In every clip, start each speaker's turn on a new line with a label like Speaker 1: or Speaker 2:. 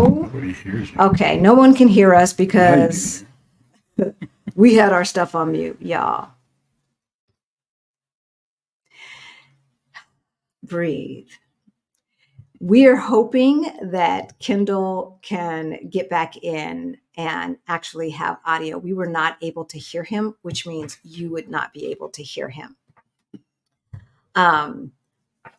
Speaker 1: Nobody hears you.
Speaker 2: Okay, no one can hear us
Speaker 1: I
Speaker 2: because
Speaker 1: do.
Speaker 2: we had our stuff on mute, y'all. Breathe. We are hoping that Kendall can get back in and actually have audio. We were not able to hear him, which means you would not be able to hear him.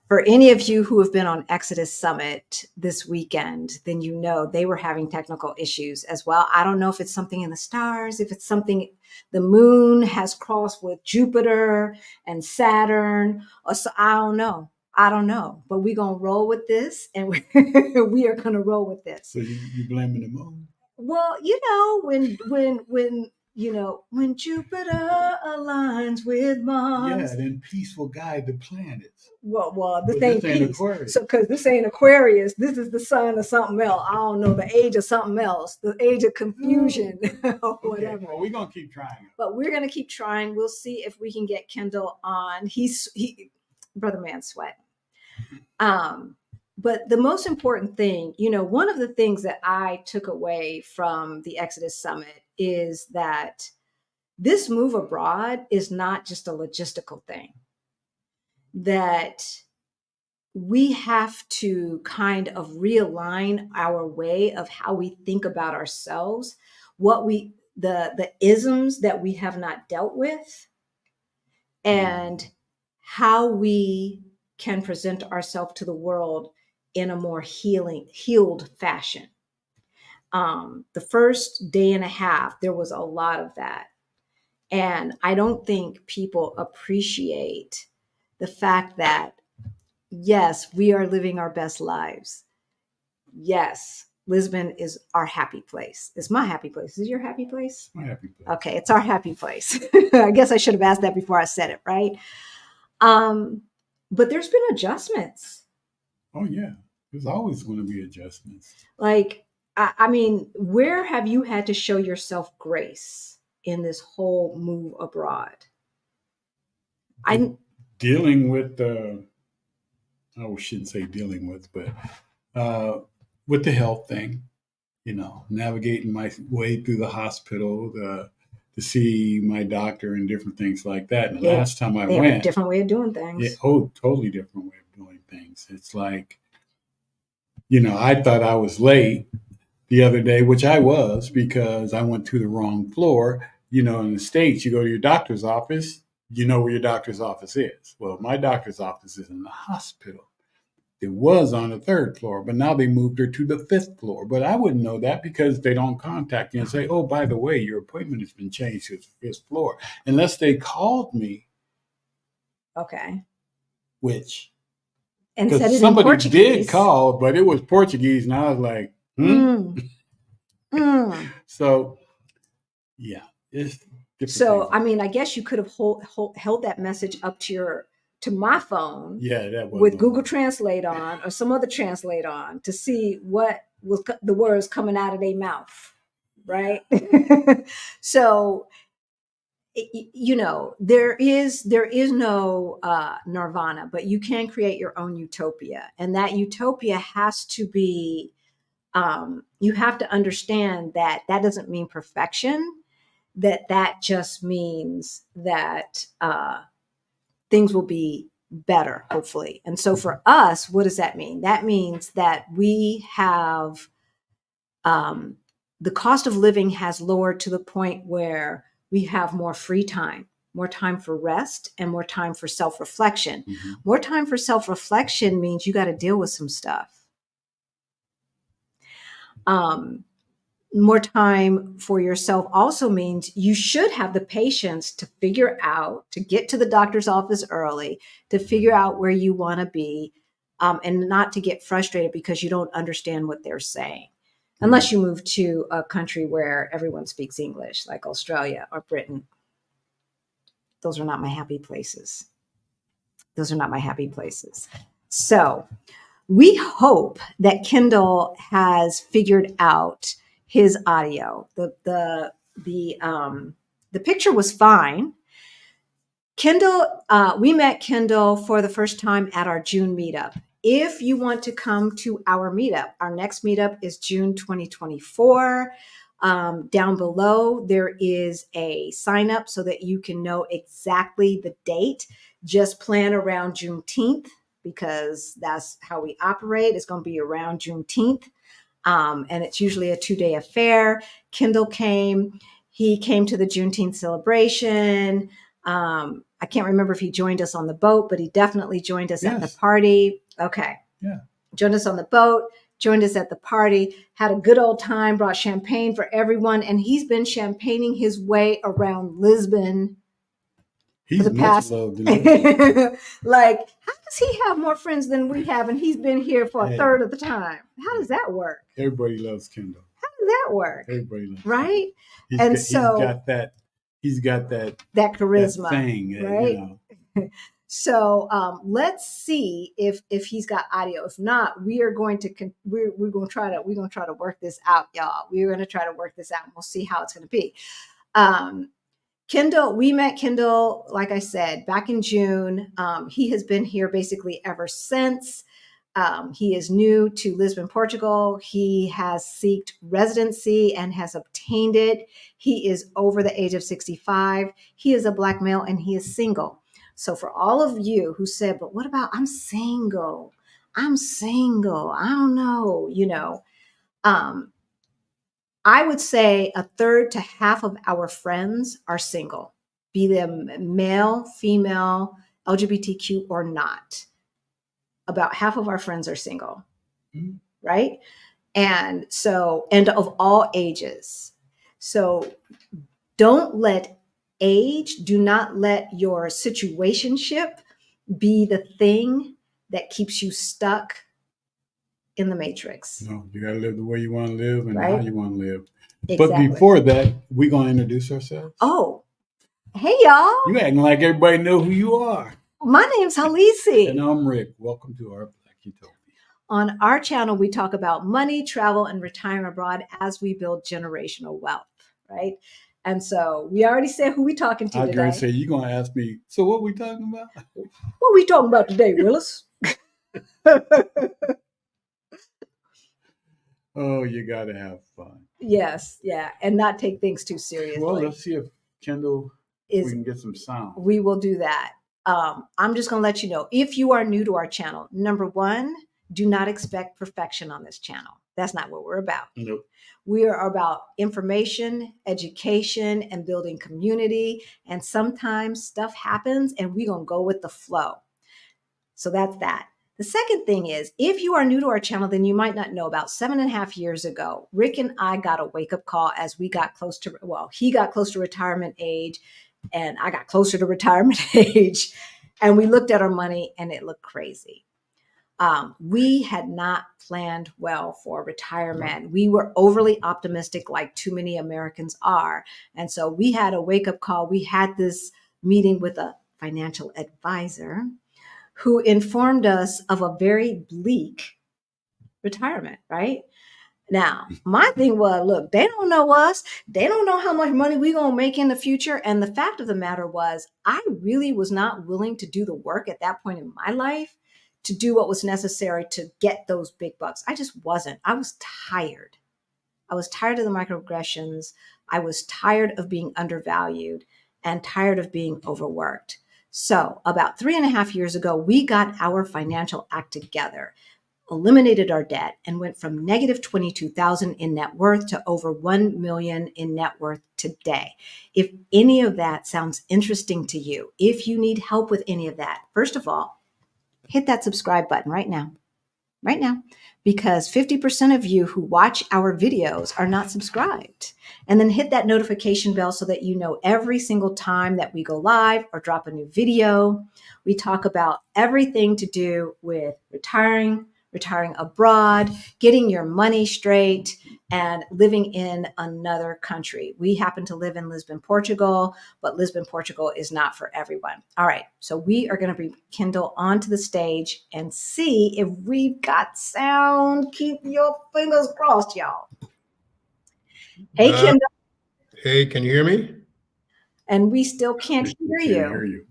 Speaker 2: For any of you who have been on Exodus Summit this weekend, then you know they were having technical issues as well. I don't know if it's something in the stars, if it's something the moon has crossed with Jupiter and Saturn, or so I don't know. I don't know, but we're going to roll with this, and we are going to roll with this.
Speaker 1: So you blaming the moon?
Speaker 2: Well, you know, when Jupiter aligns with Mars.
Speaker 1: Yeah, then peace will guide the planets.
Speaker 2: Well, this
Speaker 1: But
Speaker 2: ain't
Speaker 1: this ain't
Speaker 2: peace.
Speaker 1: Aquarius.
Speaker 2: So, because this ain't Aquarius, this is the sign of something else. I don't know, the age of something else, the age of confusion, or whatever.
Speaker 1: Okay, well, we're gonna keep trying.
Speaker 2: But we're gonna keep trying. We'll see if we can get Kendall on. He brother man sweat. But the most important thing, one of the things that I took away from the Exodus Summit is that this move abroad is not just a logistical thing. That we have to kind of realign our way of how we think about ourselves, the isms that we have not dealt with, and how we can present ourselves to the world in a more healed fashion. The first day and a half, there was a lot of that. And I don't think people appreciate the fact that, yes, we are living our best lives. Yes, Lisbon is our happy place. It's my happy place. Is it your happy place?
Speaker 1: My happy place.
Speaker 2: Okay, it's our happy place. I guess I should have asked that before I said it, right? But there's been adjustments.
Speaker 1: Oh, yeah. There's always going to be adjustments.
Speaker 2: Like, I mean, where have you had to show yourself grace in this whole move abroad?
Speaker 1: Dealing with I shouldn't say dealing with, but with the health thing, navigating my way through the hospital to see my doctor and different things like that. And the last time I went,
Speaker 2: a different way of doing things.
Speaker 1: Totally different way of doing things. It's like, I thought I was late the other day, which I was because I went to the wrong floor. In the States, you go to your doctor's office, you know where your doctor's office is. Well, my doctor's office is in the hospital. It was on the 3rd floor, but now they moved her to the 5th floor. But I wouldn't know that because they don't contact you and say, oh, by the way, your appointment has been changed to the 5th floor. Unless they called me.
Speaker 2: Okay.
Speaker 1: Which,
Speaker 2: and said it
Speaker 1: somebody
Speaker 2: in Portuguese.
Speaker 1: Did call, but it was Portuguese. And I was like, So, yeah.
Speaker 2: So, I mean, I guess you could have held that message up to my phone,
Speaker 1: that was
Speaker 2: with Google Translate on or some other translate on to see what was the words coming out of their mouth, right? So, there is no nirvana, but you can create your own utopia, and that utopia has to be. You have to understand that doesn't mean perfection. That just means that things will be better, hopefully. And so for us, what does that mean? That means that we have the cost of living has lowered to the point where we have more free time, more time for rest, and more time for self-reflection. Mm-hmm. More time for self-reflection means you got to deal with some stuff. More time for yourself also means you should have the patience to figure out, to get to the doctor's office early, to figure out where you want to be, and not to get frustrated because you don't understand what they're saying. Unless you move to a country where everyone speaks English, like Australia or Britain. Those are not my happy places. So we hope that Kendall has figured out his audio. The picture was fine. Kendall, we met Kendall for the first time at our June meetup. if you want to come to our meetup, our next meetup is June 2024. Down below, there is a sign up so that you can know exactly the date. Just plan around Juneteenth because that's how we operate. It's going to be around Juneteenth. And it's usually a 2-day affair. Kendall came. He came to the Juneteenth celebration. I can't remember if he joined us on the boat, but he definitely joined us at the party. Okay.
Speaker 1: Yeah.
Speaker 2: Joined us on the boat, joined us at the party, had a good old time, brought champagne for everyone. And he's been champagning his way around Lisbon.
Speaker 1: He's
Speaker 2: for the past.
Speaker 1: Loved.
Speaker 2: Like, how does he have more friends than we have? And he's been here for a third of the time. How does that work?
Speaker 1: Everybody loves Kendall.
Speaker 2: How does that work?
Speaker 1: Everybody loves
Speaker 2: right?
Speaker 1: Kendall. He's got that
Speaker 2: charisma,
Speaker 1: that thing,
Speaker 2: right? So let's see if he's got audio. If not, we are going to we're going to try to work this out, y'all. We're going to try to work this out, and we'll see how it's going to be. Kendall, we met Kendall, like I said, back in June. He has been here basically ever since. He is new to Lisbon, Portugal. He has sought residency and has obtained it. He is over the age of 65. He is a Black male and he is single. So for all of you who said, but what about I'm single? I don't know, I would say a third to half of our friends are single, be them male, female, LGBTQ or not. About half of our friends are single, right? And of all ages. So do not let your situationship be the thing that keeps you stuck in the matrix.
Speaker 1: No, you got to live the way you want to live and how you want to live.
Speaker 2: Exactly.
Speaker 1: But before that, we're going to introduce ourselves.
Speaker 2: Oh, hey, y'all.
Speaker 1: You acting like everybody know who you are.
Speaker 2: My name's Halisi.
Speaker 1: And I'm Rick. Welcome to our Black Utopia.
Speaker 2: On our channel, we talk about money, travel, and retiring abroad as we build generational wealth, right? And so we already said who we talking to today. I was
Speaker 1: going to say, you're going to ask me, so what we talking about?
Speaker 2: What we talking about today, Willis?
Speaker 1: Oh, you got to have fun.
Speaker 2: Yes, yeah, and not take things too seriously.
Speaker 1: Well, let's see if Kendall, we can get some sound.
Speaker 2: We will do that. I'm just going to let you know, if you are new to our channel, number one, do not expect perfection on this channel. That's not what we're about.
Speaker 1: Nope.
Speaker 2: We are about information, education, and building community. And sometimes stuff happens and we're going to go with the flow. So that's that. The second thing is, if you are new to our channel, then you might not know about 7.5 years ago, Rick and I got a wake-up call as we got close to, he got close to retirement age and I got closer to retirement age. And we looked at our money and it looked crazy. We had not planned well for retirement. We were overly optimistic like too many Americans are. And so we had a wake-up call. We had this meeting with a financial advisor who informed us of a very bleak retirement, right? Now, my thing was, look, they don't know us. They don't know how much money we're going to make in the future. And the fact of the matter was, I really was not willing to do the work at that point in my life to do what was necessary to get those big bucks. I just wasn't. I was tired. I was tired of the microaggressions. I was tired of being undervalued and tired of being overworked. So about 3.5 years ago, we got our financial act together, eliminated our debt, and went from negative 22,000 in net worth to over 1 million in net worth today. If any of that sounds interesting to you, if you need help with any of that, first of all, hit that subscribe button right now, because 50% of you who watch our videos are not subscribed. And then hit that notification bell so that you know every single time that we go live or drop a new video. We talk about everything to do with retiring abroad, getting your money straight, and living in another country. We happen to live in Lisbon, Portugal, but Lisbon, Portugal is not for everyone. All right, so we are going to bring Kendall onto the stage and see if we've got sound. Keep your fingers crossed, y'all. Hey, Kendall.
Speaker 3: Hey, can you hear me?
Speaker 2: And we still can't hear you.
Speaker 1: Hear you.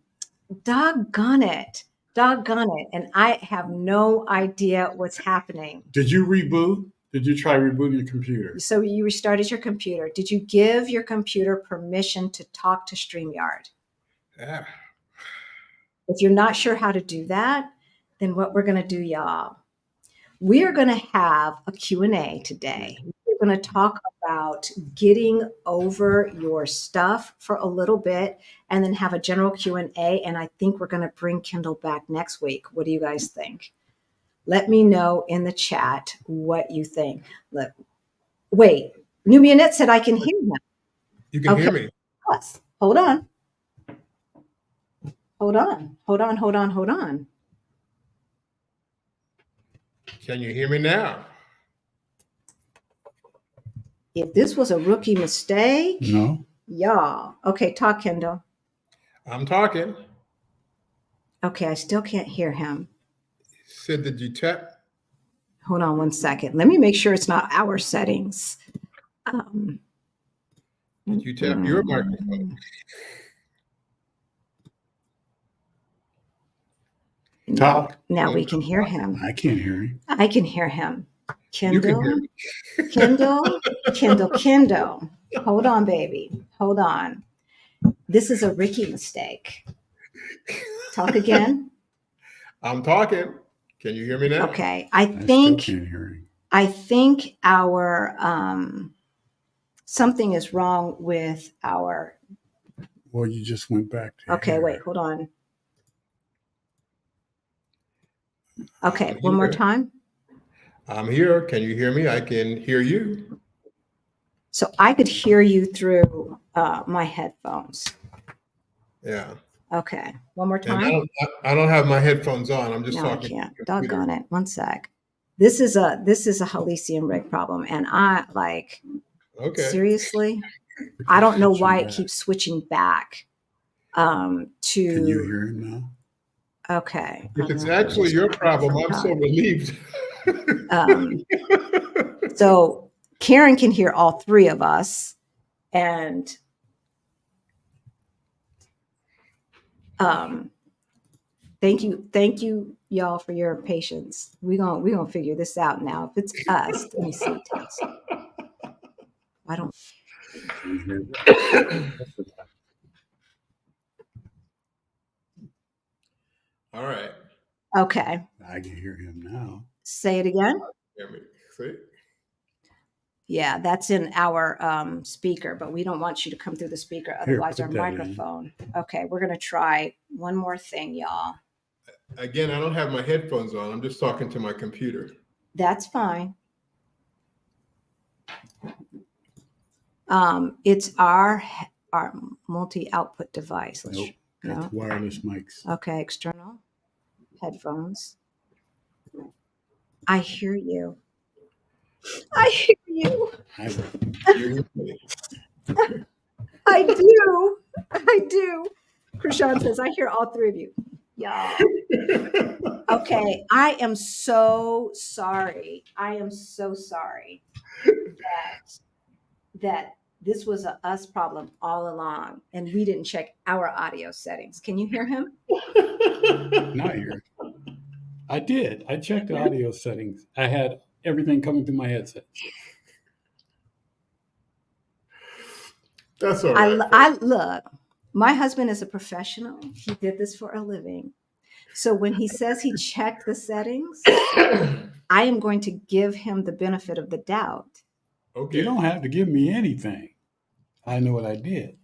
Speaker 2: Doggone it. Doggone it. And I have no idea what's happening.
Speaker 1: Did you reboot? Did you try rebooting your computer?
Speaker 2: So you restarted your computer. Did you give your computer permission to talk to StreamYard?
Speaker 3: Yeah.
Speaker 2: If you're not sure how to do that, then what we're going to do, y'all, we are going to have a Q&A today. We're going to talk about getting over your stuff for a little bit and then have a general Q&A. And I think we're going to bring Kendall back next week. What do you guys think? Let me know in the chat what you think. Look, wait, Nubianette said I can hear him.
Speaker 3: You can hear me.
Speaker 2: Yes. Hold on. Hold on. Hold on. Hold on. Hold on.
Speaker 3: Can you hear me now?
Speaker 2: If this was a rookie mistake,
Speaker 1: No.
Speaker 2: y'all. Okay, talk, Kendall.
Speaker 3: I'm talking.
Speaker 2: Okay, I still can't hear him.
Speaker 3: Said, did you tap?
Speaker 2: Hold on one second. Let me make sure it's not our settings.
Speaker 3: Did you tap your microphone?
Speaker 1: Talk.
Speaker 2: Now we can hear him.
Speaker 1: I can't hear him.
Speaker 2: I can hear him.
Speaker 3: You can hear
Speaker 2: Kendall,
Speaker 3: me.
Speaker 2: Kendall. Hold on, baby. Hold on. This is a Ricky mistake. Talk again.
Speaker 3: I'm talking. Can you hear me now?
Speaker 2: Okay.
Speaker 1: I still can't hear him.
Speaker 2: I think our something is wrong with our.
Speaker 1: Well, you just went back to.
Speaker 2: Okay,
Speaker 1: here.
Speaker 2: wait, hold on. Okay, one more time.
Speaker 3: I'm here. Can you hear me? I can hear you.
Speaker 2: So I could hear you through my headphones.
Speaker 3: Yeah.
Speaker 2: Okay, one more
Speaker 3: And
Speaker 2: time.
Speaker 3: I don't have my headphones on. I'm just
Speaker 2: No, I
Speaker 3: talking.
Speaker 2: can't. Doggone it. One sec. This is a Halcyon rig problem, and I like
Speaker 3: Okay.
Speaker 2: seriously. I don't know why it
Speaker 1: back.
Speaker 2: keeps switching back. To
Speaker 1: Can you hear him now?
Speaker 2: Okay.
Speaker 3: If it's actually your problem, I'm so relieved.
Speaker 2: So Karen can hear all three of us, and thank you y'all for your patience. We're gonna figure this out now. If it's us, let me see. Test. I don't.
Speaker 1: Can you hear that?
Speaker 3: All right.
Speaker 2: Okay.
Speaker 1: I can hear him now.
Speaker 2: Say it again.
Speaker 3: Hear me. See?
Speaker 2: Yeah, that's in our speaker, but we don't want you to come through the speaker. Otherwise,
Speaker 1: Here,
Speaker 2: our
Speaker 1: put that in.
Speaker 2: microphone. Okay, we're gonna try one more thing, y'all.
Speaker 3: Again, I don't have my headphones on. I'm just talking to my computer.
Speaker 2: That's fine. It's our multi-output device.
Speaker 1: Nope. That's wireless mics.
Speaker 2: Okay, external headphones. I hear you. I hear you.
Speaker 3: You hear me?
Speaker 2: I do. I do. Krishan says, I hear all three of you. Y'all. Okay, I am so sorry. I am so sorry that this was a us problem all along, and we didn't check our audio settings. Can you hear him?
Speaker 1: Not here. I did. I checked the audio settings. I had everything coming through my headset.
Speaker 3: That's all right.
Speaker 2: I look. My husband is a professional. He did this for a living. So when he says he checked the settings, I am going to give him the benefit of the doubt.
Speaker 3: Okay.
Speaker 1: You don't have to give me anything. I know what I did.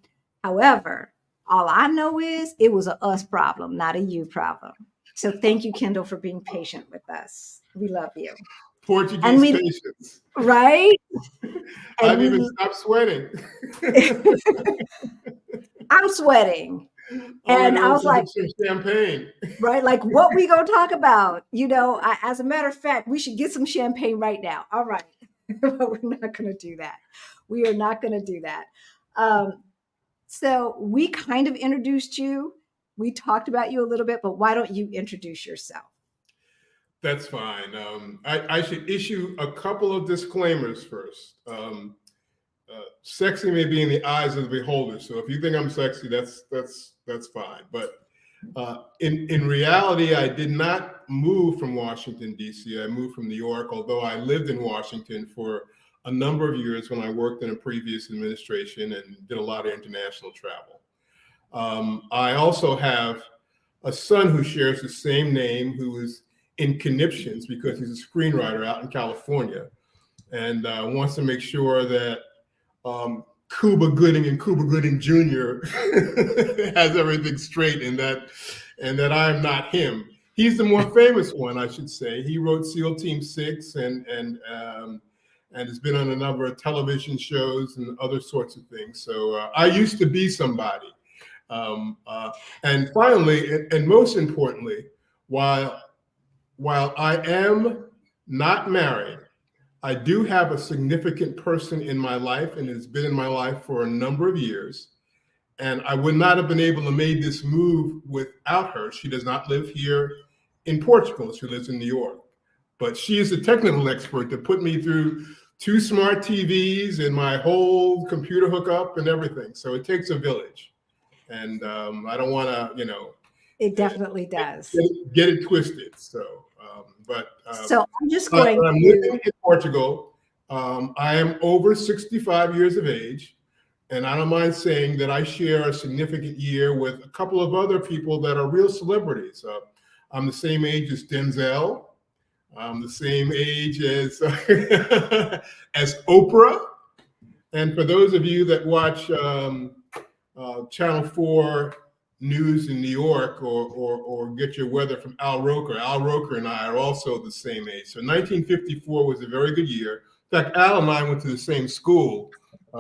Speaker 2: However, all I know is it was a us problem, not a you problem. So thank you, Kendall, for being patient with us. We love you.
Speaker 3: Portuguese patience.
Speaker 2: Right?
Speaker 3: I've even stopped sweating.
Speaker 2: I'm sweating. And I was like,
Speaker 3: some champagne.
Speaker 2: Right? Like, what we gonna talk about? You know, as a matter of fact, we should get some champagne right now. All right. But we're not gonna do that. We are not gonna do that. So we kind of introduced you. We talked about you a little bit, but why don't you introduce yourself?
Speaker 3: That's fine. I should issue a couple of disclaimers first. Sexy may be in the eyes of the beholder. So if you think I'm sexy, that's fine. But In reality, I did not move from Washington, D.C. I moved from New York, although I lived in Washington for a number of years when I worked in a previous administration and did a lot of international travel. I also have a son who shares the same name, who is in conniptions because he's a screenwriter out in California, and wants to make sure that Cuba Gooding and Cuba Gooding Jr. has everything straight, and that I'm not him. He's the more famous one, I should say. He wrote SEAL Team 6 and has been on a number of television shows and other sorts of things. So I used to be somebody. And finally, and most importantly, while I am not married, I do have a significant person in my life, and it's been in my life for a number of years. And I would not have been able to make this move without her. She does not live here in Portugal. She lives in New York. But she is the technical expert that put me through 2 smart TVs and my whole computer hookup and everything. So it takes a village. And I don't want to,
Speaker 2: It definitely does.
Speaker 3: Get it twisted. So,
Speaker 2: so I'm just going
Speaker 3: I'm living in Portugal. I am over 65 years of age, and I don't mind saying that I share a significant year with a couple of other people that are real celebrities. I'm the same age as Denzel. I'm the same age as as Oprah. And for those of you that watch Channel 4 News in New York or get your weather from Al Roker. Al Roker and I are also the same age. So 1954 was a very good year. In fact, Al and I went to the same school.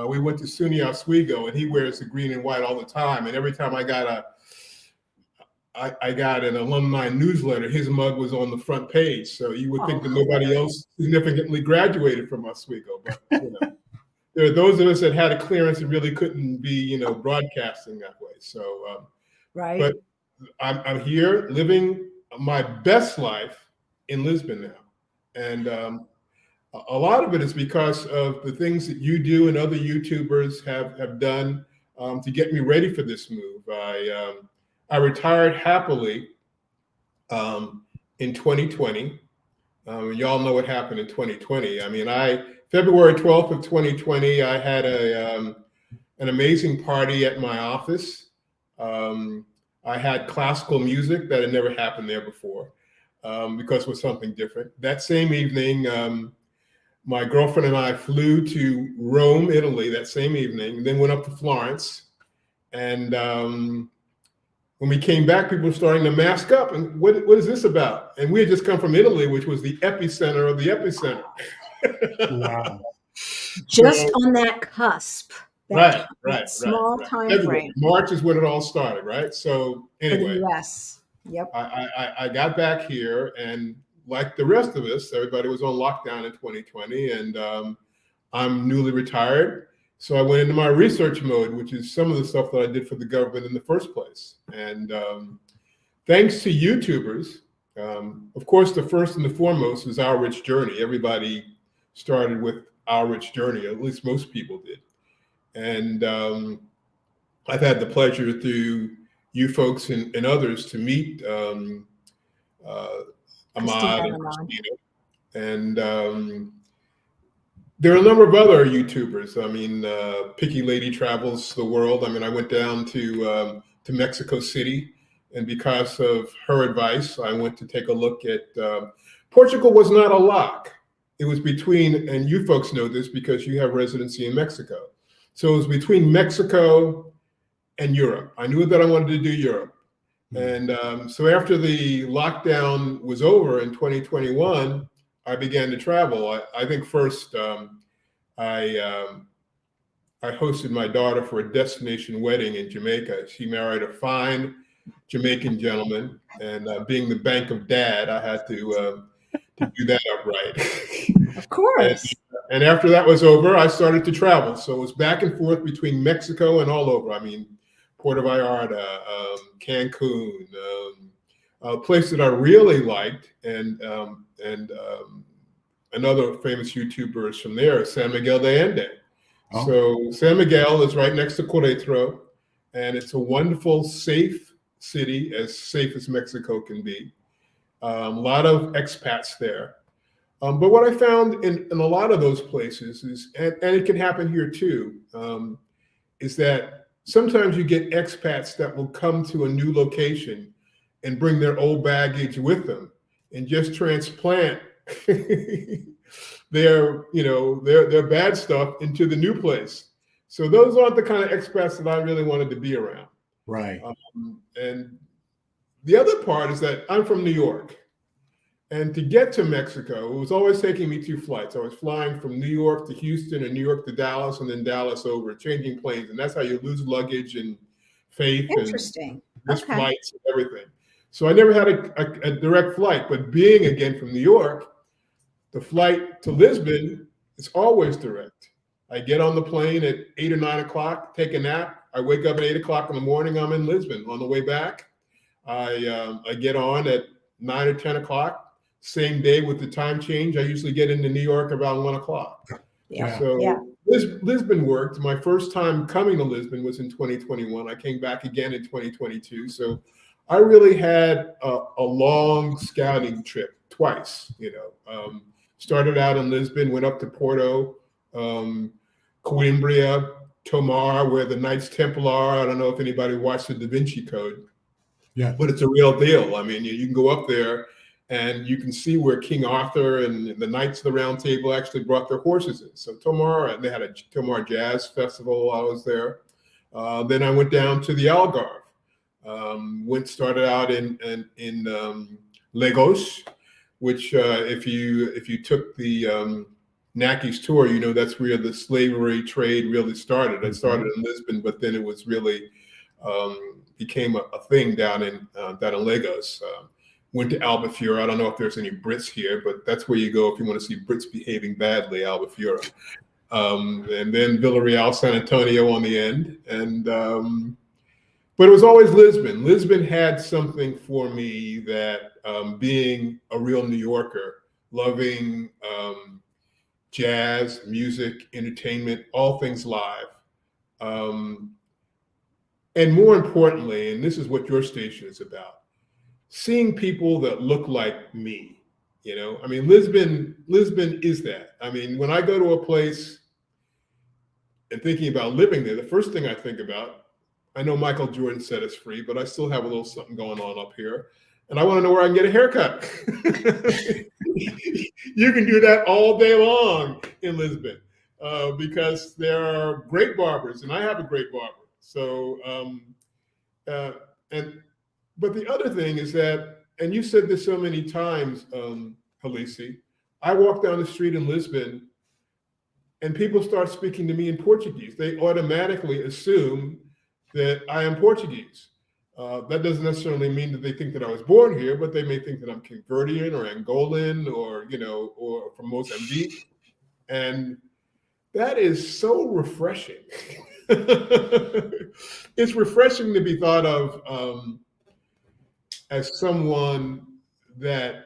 Speaker 3: We went to SUNY Oswego, and he wears the green and white all the time. And every time I got an alumni newsletter, his mug was on the front page. So you would think that nobody else significantly graduated from Oswego. But there are those of us that had a clearance and really couldn't be, broadcasting that way. So
Speaker 2: right.
Speaker 3: But I'm here living my best life in Lisbon now. And a lot of it is because of the things that you do and other YouTubers have done to get me ready for this move. I retired happily in 2020. Y'all know what happened in 2020. I mean, February 12th of 2020, I had an amazing party at my office. I had classical music that had never happened there before because it was something different. That same evening, my girlfriend and I flew to Rome, Italy that same evening, then went up to Florence. And when we came back, people were starting to mask up. And what is this about? And we had just come from Italy, which was the epicenter of the epicenter.
Speaker 1: Wow.
Speaker 2: Just on that cusp.
Speaker 3: Right.
Speaker 2: Small time frame.
Speaker 3: March is when it all started, right? So anyway,
Speaker 2: for the US. Yep.
Speaker 3: I got back here, and like the rest of us, everybody was on lockdown in 2020, and I'm newly retired. So I went into my research mode, which is some of the stuff that I did for the government in the first place. And thanks to YouTubers, of course, the first and the foremost is Our Rich Journey. Everybody started with Our Rich Journey, at least most people did. And I've had the pleasure through you folks and others to meet Ahmad and Christina. And there are a number of other YouTubers. I mean, Picky Lady travels the world. I mean, I went down to Mexico City, and because of her advice, I went to take a look at Portugal. Was not a lock. It was between, and you folks know this because you have residency in Mexico. So it was between Mexico and Europe. I knew that I wanted to do Europe. And so after the lockdown was over in 2021, I began to travel. I think first I hosted my daughter for a destination wedding in Jamaica. She married a fine Jamaican gentleman, and being the bank of dad, I had to do that upright.
Speaker 2: Of course.
Speaker 3: And after that was over, I started to travel. So it was back and forth between Mexico and all over. I mean, Puerto Vallarta, Cancun, a place that I really liked, and another famous YouTuber is from there, San Miguel de Allende. Oh. So San Miguel is right next to Querétaro, and it's a wonderful, safe city, as safe as Mexico can be. A lot of expats there. But what I found in a lot of those places is, and it can happen here too, is that sometimes you get expats that will come to a new location and bring their old baggage with them and just transplant their bad stuff into the new place. So those aren't the kind of expats that I really wanted to be around.
Speaker 1: Right.
Speaker 3: And the other part is that I'm from New York. And to get to Mexico, it was always taking me 2 flights. I was flying from New York to Houston and New York to Dallas and then Dallas over, changing planes. And that's how you lose luggage and faith
Speaker 2: Interesting.
Speaker 3: and missed
Speaker 2: Okay.
Speaker 3: flights and everything. So I never had a direct flight. But being again from New York, the flight to Lisbon is always direct. I get on the plane at 8 or 9 o'clock, take a nap. I wake up at 8 o'clock in the morning. I'm in Lisbon. On the way back, I get on at 9 or 10 o'clock. Same day with the time change. I usually get into New York around 1 o'clock.
Speaker 2: Yeah.
Speaker 3: So
Speaker 2: Yeah.
Speaker 3: Lisbon worked. My first time coming to Lisbon was in 2021. I came back again in 2022. So I really had a long scouting trip twice. Started out in Lisbon, went up to Porto, Coimbra, Tomar, where the Knights Templar are. I don't know if anybody watched the Da Vinci Code.
Speaker 1: Yeah.
Speaker 3: But it's a real deal. I mean, you can go up there and you can see where King Arthur and the Knights of the Round Table actually brought their horses in. So Tomar, they had a Tomar Jazz Festival while I was there. Then I went down to the Algarve. Started out in Lagos, which if you took the Naki's tour, that's where the slavery trade really started. It started in Lisbon, but then it was really became a thing down in Lagos. Went to Albufeira. I don't know if there's any Brits here, but that's where you go if you want to see Brits behaving badly, Albufeira. And then Villarreal, San Antonio on the end. But it was always Lisbon. Lisbon had something for me that being a real New Yorker, loving jazz, music, entertainment, all things live. And more importantly, and this is what your station is about, seeing people that look like me. I mean, Lisbon is that. I mean, when I go to a place and thinking about living there, the first thing I think about, I know Michael Jordan set us free, but I still have a little something going on up here. And I want to know where I can get a haircut. You can do that all day long in Lisbon because there are great barbers, and I have a great barber. So, but the other thing is that, and you said this so many times, Halisi, I walk down the street in Lisbon and people start speaking to me in Portuguese. They automatically assume that I am Portuguese. That doesn't necessarily mean that they think that I was born here, but they may think that I'm Cambodian or Angolan or from Mozambique. And that is so refreshing. It's refreshing to be thought of as someone that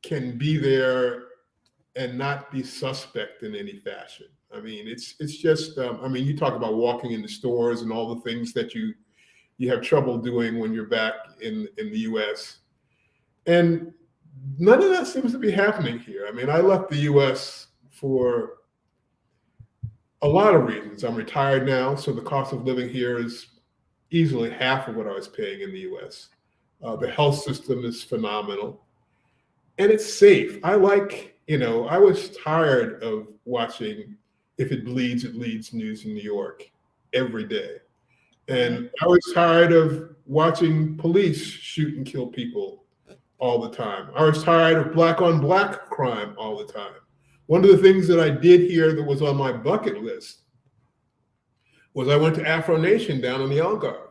Speaker 3: can be there and not be suspect in any fashion. I mean, it's just, you talk about walking into stores and all the things that you have trouble doing when you're back in the US. And none of that seems to be happening here. I mean, I left the US for a lot of reasons. I'm retired now, so the cost of living here is easily half of what I was paying in the US. The health system is phenomenal. And it's safe. I was tired of watching If It Bleeds, It Leads news in New York every day. And I was tired of watching police shoot and kill people all the time. I was tired of black on black crime all the time. One of the things that I did here that was on my bucket list was I went to Afro Nation down in the Algarve.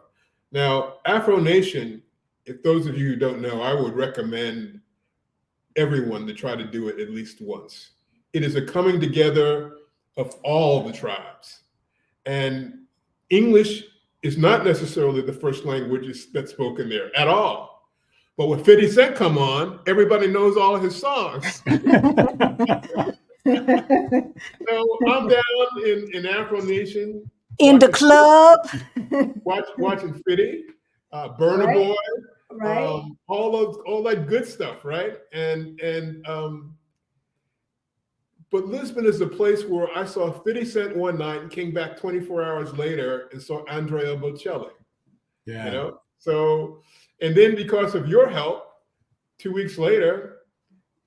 Speaker 3: Now, Afro Nation, if those of you who don't know, I would recommend everyone to try to do it at least once. It is a coming together of all the tribes. And English is not necessarily the first language that's spoken there at all. But when 50 Cent come on, everybody knows all of his songs. So I'm down in Afro Nation.
Speaker 2: In the club.
Speaker 3: Watching 50. Burner
Speaker 2: Right.
Speaker 3: Boy,
Speaker 2: Right.
Speaker 3: all that good stuff, right? But Lisbon is a place where I saw 50 Cent one night and came back 24 hours later and saw Andrea Bocelli.
Speaker 1: Yeah.
Speaker 3: You know, so, and then because of your help, 2 weeks later,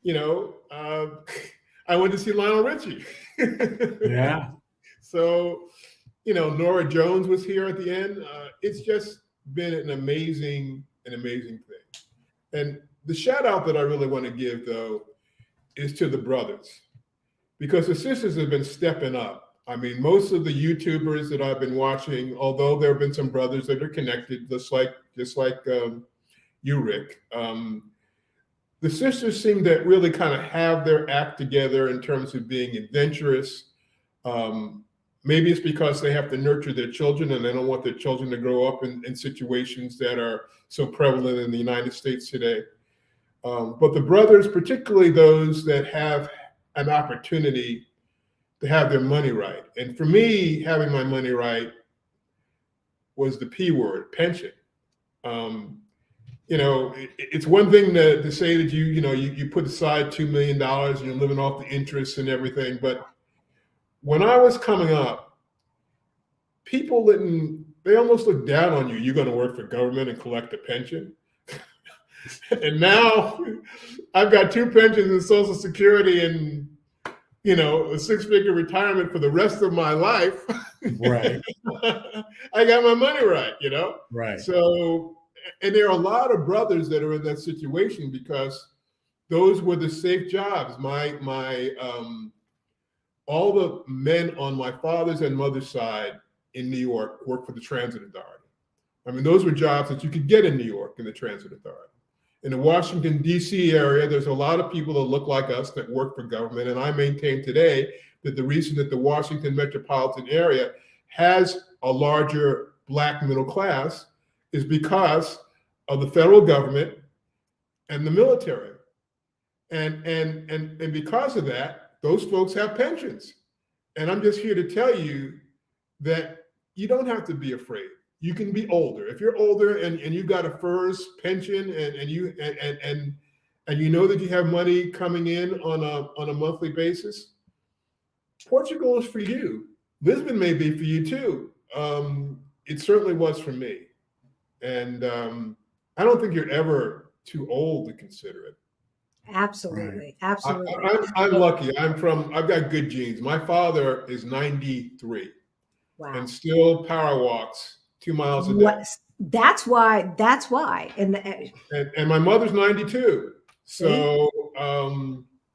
Speaker 3: you know, I went to see Lionel Richie.
Speaker 1: Yeah.
Speaker 3: So, you know, Nora Jones was here at the end. It's just been an amazing thing. And the shout out that I really want to give, though, is to the brothers, because the sisters have been stepping up. I mean, most of the YouTubers that I've been watching, although there have been some brothers that are connected, just like you, Rick, the sisters seem to really kind of have their act together in terms of being adventurous. Maybe it's because they have to nurture their children and they don't want their children to grow up in situations that are so prevalent in the United States today. But the brothers, particularly those that have an opportunity to have their money right. And for me, having my money right was the P word, pension. You know, it's one thing to say that you put aside $2 million and you're living off the interest and everything. But when I was coming up, people they almost looked down on you. You're going to work for government and collect a pension. And now I've got 2 pensions and Social Security and, you know, a 6-figure retirement for the rest of my life.
Speaker 1: Right.
Speaker 3: I got my money right, you know?
Speaker 1: Right.
Speaker 3: So, and there are a lot of brothers that are in that situation because those were the safe jobs. All the men on my father's and mother's side in New York worked for the Transit Authority. I mean, those were jobs that you could get in New York in the Transit Authority. In the Washington, D.C. area, there's a lot of people that look like us that work for government. And I maintain today that the reason that the Washington metropolitan area has a larger Black middle class is because of the federal government and the military. And because of that, those folks have pensions. And I'm just here to tell you that you don't have to be afraid. You can be older. If you're older and you've got a FERS pension and you know that you have money coming in on a monthly basis, Portugal is for you. Lisbon may be for you too. It certainly was for me. And I don't think you're ever too old to consider it.
Speaker 2: Absolutely. Absolutely.
Speaker 3: I'm lucky. I've got good genes. My father is 93
Speaker 2: Wow.
Speaker 3: and still power walks 2 miles a day.
Speaker 2: That's why.
Speaker 3: And my mother's 92. So,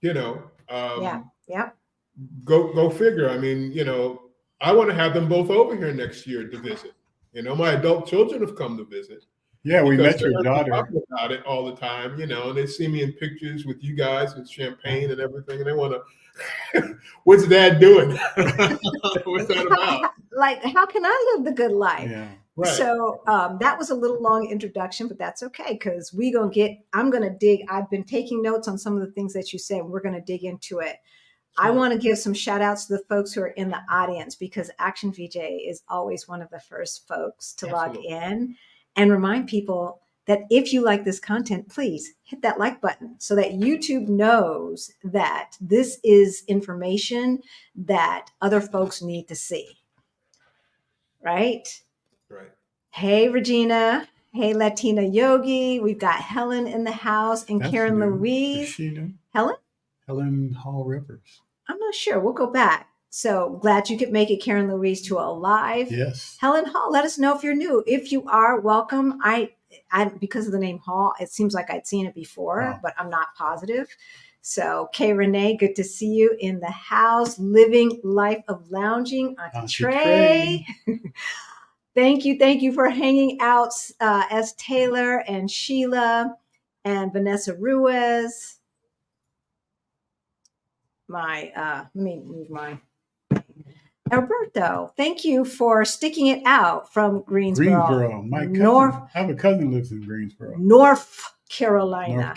Speaker 3: you know,
Speaker 2: yeah.
Speaker 3: Go figure. I mean, you know, I want to have them both over here next year to visit. You know, my adult children have come to visit.
Speaker 1: Yeah, we met your daughter.
Speaker 3: Talking about it all the time, you know, and they see me in pictures with you guys with champagne and everything, and they want to, what's Dad doing? What's that about?
Speaker 2: Like, how can I live the good life?
Speaker 1: Yeah.
Speaker 3: Right.
Speaker 2: So that was a little long introduction, but that's okay because I'm going to dig. I've been taking notes on some of the things that you said. We're going to dig into it. I want to give some shout outs to the folks who are in the audience because Action VJ is always one of the first folks to log in and remind people that if you like this content, please hit that like button so that YouTube knows that this is information that other folks need to see. Right?
Speaker 3: Right.
Speaker 2: Hey, Regina. Hey, Latina Yogi. We've got Helen in the house and
Speaker 1: That's
Speaker 2: Karen
Speaker 1: new.
Speaker 2: Louise.
Speaker 1: Is she new?
Speaker 2: Helen?
Speaker 1: Helen Hall Rivers.
Speaker 2: I'm not sure. We'll go back. So glad you could make it, Karen Louise, to a live.
Speaker 1: Yes.
Speaker 2: Helen Hall, let us know if you're new. If you are, welcome. I because of the name Hall, it seems like I'd seen it before, but I'm not positive. So, Kay Renee, good to see you in the house. Living Life of Lounging, Auntie Trey. Thank you for hanging out, S. Taylor and Sheila and Vanessa Ruiz. Let me move my Alberto. Thank you for sticking it out from Greensboro.
Speaker 1: My cousin. I have a cousin who lives in Greensboro,
Speaker 2: North Carolina.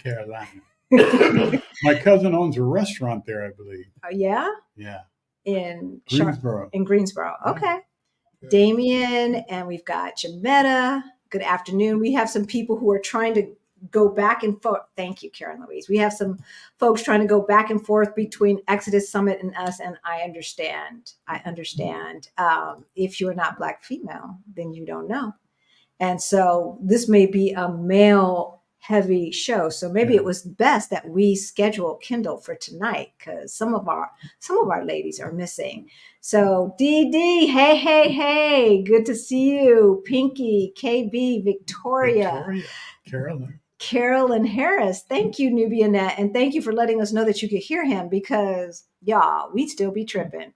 Speaker 1: My cousin owns a restaurant there, I believe.
Speaker 2: Yeah.
Speaker 1: Yeah.
Speaker 2: In
Speaker 1: Greensboro.
Speaker 2: Okay. Yeah. Damien, and we've got Jametta. Good afternoon. We have some people who are trying to go back and forth. Thank you, Karen Louise. We have some folks trying to go back and forth between Exodus Summit and us, and I understand. If you're not Black female, then you don't know. And so this may be a male heavy show. So maybe it was best that we schedule Kendall for tonight, because some of our ladies are missing. So Dee Dee, hey, good to see you. Pinky, KB, Victoria, Carolyn Harris. Thank you, Nubia Net, and thank you for letting us know that you could hear him, because y'all, we'd still be tripping.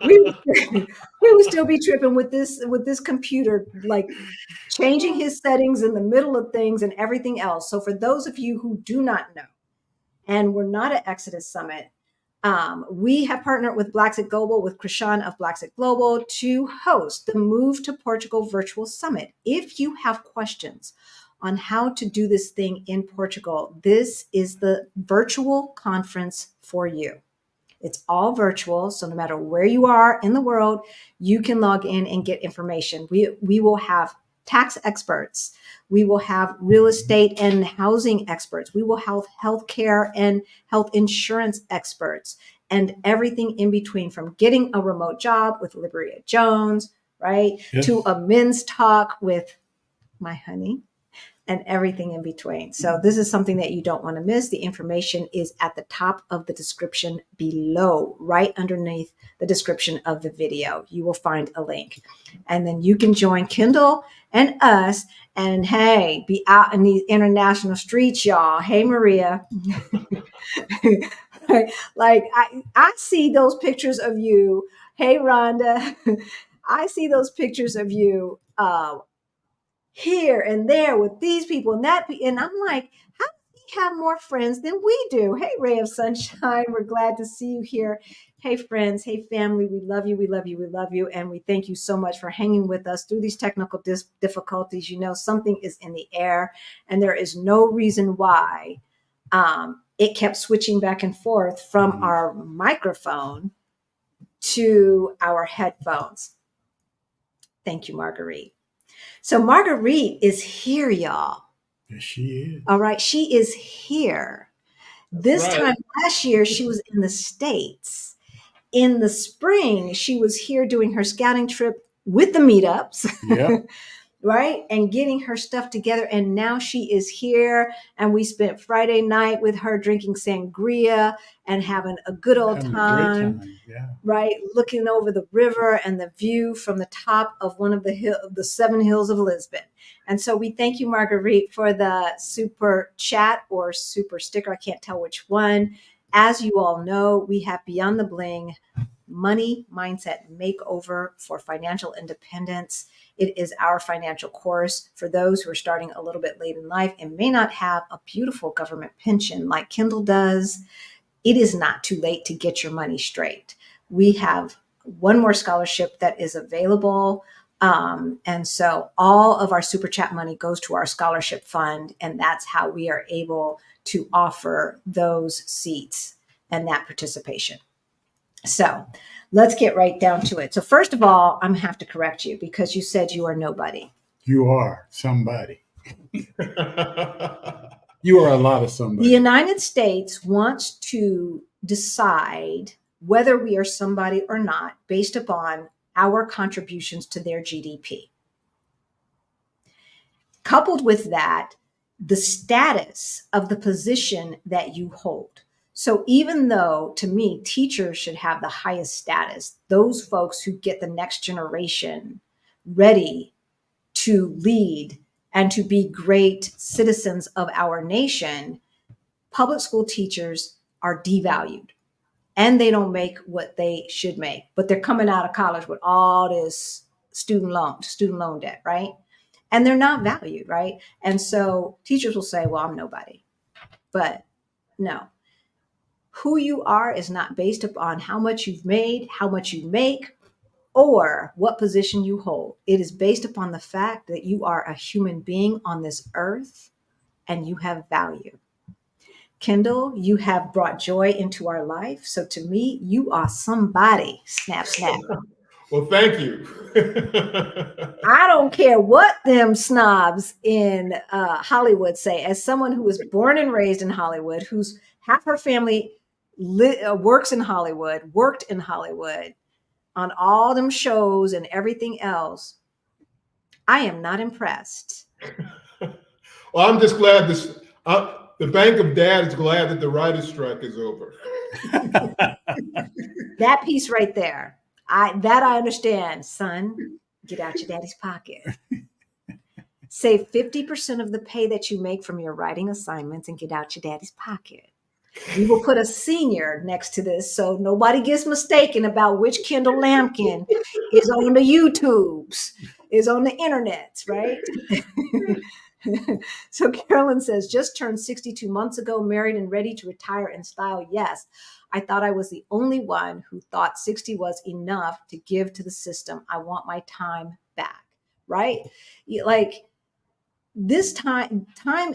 Speaker 2: we would still be tripping with this computer, like changing his settings in the middle of things and everything else. So for those of you who do not know, and we're not at Exodus Summit, we have partnered with Blackset Global, with Krishan of Blackset Global, to host the Move to Portugal Virtual Summit. If you have questions on how to do this thing in Portugal, this is the virtual conference for you. It's all virtual, so no matter where you are in the world, you can log in and get information. We will have tax experts. We will have real estate and housing experts. We will have healthcare and health insurance experts, and everything in between, from getting a remote job with Liberia Jones, right,
Speaker 1: Yes,
Speaker 2: to a men's talk with my honey, and everything in between. So this is something that you don't want to miss. The information is at the top of the description below, right underneath the description of the video. You will find a link. And then you can join Kendall and us, and hey, be out in these international streets, y'all. Hey, Maria. Like I see those pictures of you. Hey, Rhonda. I see those pictures of you here and there with these people and that, and I'm like, how do we have more friends than we do? Hey, Ray of Sunshine, we're glad to see you here. Hey, friends. Hey, family. We love you. We love you. We love you. And we thank you so much for hanging with us through these technical difficulties. You know, something is in the air, and there is no reason why it kept switching back and forth from our microphone to our headphones. Thank you, Marguerite. So Marguerite is here, y'all.
Speaker 1: yes, she is.
Speaker 2: All right. She is here. This time last year, she was in the States. In the spring, she was here doing her scouting trip with the meetups.
Speaker 1: Yep.
Speaker 2: Right? And getting her stuff together. And now she is here. And we spent Friday night with her drinking sangria and having a good old
Speaker 1: Having a
Speaker 2: time.
Speaker 1: great time. Yeah.
Speaker 2: Right? Looking over the river and the view from the top of one of the 7 hills of Lisbon. And so we thank you, Marguerite, for the super chat or super sticker. I can't tell which one. As you all know, we have Beyond the Bling Money Mindset Makeover for Financial Independence. It is our financial course for those who are starting a little bit late in life and may not have a beautiful government pension like Kendall does. It is not too late to get your money straight. We have one more scholarship that is available. And so all of our super chat money goes to our scholarship fund. And that's how we are able to offer those seats and that participation. So let's get right down to it. So first of all, I'm going to have to correct you because you said you are nobody.
Speaker 1: You are somebody. You are a lot of somebody.
Speaker 2: The United States wants to decide whether we are somebody or not based upon our contributions to their GDP. Coupled with that, the status of the position that you hold. So even though, to me, teachers should have the highest status, those folks who get the next generation ready to lead and to be great citizens of our nation, public school teachers are devalued and they don't make what they should make, but they're coming out of college with all this student loan debt, right? And they're not valued, right? And so teachers will say, well, I'm nobody. But no, who you are is not based upon how much you've made, how much you make, or what position you hold. It is based upon the fact that you are a human being on this earth and you have value. Kendall, you have brought joy into our life. So to me, you are somebody. Snap, snap.
Speaker 3: Well, thank you.
Speaker 2: I don't care what them snobs in Hollywood say. As someone who was born and raised in Hollywood, who's half her family works in Hollywood, worked in Hollywood on all them shows and everything else, I am not impressed.
Speaker 3: Well, I'm just glad the Bank of Dad is glad that the writer's strike is over.
Speaker 2: That piece right there, I understand. Son, get out your daddy's pocket. Save 50% of the pay that you make from your writing assignments and get out your daddy's pocket. We will put a senior next to this so nobody gets mistaken about which Kendall Lampkin is on the YouTubes, is on the internets, right? So Carolyn says, just turned 62 months ago, married and ready to retire in style. Yes, I thought I was the only one who thought 60 was enough to give to the system. I want my time back, right? Like this time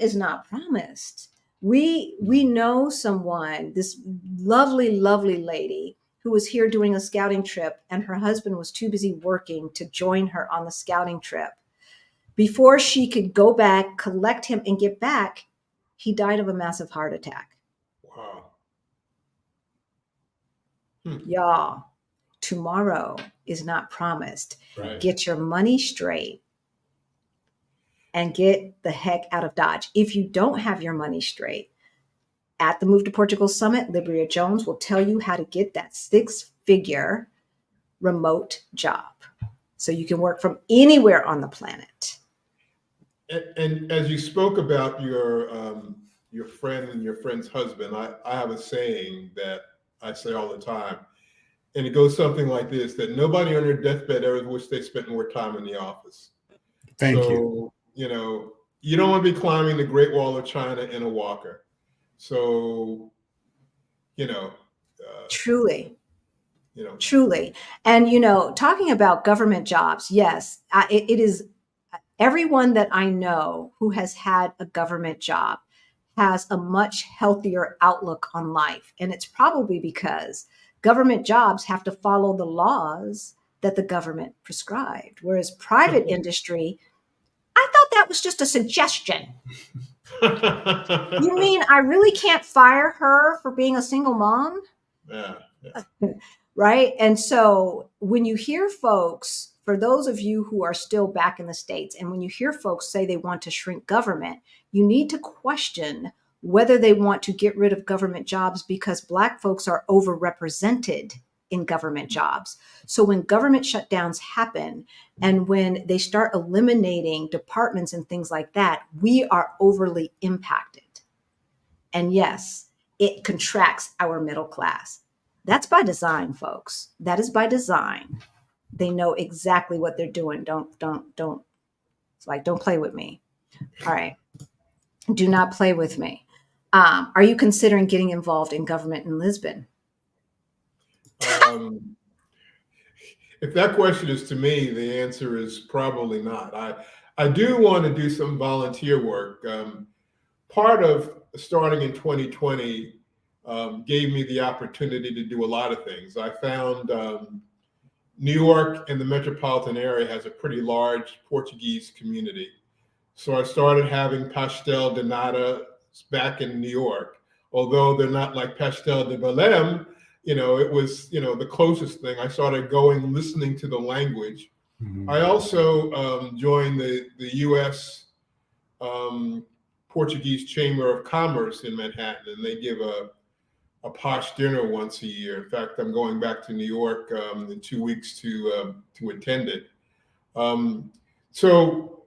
Speaker 2: is not promised. We know someone, this lovely lady who was here doing a scouting trip, and her husband was too busy working to join her on the scouting trip. Before she could go back, collect him, and get back, he died of a massive heart attack.
Speaker 3: Wow.
Speaker 2: Y'all, tomorrow is not promised.
Speaker 3: Right.
Speaker 2: Get your money straight and get the heck out of Dodge. If you don't have your money straight, at the Move to Portugal Summit, Libria Jones will tell you how to get that 6-figure remote job so you can work from anywhere on the planet.
Speaker 3: And as you spoke about your friend and your friend's husband, I have a saying that I say all the time, and it goes something like this: that nobody on their deathbed ever wish they spent more time in the office.
Speaker 1: Thank you.
Speaker 3: You know, you don't want to be climbing the Great Wall of China in a walker. So,
Speaker 2: Truly. And, talking about government jobs, yes, it is everyone that I know who has had a government job has a much healthier outlook on life. And it's probably because government jobs have to follow the laws that the government prescribed, whereas private industry, I thought that was just a suggestion. You mean I really can't fire her for being a single mom?
Speaker 3: Yeah.
Speaker 2: Right. And so when you hear folks, for those of you who are still back in the States, and when you hear folks say they want to shrink government, you need to question whether they want to get rid of government jobs because Black folks are overrepresented in government jobs. So when government shutdowns happen and when they start eliminating departments and things like that, we are overly impacted. And yes, it contracts our middle class. That's by design, folks. That is by design. They know exactly what they're doing. Don't. It's like, don't play with me. All right. Do not play with me. Are you considering getting involved in government in Lisbon?
Speaker 3: If that question is to me, the answer is probably not. I do want to do some volunteer work. Part of starting in 2020 gave me the opportunity to do a lot of things. I found New York and the metropolitan area has a pretty large Portuguese community. So I started having pastel de nata back in New York. Although they're not like pastel de Belém, it was, the closest thing. I started going, listening to the language. Mm-hmm. I also joined the U.S. Portuguese Chamber of Commerce in Manhattan, and they give a posh dinner once a year. In fact, I'm going back to New York in 2 weeks to attend it. So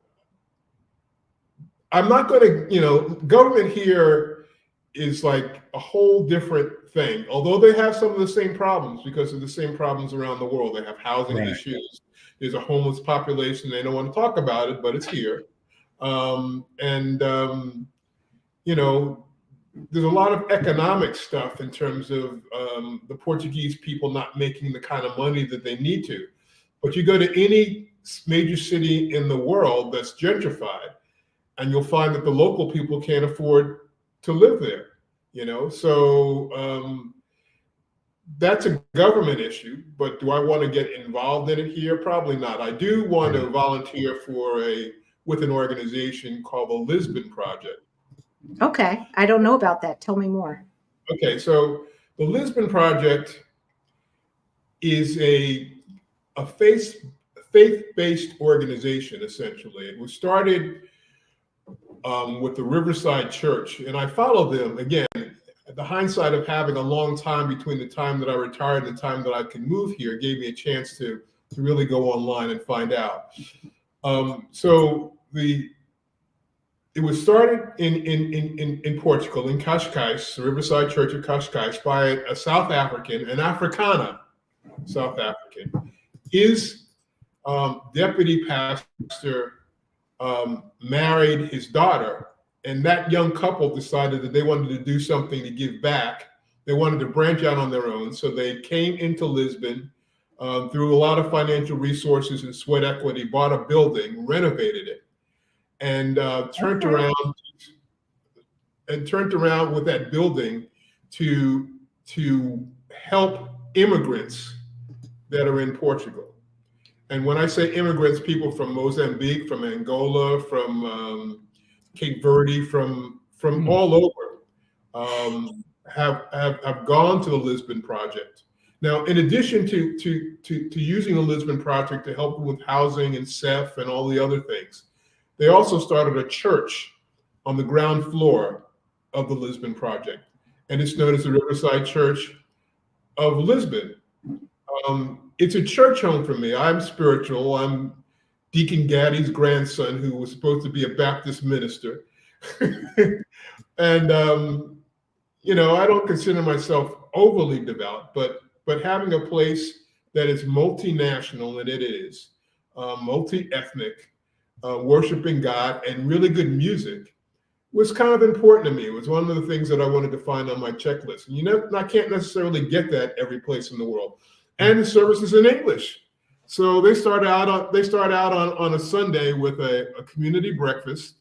Speaker 3: I'm not going to, government here is like a whole different thing. Although they have some of the same problems because of the same problems around the world. They have housing issues. There's a homeless population. They don't want to talk about it, but it's here. There's a lot of economic stuff in terms of the Portuguese people not making the kind of money that they need to. But you go to any major city in the world that's gentrified, and you'll find that the local people can't afford to live there. So that's a government issue, but do I want to get involved in it here? Probably not. I do want to volunteer with an organization called the Lisbon Project.
Speaker 2: Okay. I don't know about that. Tell me more.
Speaker 3: Okay, so the Lisbon Project is a faith-based organization, essentially. It was started with the Riverside Church, and I followed them. Again, the hindsight of having a long time between the time that I retired and the time that I could move here gave me a chance to really go online and find out. So it was started in Portugal, in Cascais, the Riverside Church of Cascais, by a South African, an Afrikaner South African. His deputy pastor married his daughter, and that young couple decided that they wanted to do something to give back. They wanted to branch out on their own, so they came into Lisbon through a lot of financial resources and sweat equity, bought a building, renovated it, and turned around with that building to help immigrants that are in Portugal. And when I say immigrants, people from Mozambique, from Angola, from Cape Verde, from all over, have gone to the Lisbon Project. Now, in addition to using the Lisbon Project to help them with housing and SEF and all the other things, they also started a church on the ground floor of the Lisbon Project, and it's known as the Riverside Church of Lisbon. It's a church home for me. I'm spiritual. I'm Deacon Gaddy's grandson, who was supposed to be a Baptist minister. And, I don't consider myself overly devout, but having a place that is multinational, and it is, multi-ethnic, worshiping God, and really good music was kind of important to me. It was one of the things that I wanted to find on my checklist. And I can't necessarily get that every place in the world. And the service is in English. So they start out on a Sunday with a community breakfast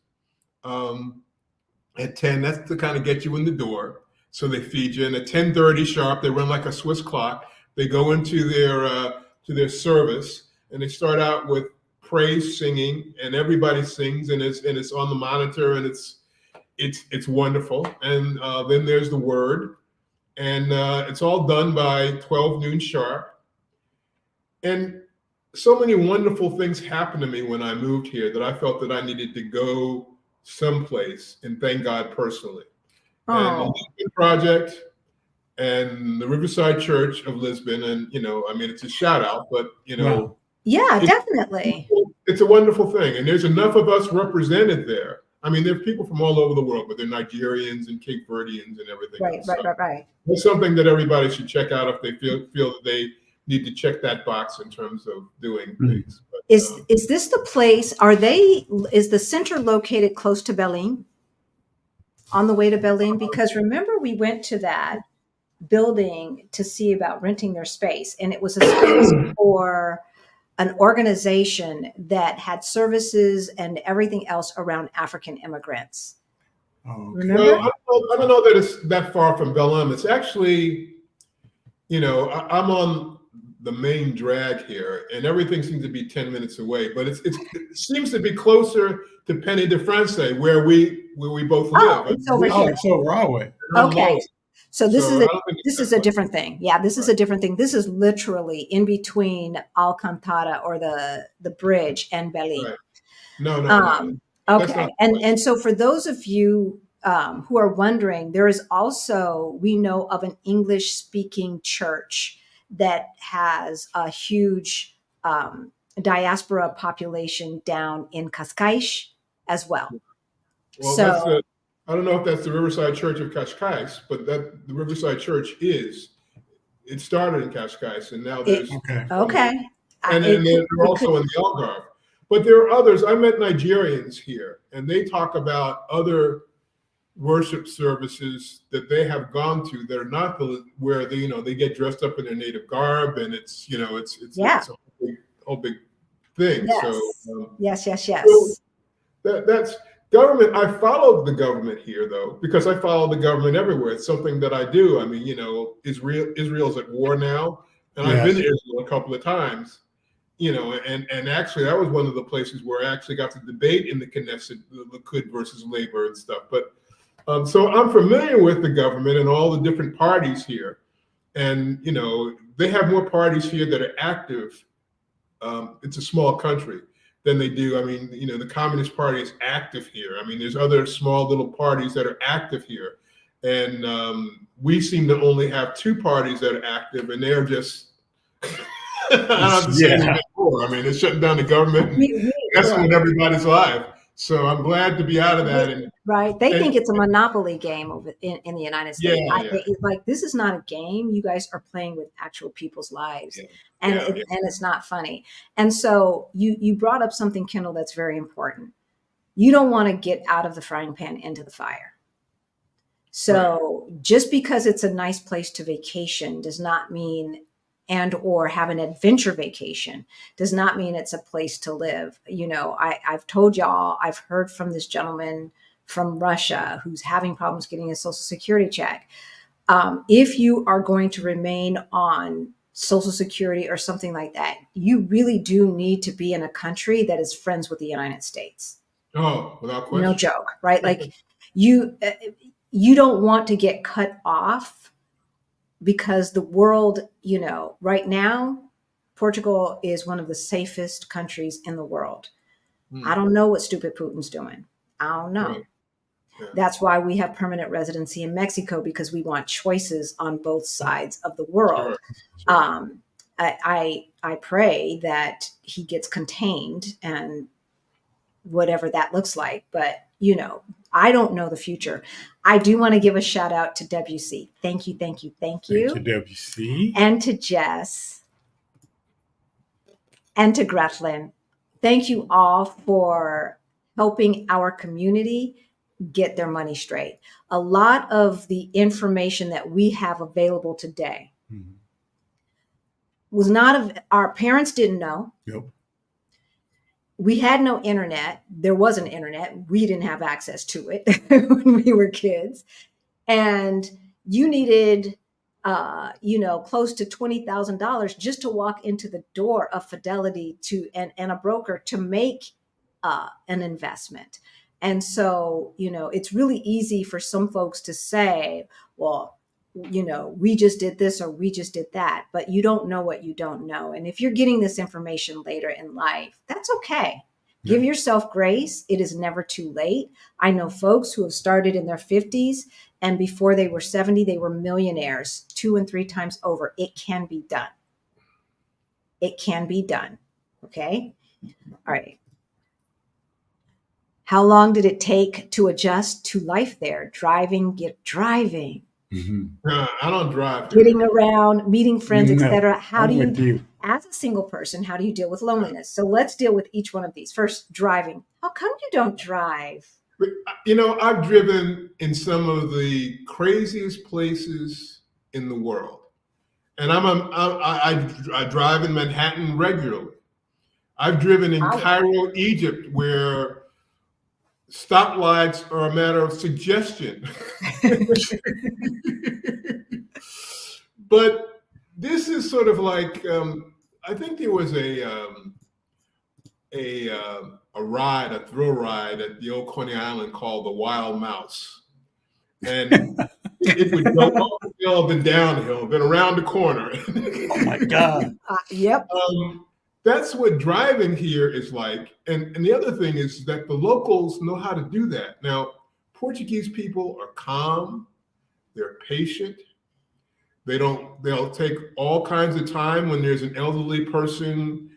Speaker 3: at 10. That's to kind of get you in the door. So they feed you. And at 10:30 sharp, they run like a Swiss clock. They go into their service, and they start out with praise singing, and everybody sings, and it's on the monitor, and it's wonderful. And then there's the word, and it's all done by 12 noon sharp. And so many wonderful things happened to me when I moved here that I felt that I needed to go someplace and thank God personally.
Speaker 2: Oh.
Speaker 3: And the Lisbon Project and the Riverside Church of Lisbon, and it's a shout out, but
Speaker 1: Wow.
Speaker 2: Yeah, definitely.
Speaker 3: It's a wonderful thing, and there's enough of us represented there. I mean, there are people from all over the world, but they're Nigerians and Cape Verdeans and everything.
Speaker 2: Right.
Speaker 3: It's something that everybody should check out if they feel that they need to check that box in terms of doing things. But,
Speaker 2: is this the place? Is the center located close to Berlin? On the way to Berlin? Because remember, we went to that building to see about renting their space, and it was a space for an organization that had services and everything else around African immigrants.
Speaker 1: Oh, okay.
Speaker 2: Remember?
Speaker 3: well, I don't know that it's that far from Belém. It's actually, I'm on the main drag here, and everything seems to be 10 minutes away. But it seems to be closer to Penny de France, where we both live.
Speaker 2: It's over here.
Speaker 1: It's over our way.
Speaker 2: Okay. So this is a
Speaker 3: far.
Speaker 2: different thing. Yeah, this is a different thing. This is literally in between Alcantara, or the bridge, and Berlin.
Speaker 3: Right. No.
Speaker 2: Okay. And so for those of you who are wondering, there is also, we know of an English speaking church that has a huge diaspora population down in Cascais as well.
Speaker 3: Well,
Speaker 2: So
Speaker 3: I don't know if that's the Riverside Church of Cascais, but the Riverside Church it started in Cascais, and now there's
Speaker 2: okay.
Speaker 3: And they're also in the Algarve. But there are others. I met Nigerians here, and they talk about other worship services that they have gone to that are not where they get dressed up in their native garb, and it's a whole big thing.
Speaker 2: Yes.
Speaker 3: So
Speaker 2: Yes.
Speaker 3: so that's Government, I followed the government here though, because I follow the government everywhere. It's something that I do. I mean, Israel's at war now, and I've been to
Speaker 1: Yes.
Speaker 3: Israel a couple of times, and actually that was one of the places where I actually got to debate in the Knesset, the Likud versus Labor and stuff. But so I'm familiar with the government and all the different parties here. And, they have more parties here that are active. It's a small country than they do. I mean, the Communist Party is active here. I mean, there's other small little parties that are active here. And we seem to only have two parties that are active, and they're just, I don't have to say anything more. I mean, they're shutting down the government and messing with everybody's life. So I'm glad to be out of that. And
Speaker 2: right. They think it's a monopoly game over in the United States.
Speaker 3: Yeah.
Speaker 2: Like, this is not a game. You guys are playing with actual people's lives.
Speaker 3: Yeah.
Speaker 2: And it's not funny. And so you brought up something, Kendall, that's very important. You don't want to get out of the frying pan into the fire. So just because it's a nice place to vacation does not mean, and or have an adventure vacation, does not mean it's a place to live. I've told y'all, I've heard from this gentleman from Russia who's having problems getting a Social Security check. If you are going to remain on Social Security or something like that, you really do need to be in a country that is friends with the United States.
Speaker 3: Oh, without question.
Speaker 2: No joke, right? Like you don't want to get cut off, because the world, right now, Portugal is one of the safest countries in the world. I don't know what stupid Putin's doing. I don't know.
Speaker 3: Right. Yeah.
Speaker 2: That's why we have permanent residency in Mexico, because we want choices on both sides of the world.
Speaker 3: Sure.
Speaker 2: I pray that he gets contained, and whatever that looks like. But, I don't know the future. I do want to give a shout out to WC. Thank you.
Speaker 1: Thank you, WC.
Speaker 2: And to Jess. And to Gretchen. Thank you all for helping our community get their money straight. A lot of the information that we have available today was not, our parents didn't know.
Speaker 1: Nope.
Speaker 2: We had no internet. There was an internet. We didn't have access to it when we were kids. And you needed, close to $20,000 just to walk into the door of Fidelity and a broker to make an investment. And so, it's really easy for some folks to say, well, we just did this or we just did that, but you don't know what you don't know. And if you're getting this information later in life, that's okay. Yeah. Give yourself grace. It is never too late. I know folks who have started in their 50s, and before they were 70, they were millionaires 2 and 3 times over. It can be done. It can be done. Okay. All right. How long did it take to adjust to life there? Driving.
Speaker 3: I don't drive.
Speaker 2: Getting around, meeting friends, etc. How do
Speaker 1: you,
Speaker 2: as a single person, how do you deal with loneliness? So let's deal with each one of these. First, driving. How come you don't drive?
Speaker 3: I've driven in some of the craziest places in the world, and I drive in Manhattan regularly. I've driven in Cairo, Egypt, where stoplights are a matter of suggestion. But this is sort of like, I think there was a ride, a thrill ride at the old Coney Island called the Wild Mouse. And it would go up the hill, then downhill, then around the corner.
Speaker 1: Oh my God.
Speaker 2: Yep.
Speaker 3: That's what driving here is like. And the other thing is that the locals know how to do that. Now, Portuguese people are calm, they're patient. They'll take all kinds of time when there's an elderly person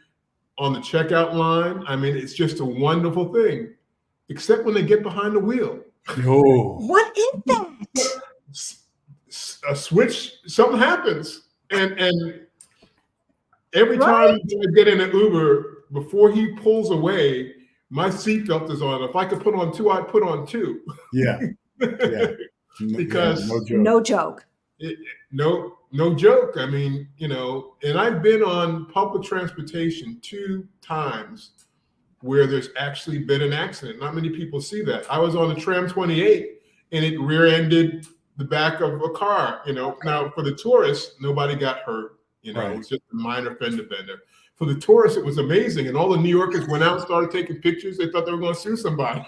Speaker 3: on the checkout line. I mean, it's just a wonderful thing, except when they get behind the wheel.
Speaker 1: Oh.
Speaker 2: What is that?
Speaker 3: A switch, something happens. And every time I get in an Uber, before he pulls away, my seatbelt is on. If I could put on 2, I'd put on 2.
Speaker 1: Yeah.
Speaker 3: Because
Speaker 2: no joke.
Speaker 3: No joke. I mean, and I've been on public transportation 2 times where there's actually been an accident. Not many people see that. I was on the tram 28 and it rear-ended the back of a car. Now for the tourists, nobody got hurt. It was just a minor fender bender. For the tourists, it was amazing, and all the New Yorkers went out and started taking pictures. They thought they were going to sue somebody.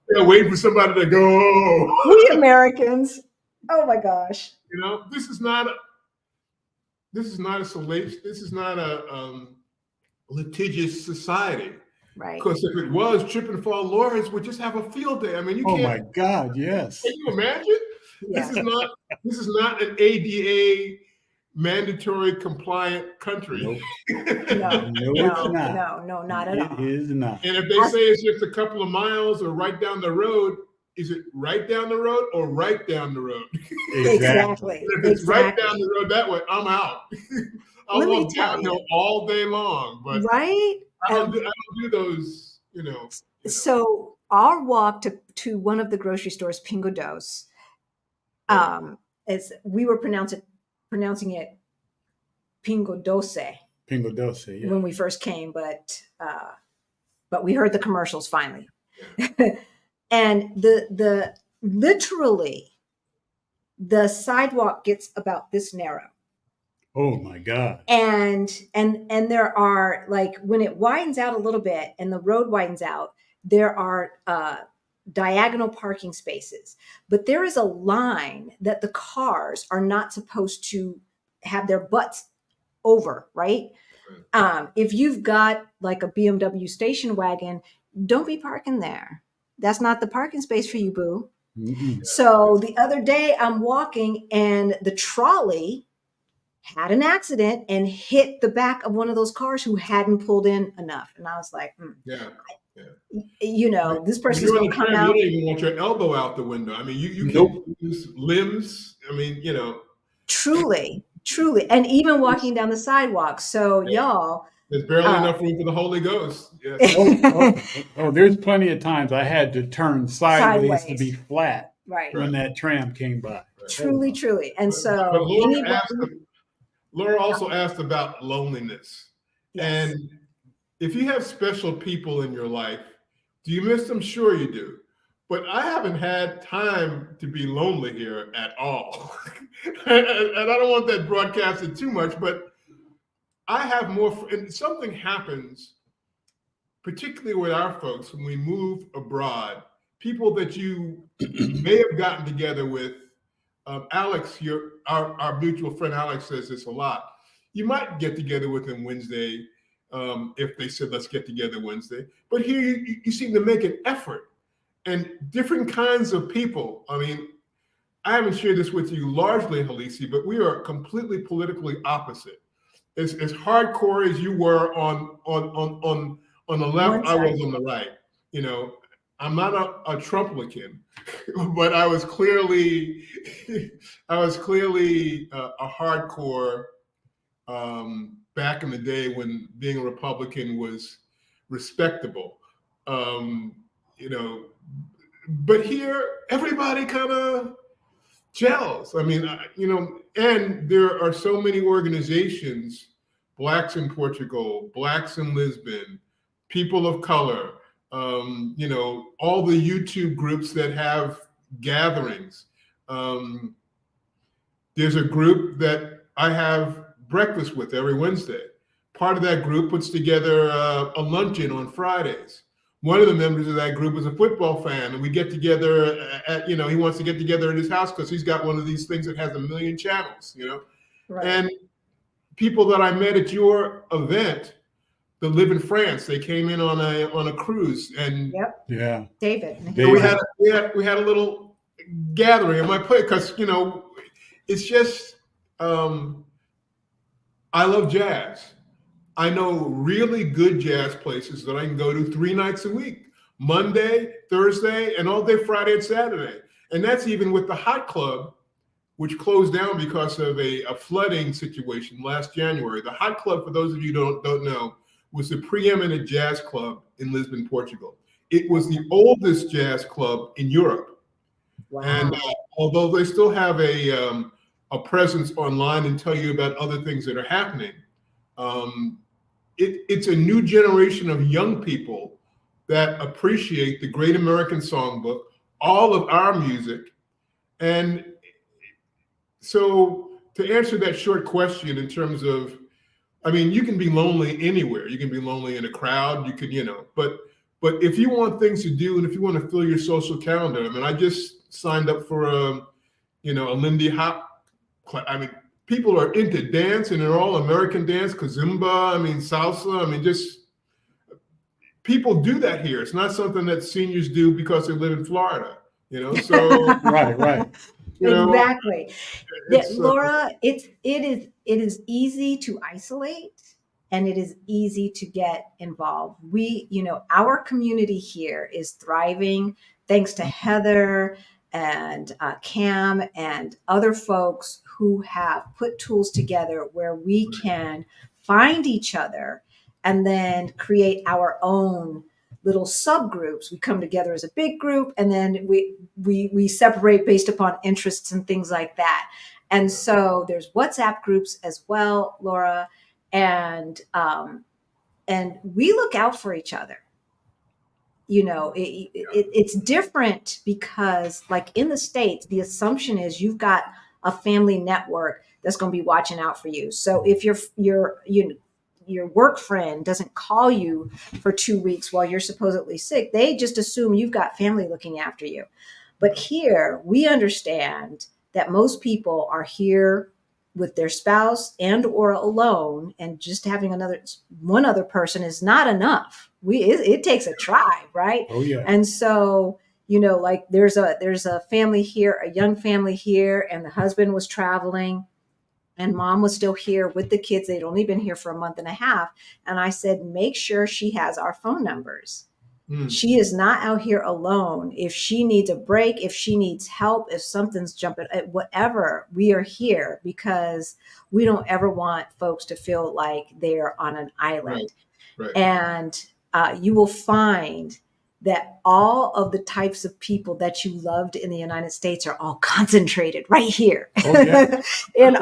Speaker 3: They're waiting for somebody to go.
Speaker 2: We Americans. Oh my gosh.
Speaker 3: This is not a litigious society. Right. Because if it was, trip and fall lawyers would just have a field day. I mean, you can't.
Speaker 1: Oh my God, yes.
Speaker 3: Can you imagine? Yeah. This is not an ADA mandatory compliant country.
Speaker 1: Nope. No,
Speaker 2: not at all.
Speaker 1: It is not.
Speaker 3: And if they say it's just a couple of miles or right down the road, is it right down the road or right down the road?
Speaker 2: Exactly.
Speaker 3: If it's right down the road that way, I'm out. I'll walk downhill all day long. But
Speaker 2: right?
Speaker 3: I don't do those,
Speaker 2: So our walk to one of the grocery stores, Pingo Doce, as we were pronouncing it Pingo Doce.
Speaker 1: Pingo Doce, yeah.
Speaker 2: When we first came, but we heard the commercials finally. And the literally the sidewalk gets about this narrow.
Speaker 1: Oh my God.
Speaker 2: And there are, like, when it widens out a little bit and the road widens out, there are diagonal parking spaces, but there is a line that the cars are not supposed to have their butts over, right? If you've got like a BMW station wagon, don't be parking there. That's not the parking space for you, boo. Mm-hmm. So the other day I'm walking and the trolley had an accident and hit the back of one of those cars who hadn't pulled in enough. And I was like, this person's going to come out.
Speaker 3: You don't even want your elbow out the window. I mean, you can use limbs. I mean,
Speaker 2: Truly. And even walking down the sidewalk. So y'all.
Speaker 3: There's barely enough room for the Holy Ghost. Yes.
Speaker 1: There's plenty of times I had to turn sideways to be flat when that tram came by.
Speaker 2: Truly. And so
Speaker 3: Laura also asked about loneliness. Yes. And if you have special people in your life, do you miss them? Sure you do. But I haven't had time to be lonely here at all. And I don't want that broadcasted too much, but I have more, and something happens, particularly with our folks, when we move abroad, people that you may have gotten together with. Alex, our mutual friend Alex says this a lot. You might get together with him Wednesday if they said, let's get together Wednesday. But here you seem to make an effort. And different kinds of people. I mean, I haven't shared this with you largely, Halisi, but we are completely politically opposite. As hardcore as you were on the left, I was on the right. I'm not a Trumplican, but I was clearly a hardcore back in the day when being a Republican was respectable. But here everybody kind of gels. I mean, and there are so many organizations: Blacks in Portugal, Blacks in Lisbon, people of color. All the YouTube groups that have gatherings. There's a group that I have breakfast with every Wednesday. Part of that group puts together a luncheon on Fridays. One of the members of that group is a football fan, and we get together he wants to get together at his house because he's got one of these things that has 1 million channels, Right. And people that I met at your event that live in France, they came in on a cruise, and
Speaker 2: David.
Speaker 3: We had a little gathering at my place because it's just I love jazz. I know really good jazz places that I can go to 3 nights a week, Monday, Thursday, and all day Friday and Saturday. And that's even with the Hot Club, which closed down because of a flooding situation last January. The Hot Club, for those of you who don't know, was the preeminent jazz club in Lisbon, Portugal. It was the oldest jazz club in Europe. Wow. And although they still have a presence online and tell you about other things that are happening, It's a new generation of young people that appreciate the Great American Songbook, all of our music. And so to answer that short question in terms of, I mean, you can be lonely anywhere. You can be lonely in a crowd. You could, but if you want things to do and if you want to fill your social calendar, I mean, I just signed up for a Lindy Hop class. I mean, people are into dance and they're all American dance, kazumba, I mean, salsa. I mean, just people do that here. It's not something that seniors do because they live in Florida, so.
Speaker 1: Right.
Speaker 2: Exactly.
Speaker 3: It's,
Speaker 2: Laura, it is easy to isolate and it is easy to get involved. Our community here is thriving thanks to Heather and Cam and other folks who have put tools together where we can find each other and then create our own little subgroups. We come together as a big group, and then we separate based upon interests and things like that. And so there's WhatsApp groups as well, Laura, and we look out for each other. It's different because, like in the States, the assumption is you've got a family network that's going to be watching out for you. So if your work friend doesn't call you for 2 weeks while you're supposedly sick, they just assume you've got family looking after you. But here we understand that most people are here with their spouse and or alone, and just having one other person is not enough. It takes a tribe, right?
Speaker 1: Oh yeah.
Speaker 2: And so, like there's a family here, a young family here, and the husband was traveling. And mom was still here with the kids. They'd only been here for a month and a half. And I said, make sure she has our phone numbers. She is not out here alone. If she needs a break, if she needs help, if something's jumping, whatever, we are here, because we don't ever want folks to feel like they're on an island.
Speaker 3: Right.
Speaker 2: And you will find that all of the types of people that you loved in the United States are all concentrated right here.
Speaker 1: Oh, yeah.
Speaker 2: in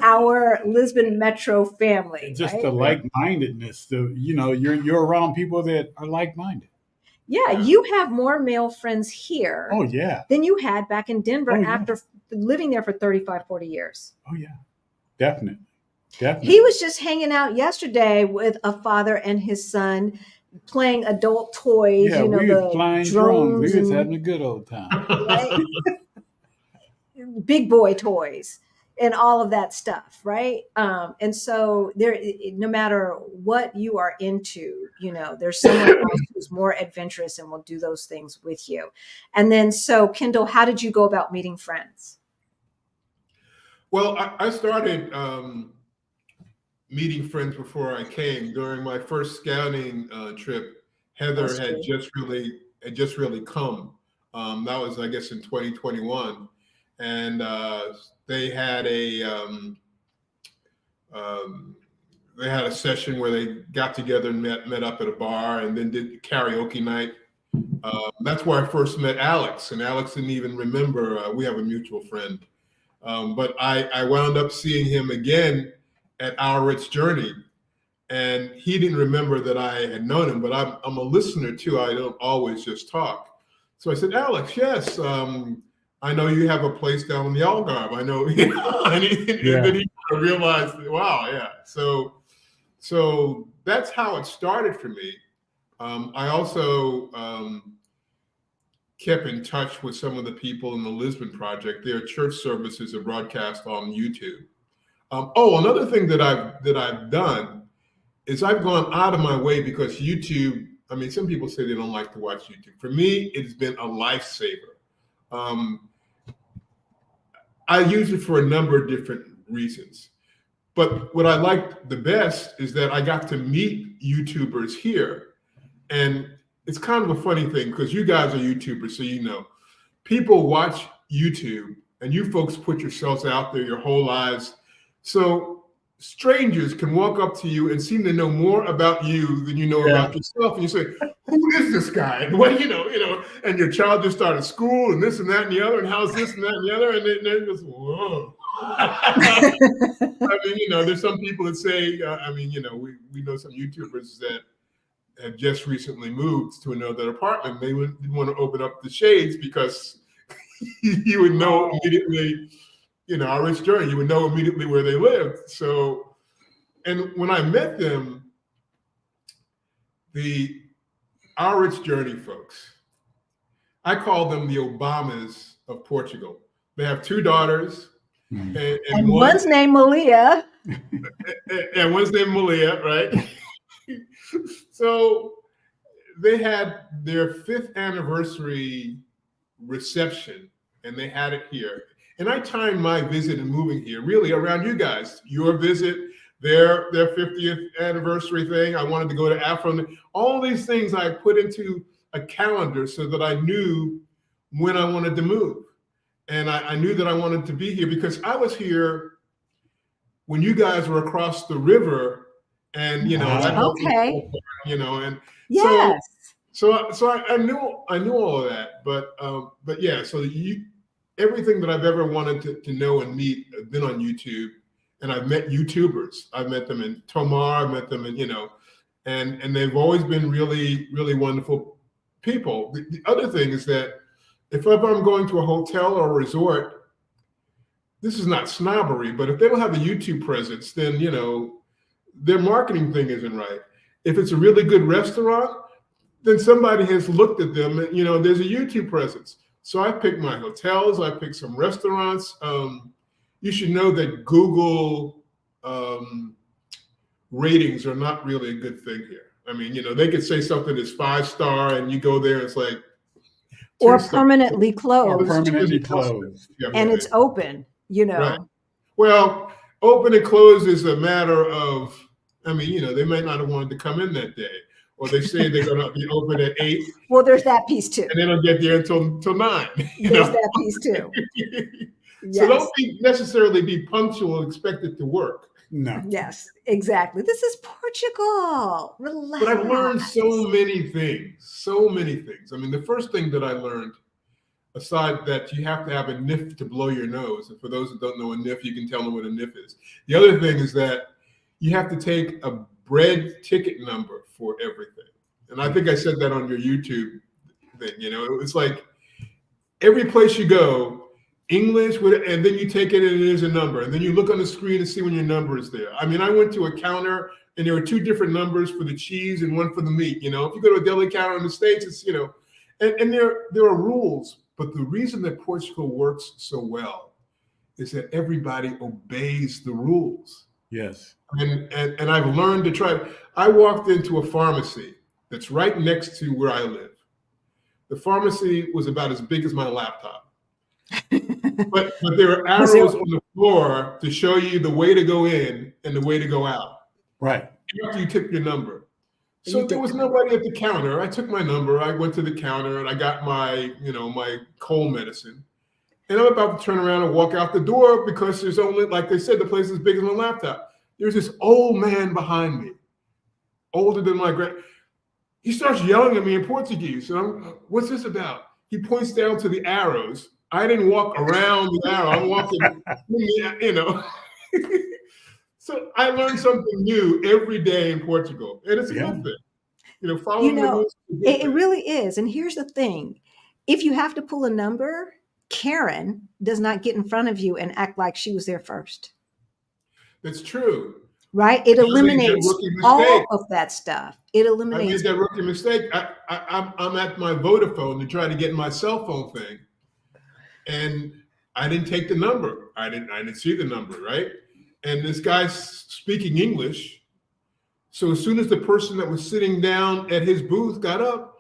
Speaker 2: our Lisbon metro family.
Speaker 1: Just
Speaker 2: right?
Speaker 1: the like-mindedness. You're around people that are like-minded.
Speaker 2: Yeah, you have more male friends here
Speaker 1: Oh yeah.
Speaker 2: than you had back in Denver
Speaker 1: Oh, yeah.
Speaker 2: after living there for 35, 40 years.
Speaker 1: Oh yeah. Definitely.
Speaker 2: He was just hanging out yesterday with a father and his son, playing adult toys,
Speaker 1: Yeah, we
Speaker 2: the
Speaker 1: was flying drones. We was having a good old time.
Speaker 2: right? Big boy toys and all of that stuff, right? And so there, no matter what you are into, there's someone else who's more adventurous and will do those things with you. And then, so Kendall, how did you go about meeting friends?
Speaker 3: Well, I started meeting friends before I came. During my first scouting trip, Heather had just really come. That was, I guess, in 2021, and they had a session where they got together and met up at a bar, and then did karaoke night. That's where I first met Alex, and Alex didn't even remember we have a mutual friend. But I wound up seeing him again at Our Rich Journey, and he didn't remember that I had known him, but I'm a listener too. I don't always just talk. So I said, Alex, yes, I know you have a place down in the Algarve. I know, and then he realized, wow, yeah. So that's how it started for me. I also kept in touch with some of the people in the Lisbon project. Their church services are broadcast on YouTube. Another thing that I've done is I've gone out of my way, because YouTube, I mean, some people say they don't like to watch YouTube. For me, it's been a lifesaver. I use it for a number of different reasons. But what I liked the best is that I got to meet YouTubers here. And it's kind of a funny thing, because you guys are YouTubers, so people watch YouTube, and you folks put yourselves out there your whole lives. So strangers can walk up to you and seem to know more about you than you know about yourself. And you say, who is this guy? And what, and your child just started school and this and that and the other, and how's this and that and the other? And they're just, whoa. I mean, there's some people that say, we know some YouTubers that have just recently moved to another apartment. They didn't want to open up the shades because you would know immediately, our rich journey, you would know immediately where they lived. So, and when I met them, our rich journey folks, I call them the Obamas of Portugal. They have 2 daughters.
Speaker 2: And one's named Malia.
Speaker 3: And one's named Malia, right? So they had their 5th anniversary reception, and they had it here. And I timed my visit and moving here really around you guys. Your visit, their 50th anniversary thing. I wanted to go to Afro. All these things I put into a calendar so that I knew when I wanted to move. And I knew that I wanted to be here because I was here when you guys were across the river, and
Speaker 2: okay,
Speaker 3: and
Speaker 2: yes.
Speaker 3: So I knew all of that, but yeah. So everything that I've ever wanted to know and meet have been on YouTube, and I've met YouTubers. I've met them in Tomar. I've met them in and they've always been really, really wonderful people. The other thing is that if I'm going to a hotel or a resort, this is not snobbery, but if they don't have a YouTube presence, then, their marketing thing isn't right. If it's a really good restaurant, then somebody has looked at them and, there's a YouTube presence. So I picked my hotels, I picked some restaurants. You should know that Google ratings are not really a good thing here. I mean, they could say something is 5-star and you go there, it's like,
Speaker 2: or permanently closed.
Speaker 3: Yeah,
Speaker 2: and it's open,
Speaker 3: Right. Well, open and closed is a matter of, they might not have wanted to come in that day, or they say they're going to be open at 8.
Speaker 2: Well, there's that piece too.
Speaker 3: And they don't get there until 9.
Speaker 2: There's that piece too.
Speaker 3: Yes. So don't necessarily be punctual and expect it to work.
Speaker 1: No.
Speaker 2: Yes, exactly. This is Portugal. Relax.
Speaker 3: But I've learned so many things. I mean, the first thing that I learned, aside that you have to have a NIF to blow your nose. And for those that don't know a NIF, you can tell them what a NIF is. The other thing is that you have to take a bread ticket number for everything. And I think I said that on your YouTube thing. It's like every place you go, English, and then you take it and it is a number. And then you look on the screen and see when your number is there. I mean, I went to a counter and there were 2 different numbers for the cheese and one for the meat. If you go to a deli counter in the States, it's, and there are rules. But the reason that Portugal works so well is that everybody obeys the rules.
Speaker 1: Yes.
Speaker 3: And I've learned to try. I walked into a pharmacy that's right next to where I live. The pharmacy was about as big as my laptop. but there are arrows on the floor to show you the way to go in and the way to go out.
Speaker 1: Right.
Speaker 3: After you tip your number. So there was nobody at the counter. I took my number. I went to the counter and I got my, my cold medicine. And I'm about to turn around and walk out the door because there's only, like they said, the place is as big as my laptop. There's this old man behind me, older than my He starts yelling at me in Portuguese. And I'm, what's this about? He points down to the arrows. I didn't walk around the arrow. I'm walking, So I learned something new every day in Portugal, and it's a good thing. Following the rules.
Speaker 2: It really is. And here's the thing: if you have to pull a number, Karen does not get in front of you and act like she was there first.
Speaker 3: That's true.
Speaker 2: Right? It eliminates all of that stuff. It eliminates.
Speaker 3: I made that rookie mistake. I'm at my Vodafone to try to get my cell phone thing, and I didn't take the number. I didn't see the number, right? And this guy's speaking English. So as soon as the person that was sitting down at his booth got up,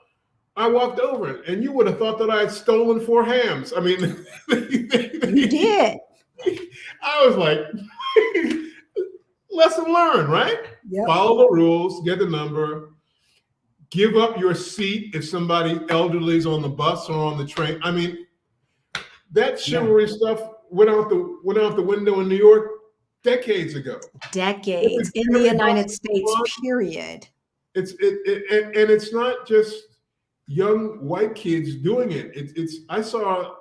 Speaker 3: I walked over, and you would have thought that I had stolen 4 hams. I mean,
Speaker 2: you did.
Speaker 3: I was like, lesson learned, right?
Speaker 2: Yep.
Speaker 3: Follow the rules, get the number, give up your seat if somebody elderly is on the bus or on the train. I mean, that chivalry stuff went out the window in New York decades ago.
Speaker 2: Decades in the United States, period.
Speaker 3: It's not just young white kids doing it. I saw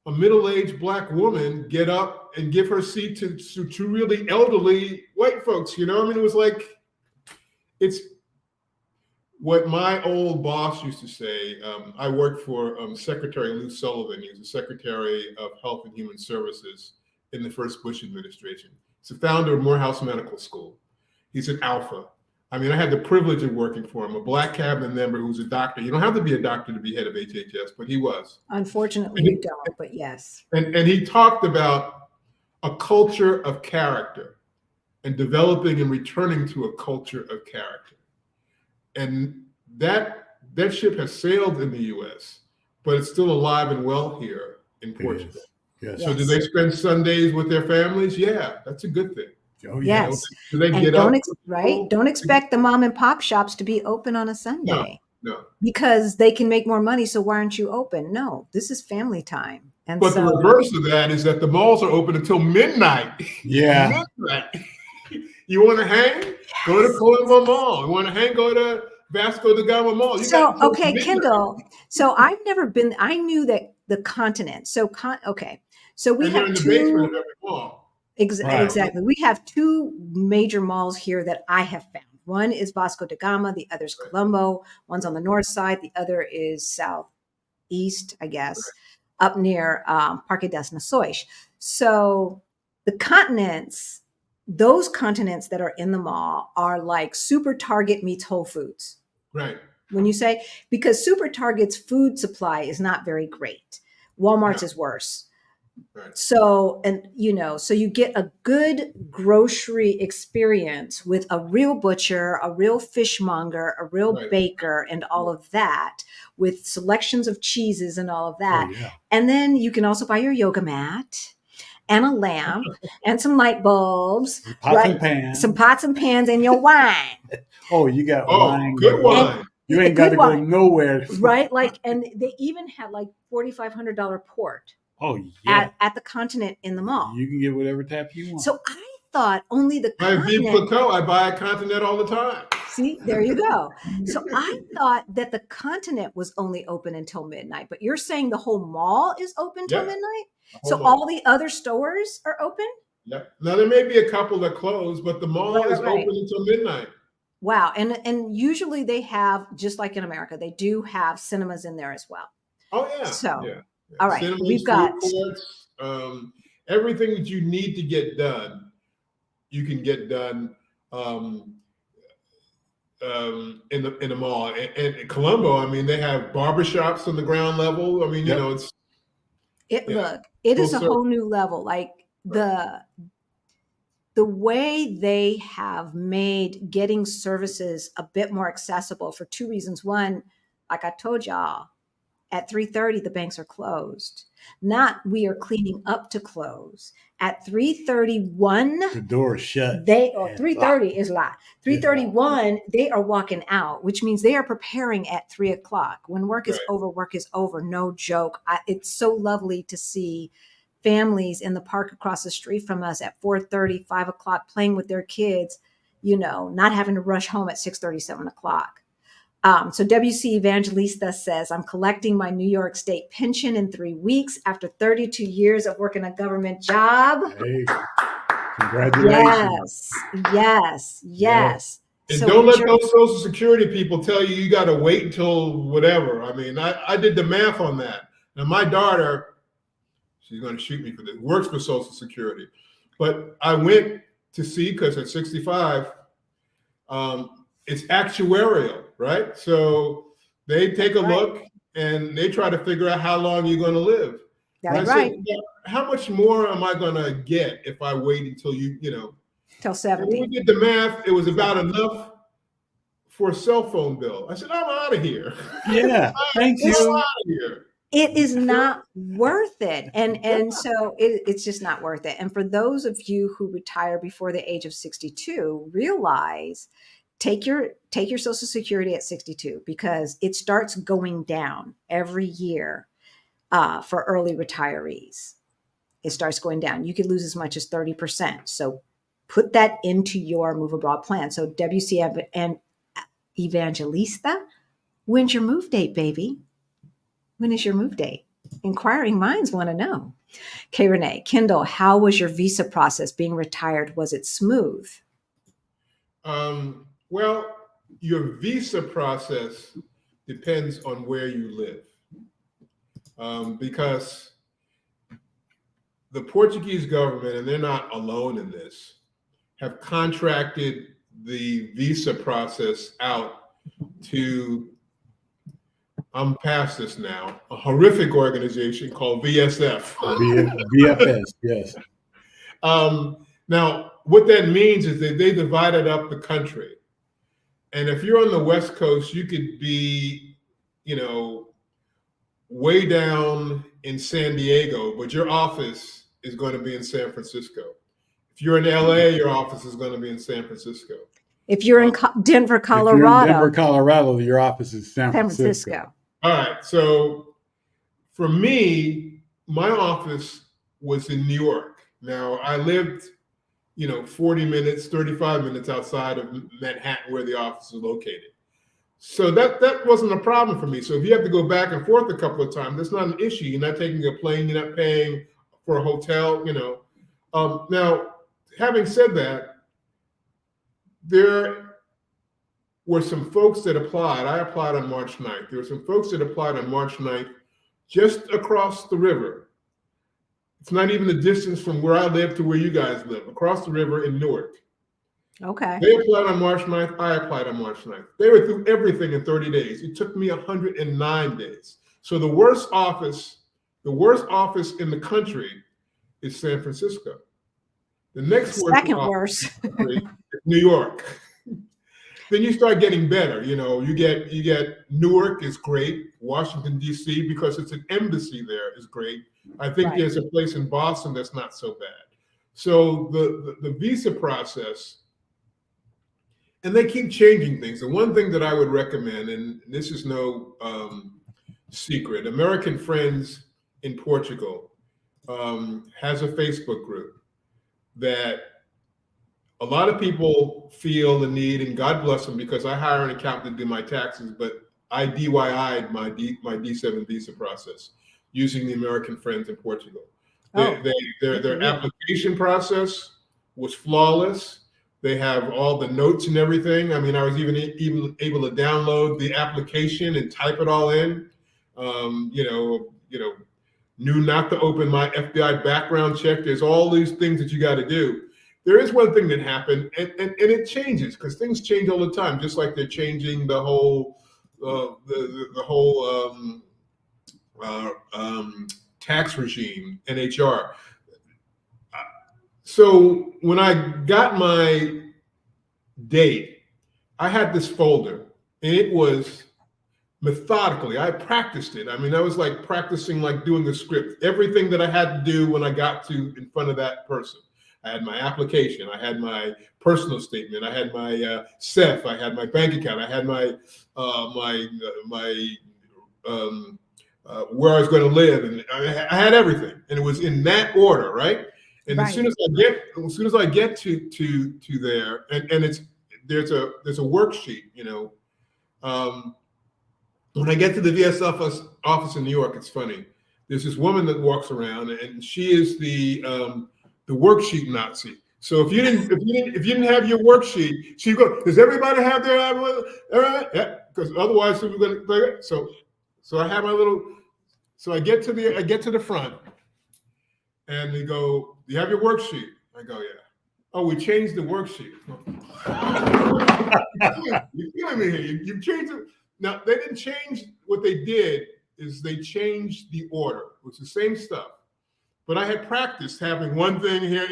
Speaker 3: a middle-aged Black woman get up and give her seat to really elderly white folks. You know, I mean, it was like, it's what my old boss used to say. I worked for Secretary Lou Sullivan. He was the Secretary of Health and Human Services in the first Bush administration. He's the founder of Morehouse Medical School. He's an alpha. I mean, I had the privilege of working for him, a Black cabinet member who's a doctor. You don't have to be a doctor to be head of HHS, but he was.
Speaker 2: Unfortunately, you don't, but yes.
Speaker 3: And he talked about a culture of character and developing and returning to a culture of character. And that ship has sailed in the U.S., but it's still alive and well here in Portugal.
Speaker 1: Yes.
Speaker 3: So do they spend Sundays with their families? Yeah, that's a good thing.
Speaker 1: Oh, yeah.
Speaker 2: Yes.
Speaker 3: Do they
Speaker 2: And
Speaker 3: get up?
Speaker 2: don't expect the mom and pop shops to be open on a Sunday.
Speaker 3: No.
Speaker 2: Because they can make more money, so why aren't you open? No, this is family time. And
Speaker 3: But
Speaker 2: so,
Speaker 3: the reverse of that is that the malls are open until midnight.
Speaker 1: Yeah.
Speaker 3: Midnight. You want to hang? Go to Colombo Mall. You want to hang? Go to Vasco da Gama Mall.
Speaker 2: okay, Kendall. So I've never been. I knew that the continent. So we
Speaker 3: And they're
Speaker 2: have
Speaker 3: in the
Speaker 2: two.
Speaker 3: basement of every mall.
Speaker 1: Right.
Speaker 2: Exactly. We have two major malls here that I have found. One is Vasco da Gama. The other is Colombo. One's on the north side. The other is southeast, I guess, up near Parque das Nações. So the continents, those continents that are in the mall are like Super Target meets Whole Foods.
Speaker 3: Right.
Speaker 2: When you say, because Super Target's food supply is not very great. Walmart's is worse.
Speaker 3: Right.
Speaker 2: So, so you get a good grocery experience with a real butcher, a real fishmonger, a real baker, and all of that, with selections of cheeses and all of that.
Speaker 1: Oh, yeah.
Speaker 2: And then you can also buy your yoga mat and a lamp and some light bulbs, some pots and pans, and your wine.
Speaker 1: Oh, you got wine.
Speaker 3: Good wine.
Speaker 1: You ain't got to go nowhere.
Speaker 2: Right? And they even had like $4,500 port.
Speaker 1: Oh, yeah.
Speaker 2: At the continent in the mall.
Speaker 1: You can get whatever tap you want.
Speaker 2: So I thought only the
Speaker 3: continent. I buy a continent all the time.
Speaker 2: See, there you go. So I thought that the continent was only open until midnight, but you're saying the whole mall is open till midnight? So all the other stores are open?
Speaker 3: Yeah. Now there may be a couple that close, but the mall is open until midnight.
Speaker 2: Wow. And usually they have, just like in America, they do have cinemas in there as well.
Speaker 3: Oh, yeah.
Speaker 2: So,
Speaker 3: yeah.
Speaker 2: All right.
Speaker 3: Cinemas,
Speaker 2: we've got
Speaker 3: courts, everything that you need to get done, you can get done in the mall. And in Colombo, I mean, they have barbershops on the ground level. I mean, you know,
Speaker 2: look, it is a whole new level. Like the way they have made getting services a bit more accessible for two reasons. One, like I told y'all, at 3:30, the banks are closed. Not we are cleaning up to close. At 3:31,
Speaker 1: the door is shut.
Speaker 2: 3:30 is locked. 3:31, they are walking out, which means they are preparing at 3:00. When work is over, work is over. No joke. It's so lovely to see families in the park across the street from us at 4:30, 5:00, playing with their kids, not having to rush home at 6:30, 7:00. So WC Evangelista says, I'm collecting my New York State pension in 3 weeks after 32 years of working a government job.
Speaker 1: Hey, congratulations.
Speaker 2: Yes.
Speaker 3: And so don't let those Social Security people tell you got to wait until whatever. I mean, I did the math on that. Now, my daughter, she's going to shoot me for this, works for Social Security. But I went to see, because at 65, it's actuarial, right? So they take a look and they try to figure out how long you're going to live.
Speaker 2: That's right.
Speaker 3: Said, how much more am I going to get if I wait until
Speaker 2: till 70?
Speaker 3: When we did the math, it was about enough for a cell phone bill. I said, I'm out of here.
Speaker 1: Yeah, thank you.
Speaker 3: I'm out of here.
Speaker 2: It is not worth it. And so it's just not worth it. And for those of you who retire before the age of 62, realize take your Social Security at 62, because it starts going down every year for early retirees. It starts going down. You could lose as much as 30%. So put that into your move abroad plan. So WC and Evangelista, when's your move date, baby? When is your move date? Inquiring minds want to know. Okay, Renee, Kendall, how was your visa process being retired? Was it smooth?
Speaker 3: Well, your visa process depends on where you live, because the Portuguese government, and they're not alone in this, have contracted the visa process out to, I'm past this now, a horrific organization called VSF.
Speaker 1: VFS, yes.
Speaker 3: Now, what that means is that they divided up the country. And if you're on the West Coast, you could be, way down in San Diego, but your office is going to be in San Francisco. If you're in LA, your office is going to be in San Francisco.
Speaker 2: If you're in Denver, Colorado.
Speaker 1: If you're in Denver, Colorado, your office is San Francisco.
Speaker 3: All right. So for me, my office was in New York. Now, I lived, 40 minutes, 35 minutes outside of Manhattan where the office is located. So that wasn't a problem for me. So if you have to go back and forth a couple of times, that's not an issue. You're not taking a plane, you're not paying for a hotel, Now, having said that, there were some folks that applied. I applied on March 9th. There were some folks that applied on March 9th just across the river. It's not even the distance from where I live to where you guys live, across the river in Newark.
Speaker 2: Okay.
Speaker 3: They applied on March 9th. I applied on March 9th. They were through everything in 30 days. It took me 109 days. So the worst office in the country is San Francisco. The next
Speaker 2: second worst
Speaker 3: is New York. Then you start getting better. You get Newark is great. Washington, D.C., because it's an embassy there, is great. I think there's a place in Boston that's not so bad. So the visa process, and they keep changing things. The one thing that I would recommend, and this is no secret, American Friends in Portugal has a Facebook group that a lot of people feel the need, and God bless them, because I hire an accountant to do my taxes, but I DIY'd my D7 visa process using the American Friends in Portugal. Their application process was flawless. They have all the notes and everything. I mean, I was even able to download the application and type it all in. Knew not to open my FBI background check. There's all these things that you got to do. There is one thing that happened, and it changes, because things change all the time, just like they're changing the whole tax regime, NHR. So when I got my date, I had this folder, and it was methodically. I practiced it. I mean, I was like practicing, like doing the script, everything that I had to do when I got to in front of that person. I had my application, I had my personal statement, I had my CEF, I had my bank account, I had my where I was going to live, and I had everything, and it was in that order, right? And as soon as I get to there, and there's a worksheet, when I get to the VS office in New York, it's funny. There's this woman that walks around, and she is the worksheet Nazi. So if you didn't have your worksheet, she'd go, does everybody have their, yeah, because otherwise we're going to. So I have my little. So I get to the front, and they go, do you have your worksheet? I go, yeah. Oh, we changed the worksheet. You're killing me here. You changed it. Now, they didn't change. What they did is they changed the order. It was the same stuff. But I had practiced having one thing here,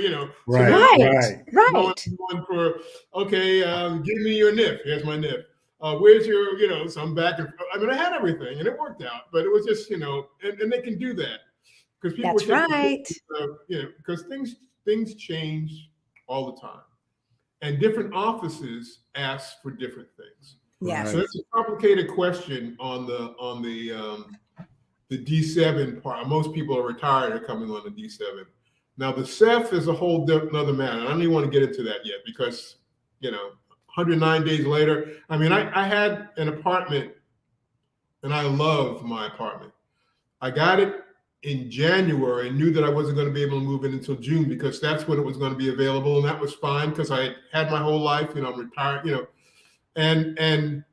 Speaker 1: Right.
Speaker 3: So going for, okay, give me your NIF. Here's my NIF. Where's your, so I'm back. I mean, I had everything, and it worked out. But it was just, and they can do that. Because people
Speaker 2: That's right.
Speaker 3: Because things change all the time. And different offices ask for different things.
Speaker 2: Yes.
Speaker 3: So it's a complicated question on the D7 part. Most people are retired or coming on the D7. Now the CEF is a whole another matter. I don't even want to get into that yet, because 109 days later. I mean, I had an apartment, and I love my apartment. I got it in January and knew that I wasn't going to be able to move in until June because that's when it was going to be available. And that was fine because I had my whole life, I'm retired, and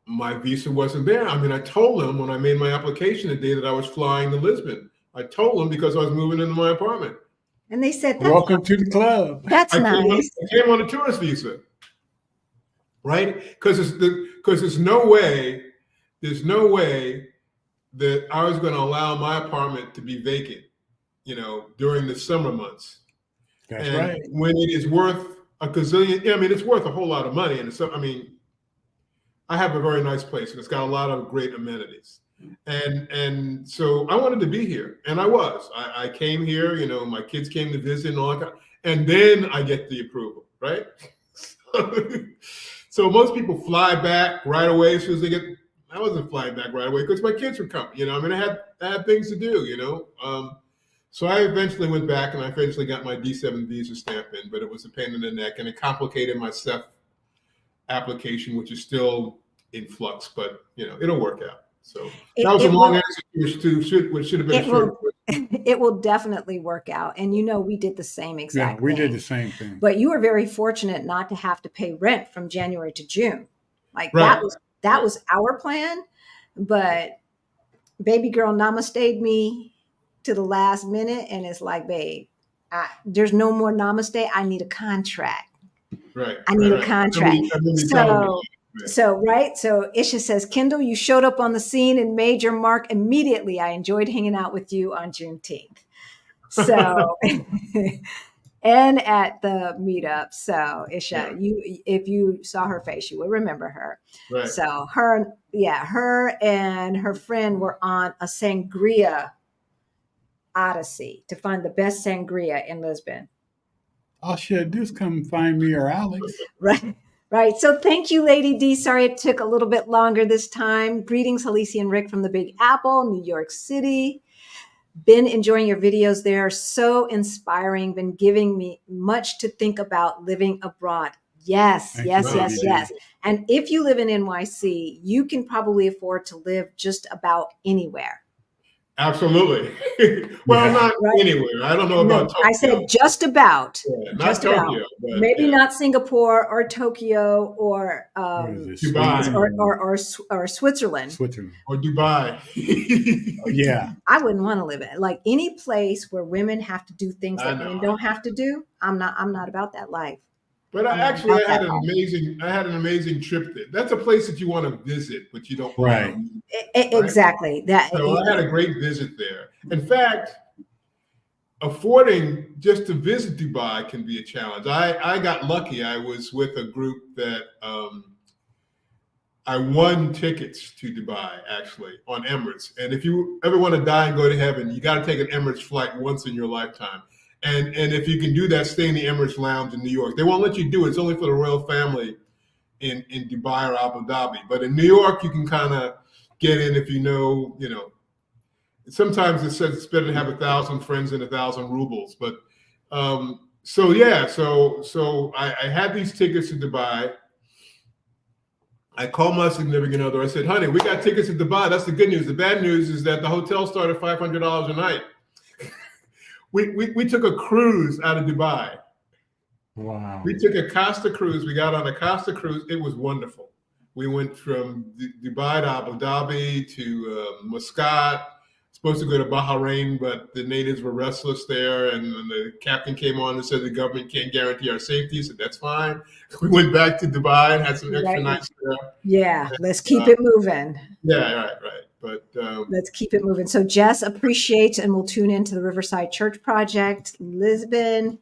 Speaker 3: my visa wasn't there. I mean, I told them when I made my application the day that I was flying to Lisbon, I told them because I was moving into my apartment.
Speaker 2: And they said,
Speaker 1: Welcome to the club.
Speaker 2: That's
Speaker 3: I
Speaker 2: nice.
Speaker 3: came on a tourist visa, right? Because there's no way that I was going to allow my apartment to be vacant, during the summer months.
Speaker 1: That's
Speaker 3: and
Speaker 1: right.
Speaker 3: When it is worth a gazillion, I mean, it's worth a whole lot of money. And so, I mean, I have a very nice place and it's got a lot of great amenities. And so I wanted to be here, and I came here, my kids came to visit and all that, and then I get the approval, right? So most people fly back right away as soon as they get. I wasn't flying back right away because my kids were coming. I mean, I had things to do. So I eventually went back, and I eventually got my D7 visa stamp in, but it was a pain in the neck, and it complicated my CEF application, which is still in flux, but it'll work out. So that was a long answer to which should have been a short.
Speaker 2: It will definitely work out. And we did the same exact thing.
Speaker 1: We did the same thing.
Speaker 2: But you were very fortunate not to have to pay rent from January to June. Like
Speaker 3: Right.
Speaker 2: that was our plan. But baby girl namaste'd me to the last minute, and it's like, babe, there's no more namaste. I need a contract.
Speaker 3: Right.
Speaker 2: I need a contract. So Isha says, Kendall, you showed up on the scene and made your mark immediately. I enjoyed hanging out with you on Juneteenth. So, and at the meetup. So Isha, if you saw her face, you would remember her.
Speaker 3: Right.
Speaker 2: So her and her friend were on a sangria odyssey to find the best sangria in Lisbon.
Speaker 1: All she had to do is come find me or Alex.
Speaker 2: Right. So thank you, Lady D. Sorry it took a little bit longer this time. Greetings, Halisi and Rick from the Big Apple, New York City. Been enjoying your videos. They are so inspiring. Been giving me much to think about living abroad. Yes. And if you live in NYC, you can probably afford to live just about anywhere.
Speaker 3: Absolutely. Well, not anywhere. I don't know about Tokyo.
Speaker 2: I said just about.
Speaker 3: Yeah, not
Speaker 2: just
Speaker 3: Tokyo.
Speaker 2: About.
Speaker 3: But,
Speaker 2: maybe not Singapore or Tokyo or
Speaker 3: Dubai
Speaker 2: or Switzerland.
Speaker 3: Or Dubai.
Speaker 1: Yeah.
Speaker 2: I wouldn't want to live in like any place where women have to do things that men don't have to do. I'm not about that life.
Speaker 3: But I had an amazing trip there. That's a place that you want to visit, but you don't.
Speaker 1: Right.
Speaker 2: Exactly.
Speaker 3: So I had a great visit there. In fact, affording just to visit Dubai can be a challenge. I got lucky. I was with a group that I won tickets to Dubai actually on Emirates. And if you ever want to die and go to heaven, you got to take an Emirates flight once in your lifetime. And if you can do that, stay in the Emirates Lounge in New York. They won't let you do it. It's only for the royal family in Dubai or Abu Dhabi. But in New York, you can kind of get in if you know. Sometimes it says it's better to have 1,000 friends than 1,000 rubles. But so I had these tickets to Dubai. I called my significant other. I said, honey, we got tickets to Dubai. That's the good news. The bad news is that the hotel started $500 a night. We took a cruise out of Dubai.
Speaker 1: Wow.
Speaker 3: We took a Costa cruise. We got on a Costa cruise. It was wonderful. We went from Dubai to Abu Dhabi to Muscat. Supposed to go to Bahrain, but the natives were restless there. And the captain came on and said the government can't guarantee our safety. I said, that's fine. We went back to Dubai and had some extra nights there.
Speaker 2: Yeah, let's keep it moving.
Speaker 3: Yeah, right. But
Speaker 2: let's keep it moving. So Jess appreciates and will tune into the Riverside Church Project, Lisbon.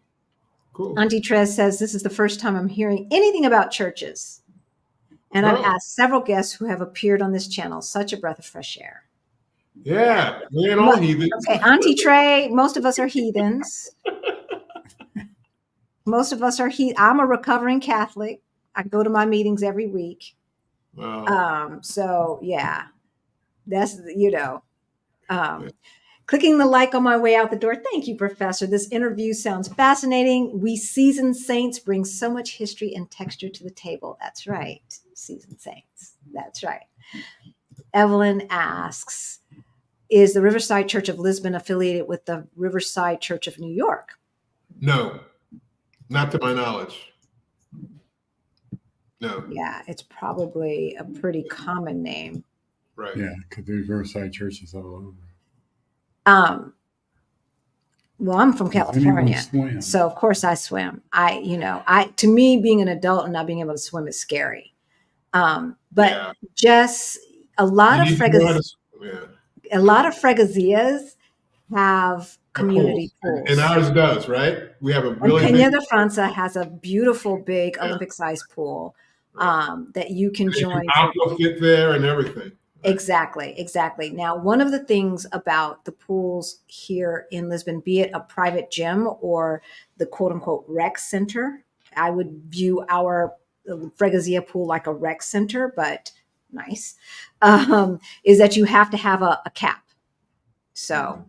Speaker 3: Cool.
Speaker 2: Auntie Trez says, this is the first time I'm hearing anything about churches. And I've asked several guests who have appeared on this channel. Such a breath of fresh air.
Speaker 3: Yeah, we ain't all heathens.
Speaker 2: Okay, Auntie Trey, most of us are heathens. Most of us are I'm a recovering Catholic. I go to my meetings every week.
Speaker 3: Wow.
Speaker 2: So yeah. That's, clicking the like on my way out the door. Thank you, Professor. This interview sounds fascinating. We seasoned saints bring so much history and texture to the table. That's right. Seasoned saints. That's right. Evelyn asks, is the Riverside Church of Lisbon affiliated with the Riverside Church of New York?
Speaker 3: No, not to my knowledge. No.
Speaker 2: Yeah, it's probably a pretty common name.
Speaker 3: Right.
Speaker 1: Yeah, because there's Riverside churches all over.
Speaker 2: Well, I'm from
Speaker 1: Does anyone
Speaker 2: California,
Speaker 1: swim?
Speaker 2: so of course I swim. To me, being an adult and not being able to swim is scary. But
Speaker 3: Yeah.
Speaker 2: just a lot
Speaker 3: You
Speaker 2: of
Speaker 3: need to know how to swim, yeah.
Speaker 2: a lot of freguesias have community pools.
Speaker 3: And ours does, right? We have a
Speaker 2: And
Speaker 3: really
Speaker 2: Peña
Speaker 3: big.
Speaker 2: de França has a beautiful, big
Speaker 3: Yeah.
Speaker 2: Olympic-sized pool that you can
Speaker 3: And they do
Speaker 2: join.
Speaker 3: aqua fit there and everything.
Speaker 2: Exactly. Now, one of the things about the pools here in Lisbon, be it a private gym or the quote unquote rec center, I would view our Freguesia pool like a rec center, but nice, is that you have to have a cap. So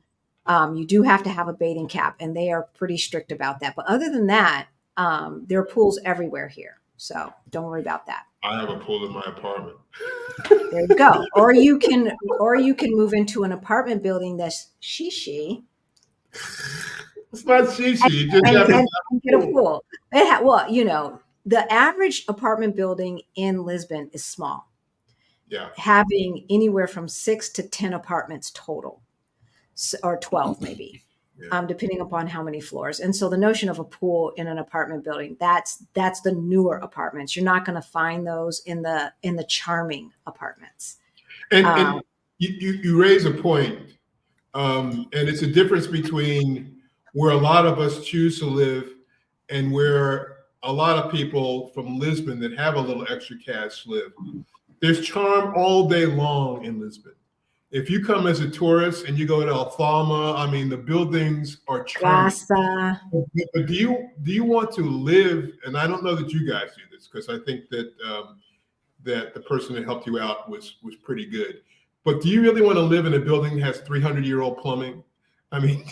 Speaker 2: you do have to have a bathing cap, and they are pretty strict about that. But other than that, there are pools everywhere here. So don't worry about that.
Speaker 3: I have a pool in my apartment.
Speaker 2: There you go. Or you can move into an apartment building that's shishi.
Speaker 3: It's not shishi. You just have
Speaker 2: And get a pool. The average apartment building in Lisbon is small.
Speaker 3: Yeah.
Speaker 2: Having anywhere from 6 to 10 apartments total, or 12 maybe.
Speaker 3: Yeah.
Speaker 2: Depending upon how many floors. And so the notion of a pool in an apartment building, that's the newer apartments. You're not going to find those in the charming apartments.
Speaker 3: And you raise a point, and it's a difference between where a lot of us choose to live and where a lot of people from Lisbon that have a little extra cash live. There's charm all day long in Lisbon. If you come as a tourist and you go to Alfama, I mean, the buildings are charming. But do you want to live? And I don't know that you guys do this, because I think that that the person that helped you out was pretty good. But do you really want to live in a building that has 300-year-old plumbing? I mean,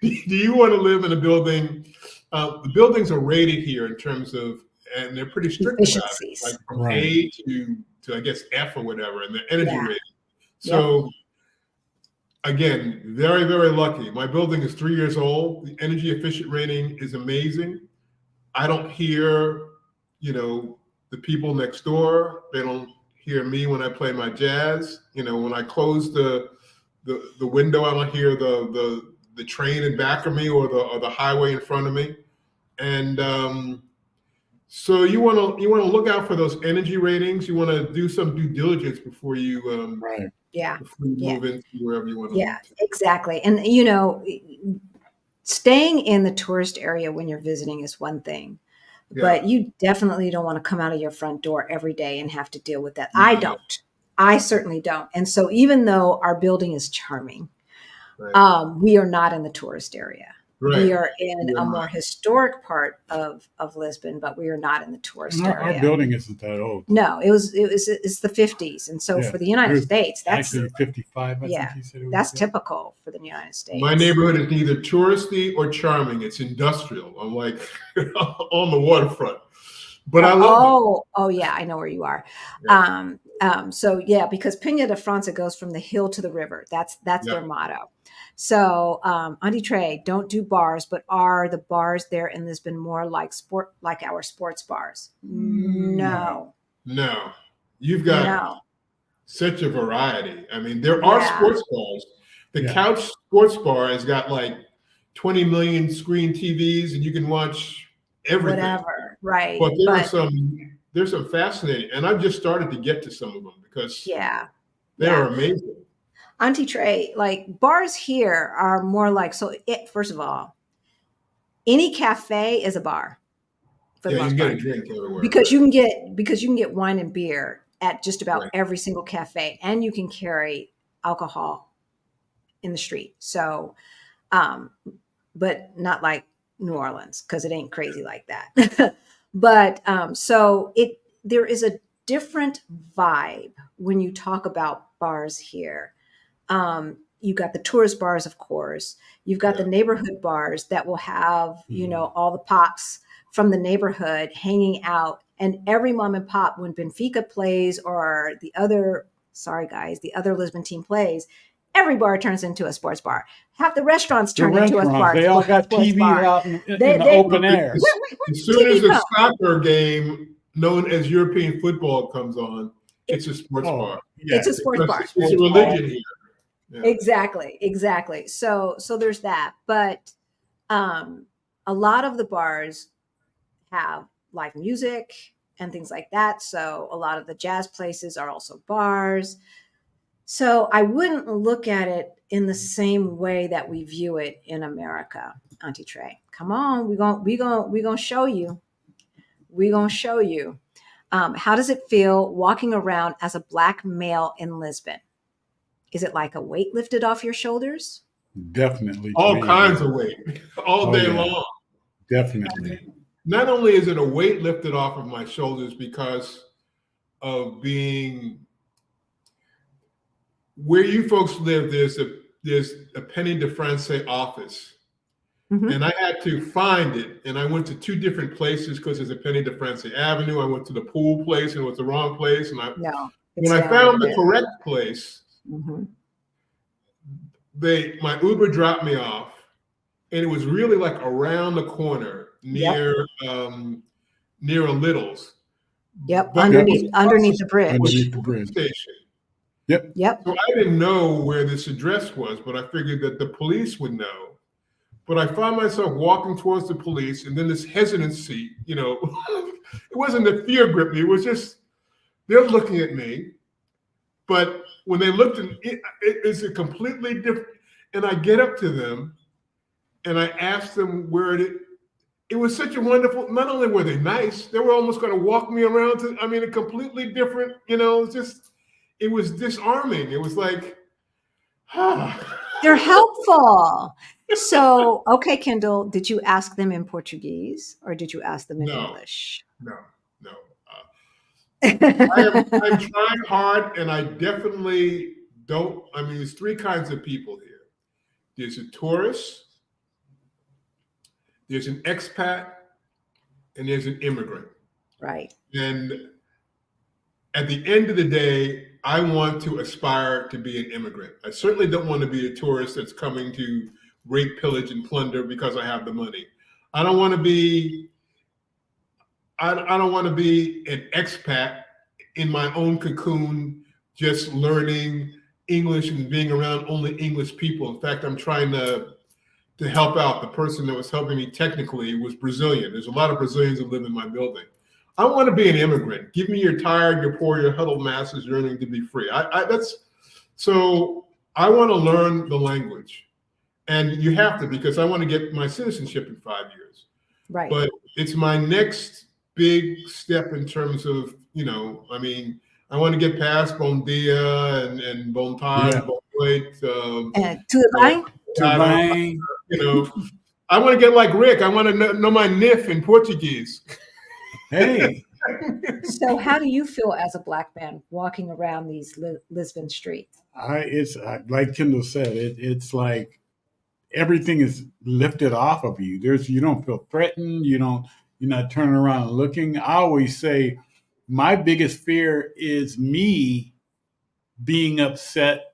Speaker 3: do you want to live in a building? The buildings are rated here in terms of, and they're pretty strict about it, like from A to I guess F or whatever, and the energy rating. So again, very, very lucky. My building is 3 years old. The energy efficient rating is amazing. I don't hear, the people next door. They don't hear me when I play my jazz. When I close the window, I don't hear the train in back of me or the highway in front of me. And so you want to look out for those energy ratings. You want to do some due diligence before you before you move into wherever you want to move to.
Speaker 2: Exactly. And staying in the tourist area when you're visiting is one thing, but you definitely don't want to come out of your front door every day and have to deal with that. I certainly don't. And so even though our building is charming, we are not in the tourist area. We are in a more historic part of Lisbon, but we are not in the tourist area.
Speaker 1: Our building isn't that old.
Speaker 2: No, it's the 50s, and so for the United States, that's
Speaker 1: actually 55. I think he said it was.
Speaker 2: That's typical for the United States.
Speaker 3: My neighborhood is neither touristy or charming; it's industrial. I'm like on the waterfront, but I love it.
Speaker 2: Oh yeah, I know where you are. Yeah. So because Peña de França goes from the hill to the river. That's their motto. So, Auntie Trey, don't do bars, but are the bars there in Lisbon more like our sports bars? No.
Speaker 3: You've got such a variety. I mean, there are sports bars. The Couch Sports Bar has got like 20 million screen TVs, and you can watch everything.
Speaker 2: Whatever, right?
Speaker 3: But there's some fascinating, and I've just started to get to some of them because they're amazing.
Speaker 2: Auntie Trey, like bars here are more like, first of all, any cafe is a bar. For the most
Speaker 3: get
Speaker 2: part.
Speaker 3: a drink everywhere.
Speaker 2: Because you can get wine and beer at just about every single cafe, and you can carry alcohol in the street. So, but not like New Orleans, because it ain't crazy like that. But there is a different vibe when you talk about bars here. You got the tourist bars, of course. You've got the neighborhood bars that will have, all the pops from the neighborhood hanging out. And every mom and pop, when Benfica plays or the other sorry guys, the other Lisbon team plays, every bar turns into a sports bar. Half the restaurants
Speaker 1: The
Speaker 2: turn into a
Speaker 1: restaurants, they all got
Speaker 2: sports
Speaker 1: TVs
Speaker 2: bar.
Speaker 1: out in
Speaker 2: They
Speaker 1: the open
Speaker 2: where
Speaker 1: air.
Speaker 3: As soon as
Speaker 2: TV
Speaker 3: a
Speaker 2: come?
Speaker 3: soccer game known as European football comes on, it's a sports bar.
Speaker 1: Yeah.
Speaker 2: It's a sports bar.
Speaker 3: It's a religion here. Yeah.
Speaker 2: Exactly. So there's that. But a lot of the bars have live music and things like that. So a lot of the jazz places are also bars. So I wouldn't look at it in the same way that we view it in America, Auntie Trey. Come on, we gonna show you. We're gonna show you. How does it feel walking around as a Black male in Lisbon? Is it like a weight lifted off your shoulders?
Speaker 1: Definitely.
Speaker 3: All kinds of weight, all day long.
Speaker 1: Definitely.
Speaker 3: Not only is it a weight lifted off of my shoulders because of being where you folks live, there's a Penny de France office.
Speaker 2: Mm-hmm.
Speaker 3: And I had to find it. And I went to two different places because there's a Penny de France Avenue. I went to the pool place and it was the wrong place. And when I found the correct place,
Speaker 2: mm-hmm.
Speaker 3: my Uber dropped me off. And it was really like around the corner near a Little's.
Speaker 2: Yep, underneath the bridge.
Speaker 1: Underneath the bridge.
Speaker 3: Station.
Speaker 1: Yep.
Speaker 3: So I didn't know where this address was, but I figured that the police would know. But I found myself walking towards the police, and then this hesitancy, it wasn't that fear gripped me. It was just, they're looking at me. But when they looked at it, it's a completely different, and I get up to them, and I asked them where it was such a wonderful, not only were they nice, they were almost going to walk me around a completely different, it was disarming. It was like,
Speaker 2: They're helpful. So, okay, Kendall, did you ask them in Portuguese or did you ask them in English?
Speaker 3: No. I'm trying hard, and I definitely don't. There's three kinds of people here. There's a tourist, there's an expat, and there's an immigrant.
Speaker 2: Right.
Speaker 3: And at the end of the day, I want to aspire to be an immigrant. I certainly don't want to be a tourist that's coming to rape, pillage, and plunder because I have the money. I don't want to be an expat in my own cocoon, just learning English and being around only English people. In fact, I'm trying to help out. The person that was helping me technically was Brazilian. There's a lot of Brazilians that live in my building. I want to be an immigrant. Give me your tired, your poor, your huddled masses yearning to be free. So I want to learn the language. And you have to, because I want to get my citizenship in 5 years.
Speaker 2: Right.
Speaker 3: But it's my next big step in terms of, I want to get past bon dia and bon time, bon wait.
Speaker 2: Tudo bem?
Speaker 3: I want to get like Rick. I want to know my NIF in Portuguese.
Speaker 1: Hey.
Speaker 2: So how do you feel as a Black man walking around these Lisbon streets?
Speaker 1: It's like Kendall said, it's like everything is lifted off of you. You don't feel threatened. You're not turning around and looking. I always say my biggest fear is me being upset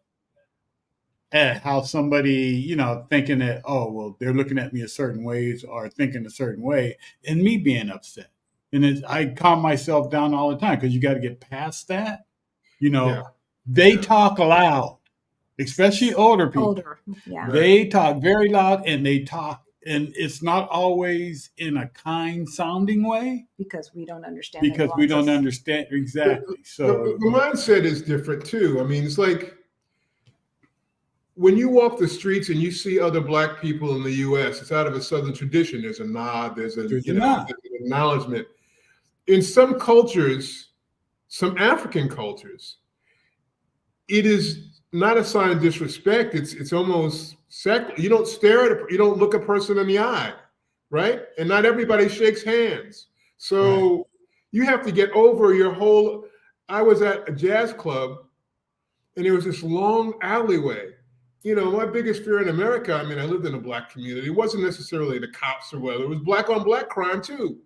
Speaker 1: at how somebody, thinking that, oh, well, they're looking at me a certain ways or thinking a certain way, and me being upset. And I calm myself down all the time because you got to get past that. They talk loud, especially older people. They talk very loud, and and it's not always in a kind sounding way.
Speaker 2: Because we don't understand.
Speaker 1: Because we don't understand. Exactly. So
Speaker 3: the mindset is different too. it's like when you walk the streets and you see other Black people in the U.S., it's out of a Southern tradition. There's a nod, there's an acknowledgement. In some cultures, some African cultures, it is not a sign of disrespect. It's almost secular. You don't you don't look a person in the eye, right? And not everybody shakes hands. So you have to get over your whole. I was at a jazz club, and there was this long alleyway. My biggest fear in America, I lived in a Black community. It wasn't necessarily the cops or whether. It was Black on Black crime too.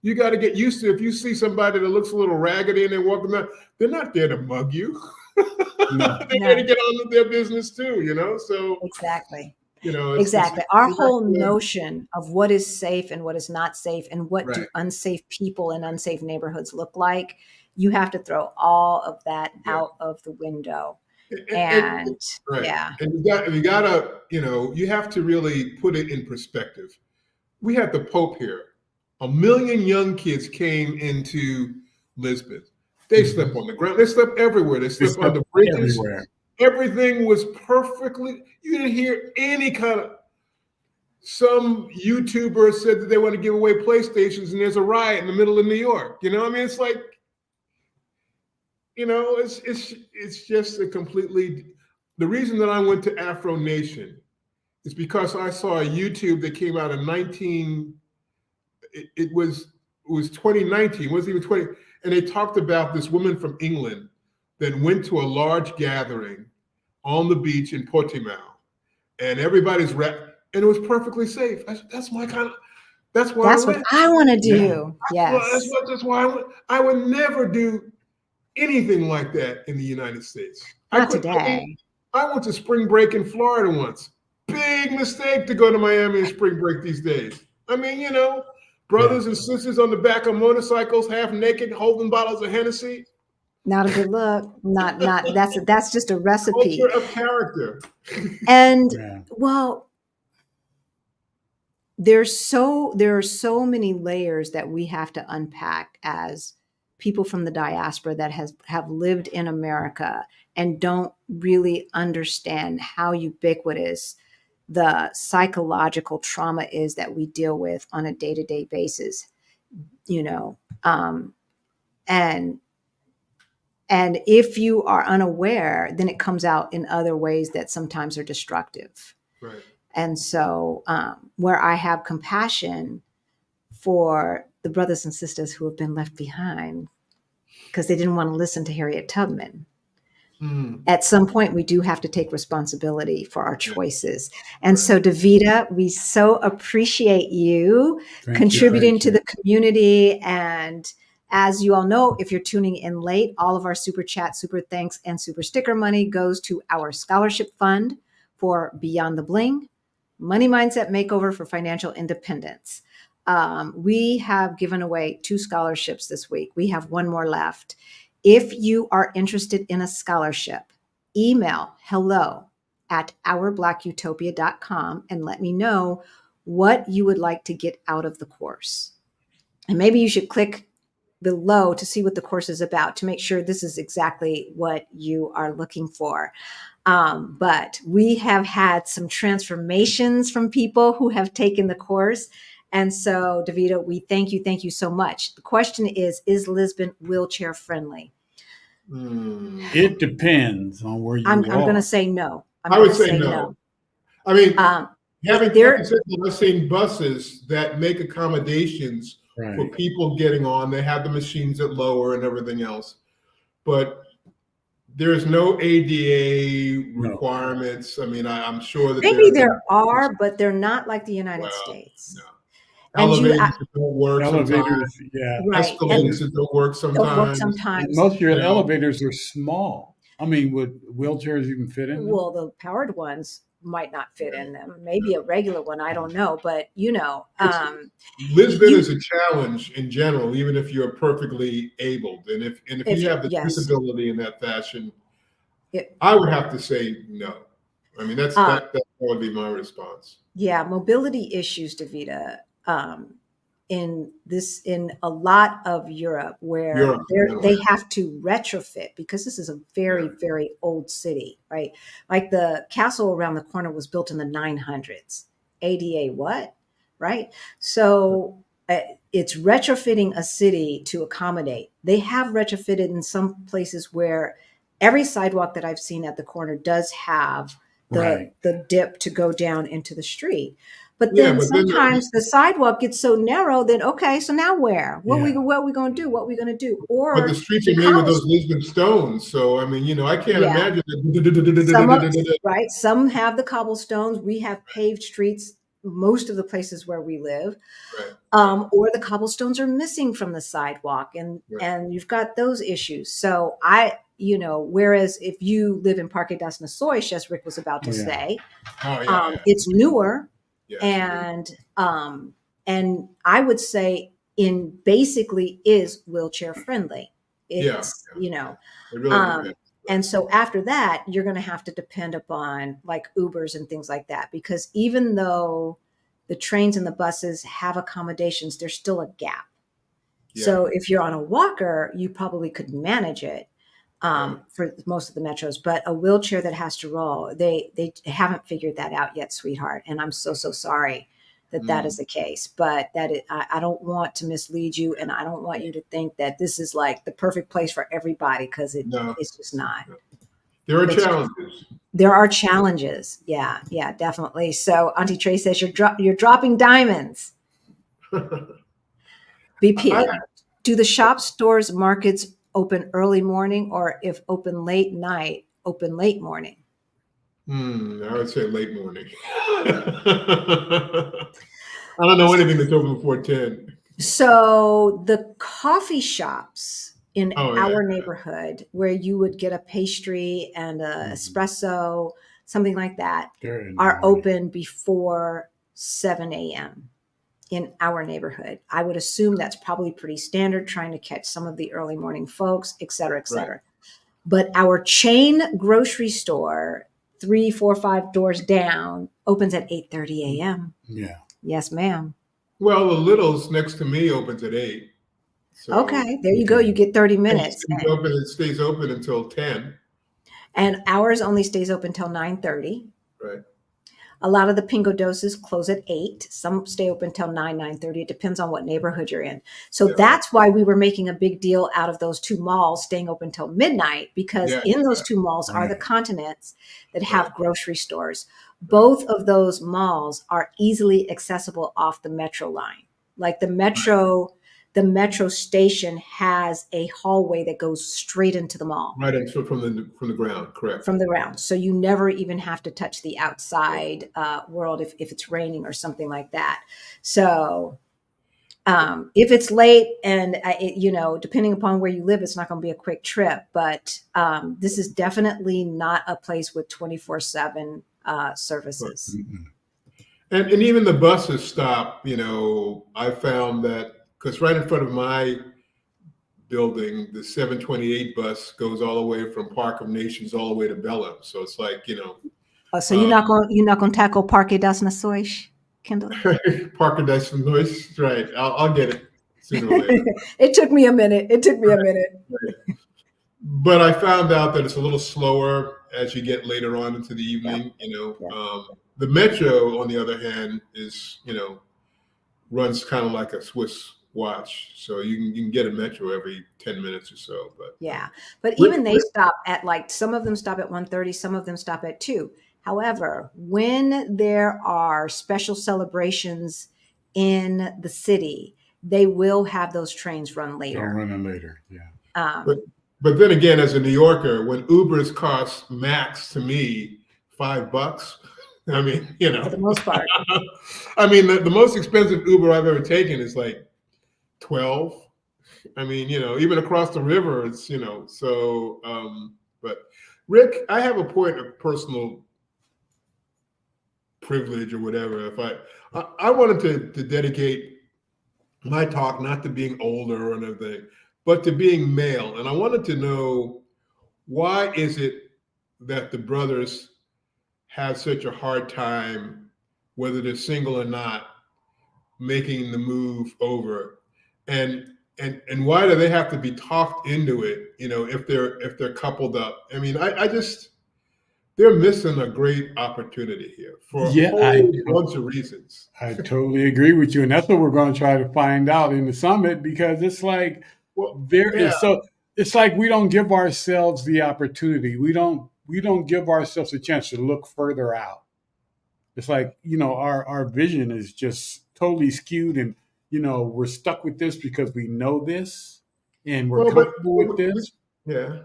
Speaker 3: You got to get used to, if you see somebody that looks a little raggedy and they're walking down, they're not there to mug you.
Speaker 1: No.
Speaker 3: They're here to get on with their business too, So,
Speaker 2: Exactly.
Speaker 3: it's
Speaker 2: Exactly. Our
Speaker 3: you have
Speaker 2: whole
Speaker 3: to-
Speaker 2: notion of what is safe and what is not safe and what do
Speaker 3: right.
Speaker 2: unsafe people in unsafe neighborhoods look like, you have to throw all of that
Speaker 3: Yeah.
Speaker 2: out of the window.
Speaker 3: And-
Speaker 2: And
Speaker 3: right.
Speaker 2: yeah,
Speaker 3: And you gotta, you have to really put it in perspective. We had the Pope here. 1 million young kids came into Lisbon. They slept on the ground. They slept everywhere. They slept under bridges.
Speaker 1: Everywhere.
Speaker 3: Everything was perfectly. You didn't hear any kind of. Some YouTuber said that they want to give away PlayStations, and there's a riot in the middle of New York. It's like, it's just a completely. The reason that I went to Afro Nation is because I saw a YouTube that came out in 19. It was 2019. It wasn't even 20, and they talked about this woman from England that went to a large gathering on the beach in Portimao, and everybody's and it was perfectly safe. That's my kind of. That's why
Speaker 2: that's
Speaker 3: I
Speaker 2: what
Speaker 3: went.
Speaker 2: I want to do.
Speaker 3: Well,
Speaker 2: Yes.
Speaker 3: that's why I went. I would never do anything like that in the United States.
Speaker 2: Not today.
Speaker 3: I went to spring break in Florida once. Big mistake to go to Miami in spring break these days. I mean, brothers and sisters on the back of motorcycles, half naked, holding bottles of Hennessy.
Speaker 2: Not a good look. Not that's just a recipe.
Speaker 3: Culture of character.
Speaker 2: And
Speaker 1: Yeah.
Speaker 2: well, there are so many layers that we have to unpack as people from the diaspora that have lived in America and don't really understand how ubiquitous the psychological trauma is that we deal with on a day-to-day basis, and if you are unaware, then it comes out in other ways that sometimes are destructive.
Speaker 3: Right.
Speaker 2: And so where I have compassion for the brothers and sisters who have been left behind because they didn't want to listen to Harriet Tubman. At some point, we do have to take responsibility for our choices. And so, Davida, we so appreciate you contributing to the community. And as you all know, if you're tuning in late, all of our super chat, super thanks, and super sticker money goes to our scholarship fund for Beyond the Bling, Money Mindset Makeover for Financial Independence. We have given away 2 scholarships this week. We have 1 more left. If you are interested in a scholarship, email hello@ourblackutopia.com and let me know what you would like to get out of the course. And maybe you should click below to see what the course is about to make sure this is exactly what you are looking for. But we have had some transformations from people who have taken the course. And so, Davida, we thank you so much. The question is Lisbon wheelchair friendly?
Speaker 1: It depends on where you
Speaker 2: I'm
Speaker 1: are.
Speaker 2: going to say no.
Speaker 3: I would say no. I mean, having said that, I've seen buses that make accommodations for people getting on. They have the machines that lower and everything else. But there's no ADA requirements. I mean, I'm sure that
Speaker 2: maybe there are, but they're not like the United States.
Speaker 3: No. Elevators that don't work
Speaker 1: Elevators,
Speaker 3: escalators that don't work sometimes.
Speaker 1: And most of your elevators are small. I mean, would wheelchairs even fit in them?
Speaker 2: Well, the powered ones might not fit in them. Maybe a regular one, I don't know. But,
Speaker 3: Lisbon is a challenge in general, even if you're perfectly abled. And if you have the disability in that fashion, I would have to say no. I mean, that would be my response.
Speaker 2: Yeah, mobility issues, Davida, in a lot of Europe where they have to retrofit because this is a very, very old city, right? Like the castle around the corner was built in the 900s. ADA what? Right? So it's retrofitting a city to accommodate. They have retrofitted in some places where every sidewalk that I've seen at the corner does have the dip to go down into the street. But then sometimes the sidewalk gets so narrow that, okay, so now where? What are we going to do? What are we going to do? Or
Speaker 3: but the streets are made with those Lisbon stones. So, I mean, I can't imagine.
Speaker 2: Some have the cobblestones. We have paved streets most of the places where we live. Or the cobblestones are missing from the sidewalk. And you've got those issues. So whereas if you live in Parque das Nações, as Rick was about to say,
Speaker 3: Oh yeah.
Speaker 2: it's newer,
Speaker 3: Yes,
Speaker 2: and I would say basically is wheelchair friendly. It's,
Speaker 3: it really depends.
Speaker 2: and so after that, you're going to have to depend upon like Ubers and things like that, because even though the trains and the buses have accommodations, there's still a gap.
Speaker 3: Yeah.
Speaker 2: So if you're on a walker, you probably could manage it for most of the metros, but a wheelchair that has to roll, they haven't figured that out yet, sweetheart. And I'm so sorry that is the case, but I don't want to mislead you. And I don't want you to think that this is like the perfect place for everybody, because it's just not.
Speaker 3: There are challenges.
Speaker 2: There are challenges. Yeah, definitely. So Auntie Trey says you're dropping diamonds. BP, do the shop, stores, markets open early morning, or if open late night, open late morning?
Speaker 3: I would say late morning. I don't know anything that's open before 10.
Speaker 2: So the coffee shops in our neighborhood, where you would get a pastry and an espresso, something like that, are open before 7 a.m. in our neighborhood. I would assume that's probably pretty standard, trying to catch some of the early morning folks, et cetera, et cetera. Right. But our chain grocery store, 3, 4, 5 doors down, opens at 8:30 a.m.
Speaker 1: Yeah.
Speaker 2: Yes, ma'am.
Speaker 3: Well, the Little's next to me opens at 8. So
Speaker 2: okay, there you go. You get 30 minutes.
Speaker 3: It stays open until 10.
Speaker 2: And ours only stays open till 9:30.
Speaker 3: Right.
Speaker 2: A lot of the Pingo Doses close at 8. Some stay open till 9:30. It depends on what neighborhood you're in. So that's why we were making a big deal out of those 2 malls staying open till midnight, because in those 2 malls are the continents that have grocery stores. Both of those malls are easily accessible off the metro line. Like the metro station has a hallway that goes straight into the mall.
Speaker 3: Right, and so from the ground, correct.
Speaker 2: From the ground. So you never even have to touch the outside world if it's raining or something like that. So if it's late and, depending upon where you live, it's not going to be a quick trip. But this is definitely not a place with 24/7 services.
Speaker 3: And even the buses stop, I found that, because right in front of my building, the 728 bus goes all the way from Park of Nations all the way to Bellum. So it's like,
Speaker 2: so you're not going to tackle Parque das Nações, Kendall?
Speaker 3: Parque das Nações, right? I'll get it sooner or later.
Speaker 2: It took me a minute.
Speaker 3: Right. But I found out that it's a little slower as you get later on into the evening. The metro, on the other hand, is runs kind of like a Swiss watch, so you can get a metro every 10 minutes or so. But
Speaker 2: even they stop at, like, some of them stop at 1:30, some of them stop at 2. However, when there are special celebrations in the city, they will have those trains run later.
Speaker 1: They're running later, yeah.
Speaker 3: But then again, as a New Yorker, when Ubers cost max to me $5, I mean,
Speaker 2: for the most part.
Speaker 3: I mean, the most expensive Uber I've ever taken is like 12. I mean, even across the river, it's, so, but Rick, I have a point of personal privilege or whatever. If I wanted to dedicate my talk, not to being older or anything, but to being male. And I wanted to know, why is it that the brothers have such a hard time, whether they're single or not, making the move over? And why do they have to be talked into it, if they're coupled up? I mean, they're missing a great opportunity here for a whole bunch of reasons.
Speaker 1: I totally agree with you. And that's what we're going to try to find out in the summit, because it's like, it's like we don't give ourselves the opportunity. We don't give ourselves a chance to look further out. It's like, our vision is just totally skewed, and, we're stuck with this because we know this and we're comfortable with this.
Speaker 3: Yeah.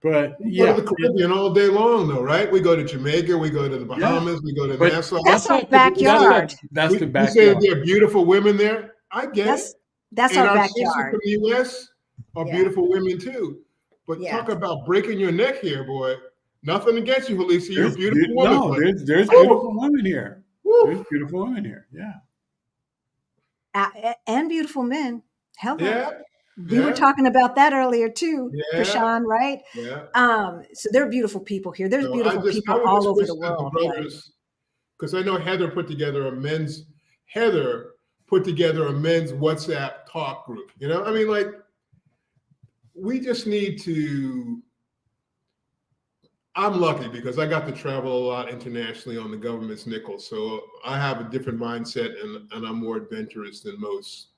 Speaker 1: But
Speaker 3: we go to the Caribbean all day long, though, right? We go to Jamaica, we go to the Bahamas, we go to Nassau.
Speaker 2: That's our backyard.
Speaker 1: That's the backyard.
Speaker 3: You say that there are beautiful women there. I get it.
Speaker 2: That's our backyard.
Speaker 3: From the U.S. are beautiful women too. But
Speaker 2: Yeah.
Speaker 3: talk about breaking your neck here, boy. Nothing against you, Felicia. You're a
Speaker 1: There's,
Speaker 3: beautiful woman.
Speaker 1: no,
Speaker 3: but-
Speaker 1: there's
Speaker 3: Woo!
Speaker 1: beautiful women here.
Speaker 3: Woo!
Speaker 1: There's beautiful women here. Yeah.
Speaker 2: And beautiful men. Hello.
Speaker 3: Yeah.
Speaker 2: We were
Speaker 3: Yeah.
Speaker 2: talking about that earlier too,
Speaker 3: Yeah.
Speaker 2: Prashan, right?
Speaker 3: Yeah.
Speaker 2: So there are beautiful people here. There's
Speaker 3: So
Speaker 2: beautiful
Speaker 3: I
Speaker 2: people
Speaker 3: would
Speaker 2: all
Speaker 3: just
Speaker 2: over
Speaker 3: wish
Speaker 2: the
Speaker 3: that
Speaker 2: world.
Speaker 3: the brothers, because I know Heather put together a men's WhatsApp talk group. You know, I mean, like, we just need to. I'm lucky because I got to travel a lot internationally on the government's nickel, so I have a different mindset and I'm more adventurous than most.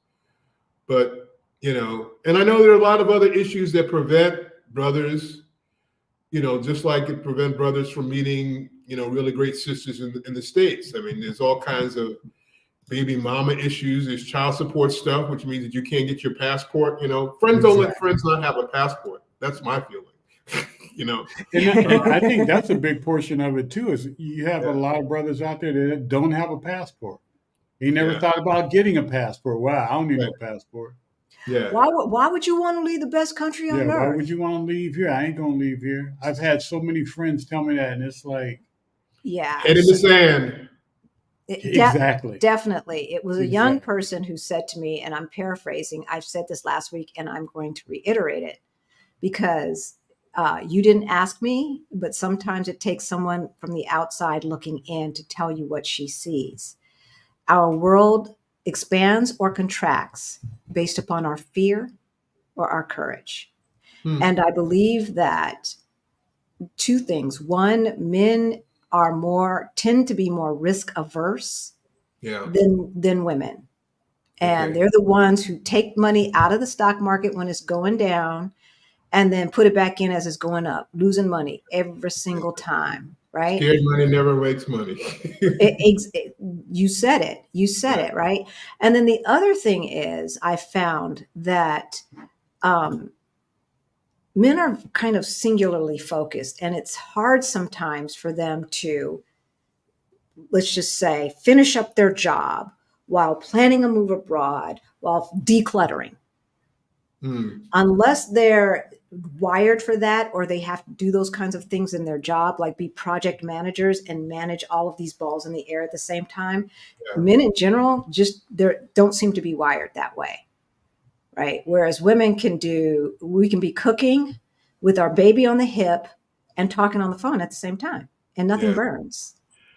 Speaker 3: But you know, and I know there are a lot of other issues that prevent brothers, you know, just like it prevent brothers from meeting, you know, really great sisters in the States. I mean, there's all kinds of baby mama issues. There's child support stuff, which means that you can't get your passport. You know, friends don't let friends not have a passport. That's my feeling. You know,
Speaker 1: And I think that's a big portion of it too. Is you have a
Speaker 3: Yeah.
Speaker 1: lot of brothers out there that don't have a passport. They never
Speaker 3: Yeah.
Speaker 1: thought about getting a passport. Wow, I don't need no passport.
Speaker 3: Yeah.
Speaker 2: Why would you want to leave the best country on
Speaker 1: Yeah, why
Speaker 2: earth?
Speaker 1: would you want to leave here? I ain't gonna leave here. I've had so many friends tell me that, and it's like,
Speaker 2: Yeah.
Speaker 3: Head in the sand.
Speaker 1: exactly.
Speaker 2: Definitely. It was a young
Speaker 1: Exactly.
Speaker 2: person who said to me, and I'm paraphrasing, I've said this last week and I'm going to reiterate it because you didn't ask me, but sometimes it takes someone from the outside looking in to tell you what she sees. Our world expands or contracts based upon our fear or our courage. And I believe that two things. One, men tend to be more risk averse
Speaker 3: Yeah.
Speaker 2: than women. And
Speaker 3: Okay.
Speaker 2: they're the ones who take money out of the stock market when it's going down and then put it back in as it's going up, losing money every single time, right?
Speaker 3: Scared money never makes money.
Speaker 2: You said it. You said
Speaker 3: Yeah.
Speaker 2: it, right? And then the other thing is I found that men are kind of singularly focused, and it's hard sometimes for them to, let's just say, finish up their job while planning a move abroad, while decluttering. Unless they're wired for that or they have to do those kinds of things in their job, like be project managers and manage all of these balls in the air at the same time.
Speaker 3: Yeah.
Speaker 2: Men in general just don't seem to be wired that way, right? Whereas women we can be cooking with our baby on the hip and talking on the phone at the same time, and nothing
Speaker 3: Yeah.
Speaker 2: burns.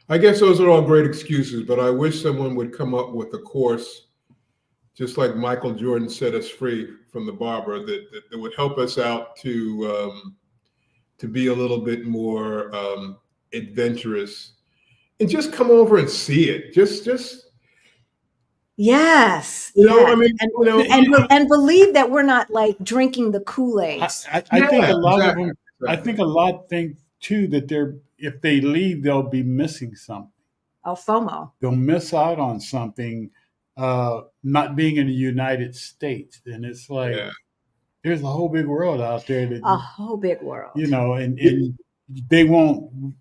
Speaker 3: I guess those are all great excuses, but I wish someone would come up with a course, just like Michael Jordan set us free from the barber, that would help us out to be a little bit more adventurous and just come over and see it. Just
Speaker 2: Yes.
Speaker 3: you know,
Speaker 2: yes.
Speaker 3: I mean, you know,
Speaker 2: and believe that we're not like drinking the Kool-Aid.
Speaker 1: I think a lot
Speaker 3: exactly,
Speaker 1: of them. I think a lot think too that if they leave, they'll be missing something.
Speaker 2: Oh, FOMO.
Speaker 1: They'll miss out on something. Not being in the United States, and it's like there's a whole big world out there that
Speaker 2: A whole big world.
Speaker 1: you know, and they won't.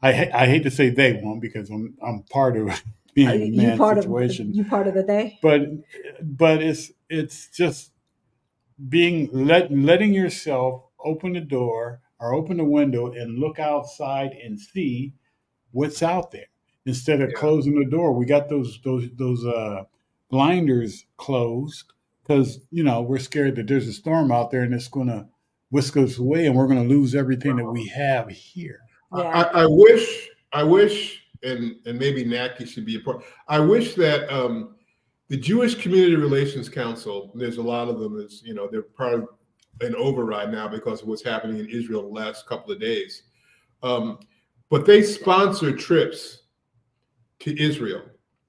Speaker 1: I hate to say they won't because I'm part of being a man situation.
Speaker 2: You part of the they?
Speaker 1: But it's just letting yourself open the door or open the window and look outside and see what's out there instead of closing the door. We got those blinders closed because you know we're scared that there's a storm out there and it's going to whisk us away and we're going to lose everything that we have here.
Speaker 2: Yeah.
Speaker 3: I wish, and maybe NACI should be a part. I wish that the Jewish Community Relations Council, there's a lot of them, is, you know, they're part of an override now because of what's happening in Israel the last couple of days. But they sponsor trips to Israel.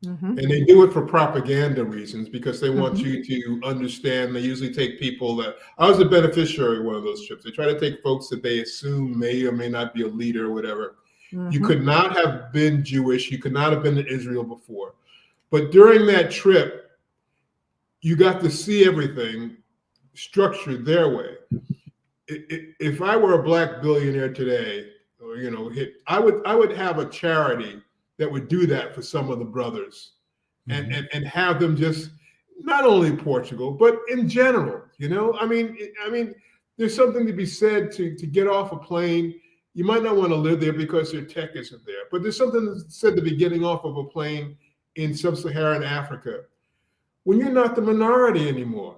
Speaker 2: Mm-hmm.
Speaker 3: And they do it for propaganda reasons because they want you to understand. They usually take people that I was a beneficiary of one of those trips. They try to take folks that they assume may or may not be a leader or whatever. You could not have been Jewish. You could not have been to Israel before. But during that trip, you got to see everything structured their way. If I were a black billionaire today, or, you know, I would have a charity that would do that for some of the brothers and have them just not only Portugal, but in general, you know, I mean, there's something to be said to get off a plane. You might not want to live there because your tech isn't there, but there's something said to be getting off of a plane in sub-Saharan Africa when you're not the minority anymore.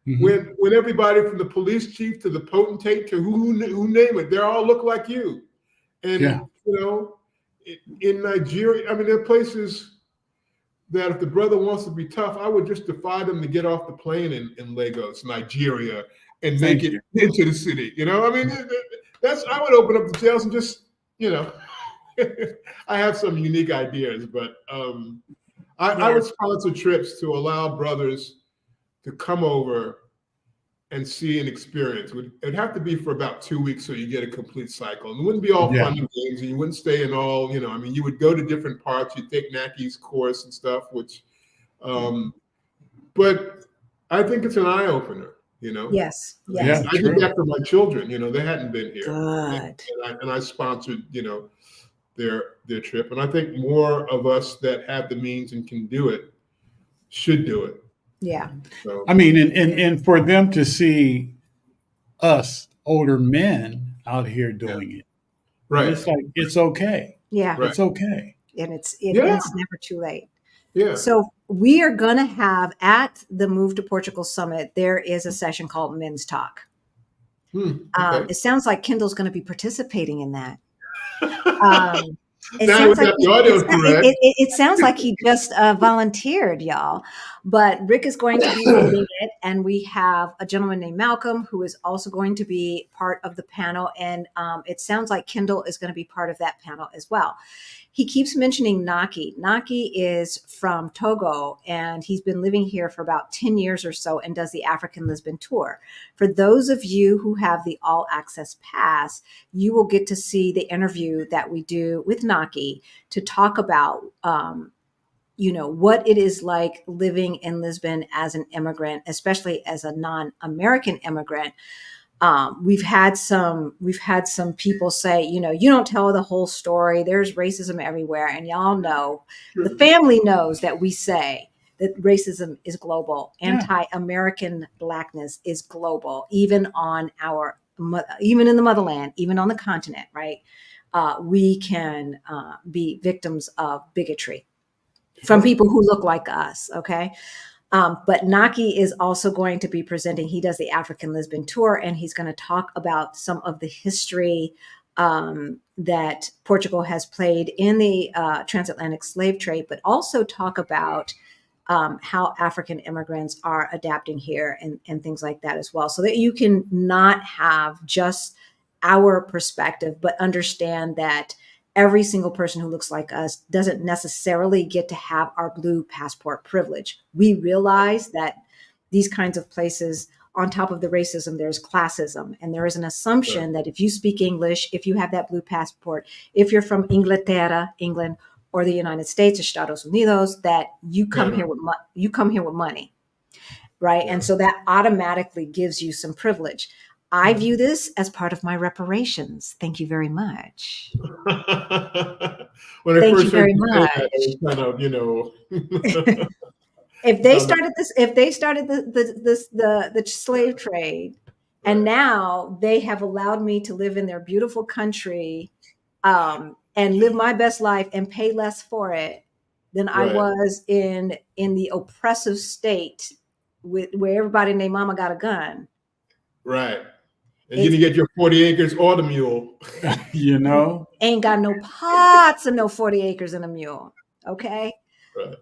Speaker 1: Mhm.
Speaker 3: When everybody from the police chief to the potentate to who name it, they all look like you.
Speaker 1: Yeah.
Speaker 3: And in Nigeria, I mean, there are places that if the brother wants to be tough, I would just defy them to get off the plane in Lagos, Nigeria, and make
Speaker 1: Thank
Speaker 3: it
Speaker 1: you.
Speaker 3: into the city. I mean, I would open up the jails and just, I have some unique ideas, but I
Speaker 2: Yeah.
Speaker 3: would sponsor trips to allow brothers to come over and see and experience. It'd have to be for about 2 weeks so you get a complete cycle. And it wouldn't be all
Speaker 1: Yeah.
Speaker 3: fun and games, and you wouldn't stay in all, I mean, you would go to different parts, you'd take Naki's course and stuff, which, but I think it's an eye opener,
Speaker 2: Yes.
Speaker 1: Yeah.
Speaker 2: Yes.
Speaker 3: I did
Speaker 1: True.
Speaker 3: that for my children, they hadn't been here.
Speaker 2: Good.
Speaker 3: And I sponsored, their trip. And I think more of us that have the means and can do it should do it.
Speaker 2: Yeah.
Speaker 3: So,
Speaker 1: I mean, and for them to see us older men out here doing it,
Speaker 3: right.
Speaker 1: it's like it's okay.
Speaker 2: Yeah.
Speaker 3: Right.
Speaker 1: It's okay.
Speaker 2: And it's
Speaker 3: Yeah.
Speaker 2: never too late.
Speaker 3: Yeah.
Speaker 2: So we are going to have at the Move to Portugal Summit, there is a session called Men's Talk.
Speaker 3: Okay.
Speaker 2: It sounds like Kendall's going to be participating in that. It
Speaker 3: Now
Speaker 2: sounds
Speaker 3: we
Speaker 2: like
Speaker 3: got the audio correct.
Speaker 2: it sounds like he just volunteered, y'all. But Rick is going to be leading it, and we have a gentleman named Malcolm who is also going to be part of the panel. And it sounds like Kendall is going to be part of that panel as well. He keeps mentioning Naki. Naki is from Togo, and he's been living here for about 10 years or so and does the African Lisbon tour. For those of you who have the All Access Pass, you will get to see the interview that we do with Naki to talk about, what it is like living in Lisbon as an immigrant, especially as a non-American immigrant. We've had some people say, you don't tell the whole story. There's racism everywhere. And y'all know, the family knows that we say that racism is global.
Speaker 1: Yeah.
Speaker 2: Anti-American blackness is global, even even in the motherland, even on the continent, right? We can be victims of bigotry from people who look like us. Okay. But Naki is also going to be presenting. He does the African Lisbon tour, and he's going to talk about some of the history that Portugal has played in the transatlantic slave trade, but also talk about how African immigrants are adapting here and things like that as well, so that you can not have just our perspective, but understand that every single person who looks like us doesn't necessarily get to have our blue passport privilege. We realize that these kinds of places, on top of the racism, there's classism. And there is an assumption that if you speak English, if you have that blue passport, if you're from Inglaterra, England, or the United States, Estados Unidos, that you come here with money, right?
Speaker 3: Yeah.
Speaker 2: And so that automatically gives you some privilege. I view this as part of my reparations. Thank you very much.
Speaker 3: When I
Speaker 2: Thank
Speaker 3: first
Speaker 2: you very
Speaker 3: heard
Speaker 2: much.
Speaker 3: that, it was kind of,
Speaker 2: If they started the slave trade, and now they have allowed me to live in their beautiful country, and live my best life and pay less for it than I
Speaker 3: Right.
Speaker 2: was in the oppressive state where everybody and their mama got a gun.
Speaker 3: right. And you didn't get your 40 acres or the mule.
Speaker 2: Ain't got no pots and no 40 acres and a mule. Okay.
Speaker 3: Right.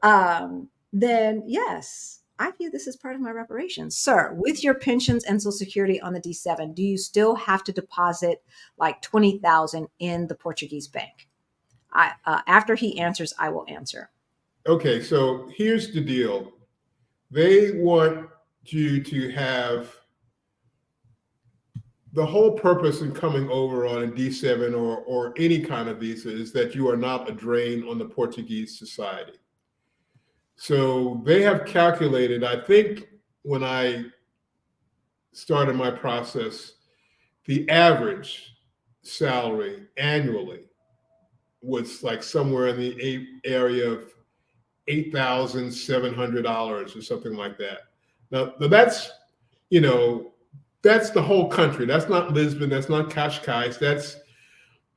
Speaker 2: Then yes, I view this as part of my reparations. Sir, with your pensions and Social Security on the D7, do you still have to deposit like 20,000 in the Portuguese bank? After he answers, I will answer.
Speaker 3: Okay, so here's the deal. They want you to have the whole purpose in coming over on a D7 or any kind of visa is that you are not a drain on the Portuguese society. So they have calculated, I think when I started my process, the average salary annually was like somewhere in the area of $8,700 or something like that. Now that's, That's the whole country. That's not Lisbon. That's not Cascais. That's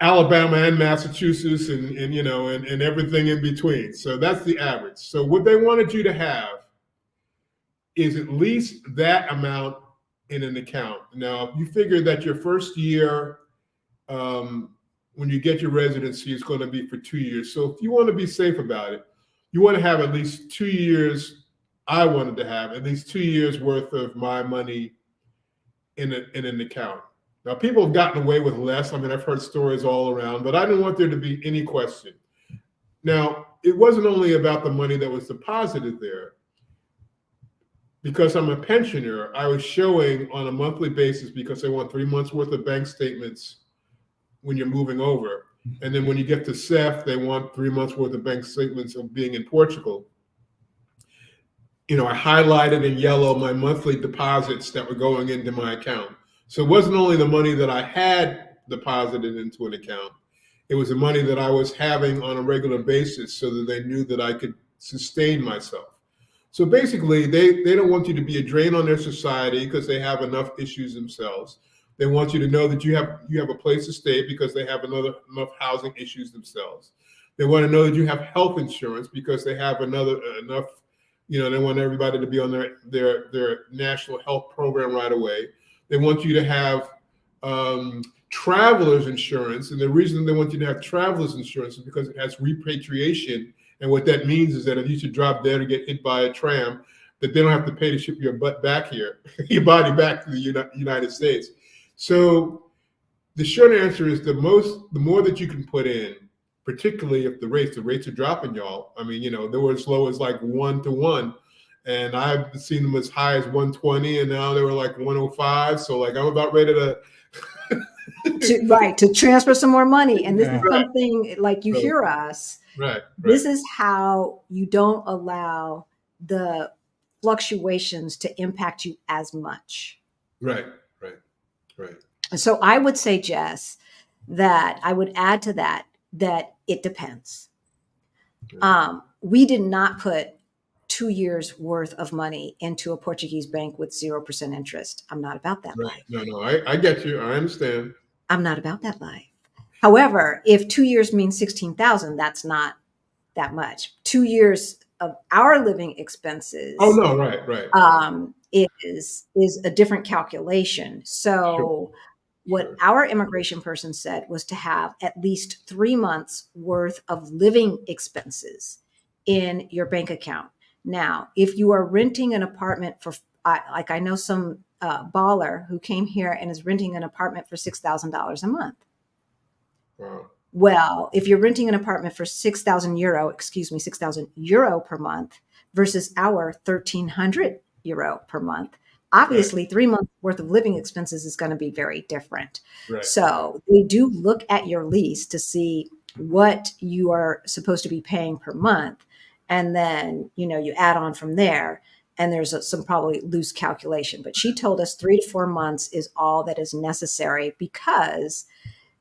Speaker 3: Alabama and Massachusetts and everything in between. So that's the average. So what they wanted you to have is at least that amount in an account. Now, you figure that your first year, when you get your residency, is going to be for 2 years. So if you want to be safe about it, you want to have at least 2 years. I wanted to have at least 2 years worth of my money in an account. Now, people have gotten away with less. I mean, I've heard stories all around, but I didn't want there to be any question. Now, it wasn't only about the money that was deposited there. Because I'm a pensioner, I was showing on a monthly basis, because they want 3 months worth of bank statements when you're moving over. And then when you get to CEF, they want 3 months worth of bank statements of being in Portugal. I highlighted in yellow my monthly deposits that were going into my account. So it wasn't only the money that I had deposited into an account, it was the money that I was having on a regular basis, so that they knew that I could sustain myself. So basically, they don't want you to be a drain on their society, because they have enough issues themselves. They want you to know that you have a place to stay, because they have enough housing issues themselves. They want to know that you have health insurance, because they have enough. They want everybody to be on their national health program right away. They want you to have traveler's insurance, and the reason they want you to have traveler's insurance is because it has repatriation. And what that means is that if you should drop dead or get hit by a tram, that they don't have to pay to ship your butt back here, your body back to the United States. So the short answer is the more that you can put in, particularly if the rates are dropping, y'all. I mean, they were as low as like 1 to 1. And I've seen them as high as 120, and now they were like 105. So like I'm about ready to
Speaker 2: to transfer some more money. And this is something like you hear us.
Speaker 3: Right.
Speaker 2: This is how you don't allow the fluctuations to impact you as much.
Speaker 3: Right.
Speaker 2: And so I would say, Jess, that I would add to that it depends. We did not put 2 years worth of money into a Portuguese bank with 0% interest. I'm not about that life.
Speaker 3: No, I get you. I understand.
Speaker 2: I'm not about that life. However, if 2 years means 16,000, that's not that much. 2 years of our living expenses.
Speaker 3: Oh no, right.
Speaker 2: Is a different calculation. So
Speaker 3: Sure.
Speaker 2: What our immigration person said was to have at least 3 months worth of living expenses in your bank account. Now, if you are renting an apartment for, I know some baller who came here and is renting an apartment for $6,000 a month.
Speaker 3: Wow.
Speaker 2: Well, if you're renting an apartment for 6,000 euro per month versus our 1,300 euro per month, obviously 3 months worth of living expenses is going to be very different.
Speaker 3: Right.
Speaker 2: So they do look at your lease to see what you are supposed to be paying per month. And then, you add on from there, and there's some probably loose calculation. But she told us 3 to 4 months is all that is necessary, because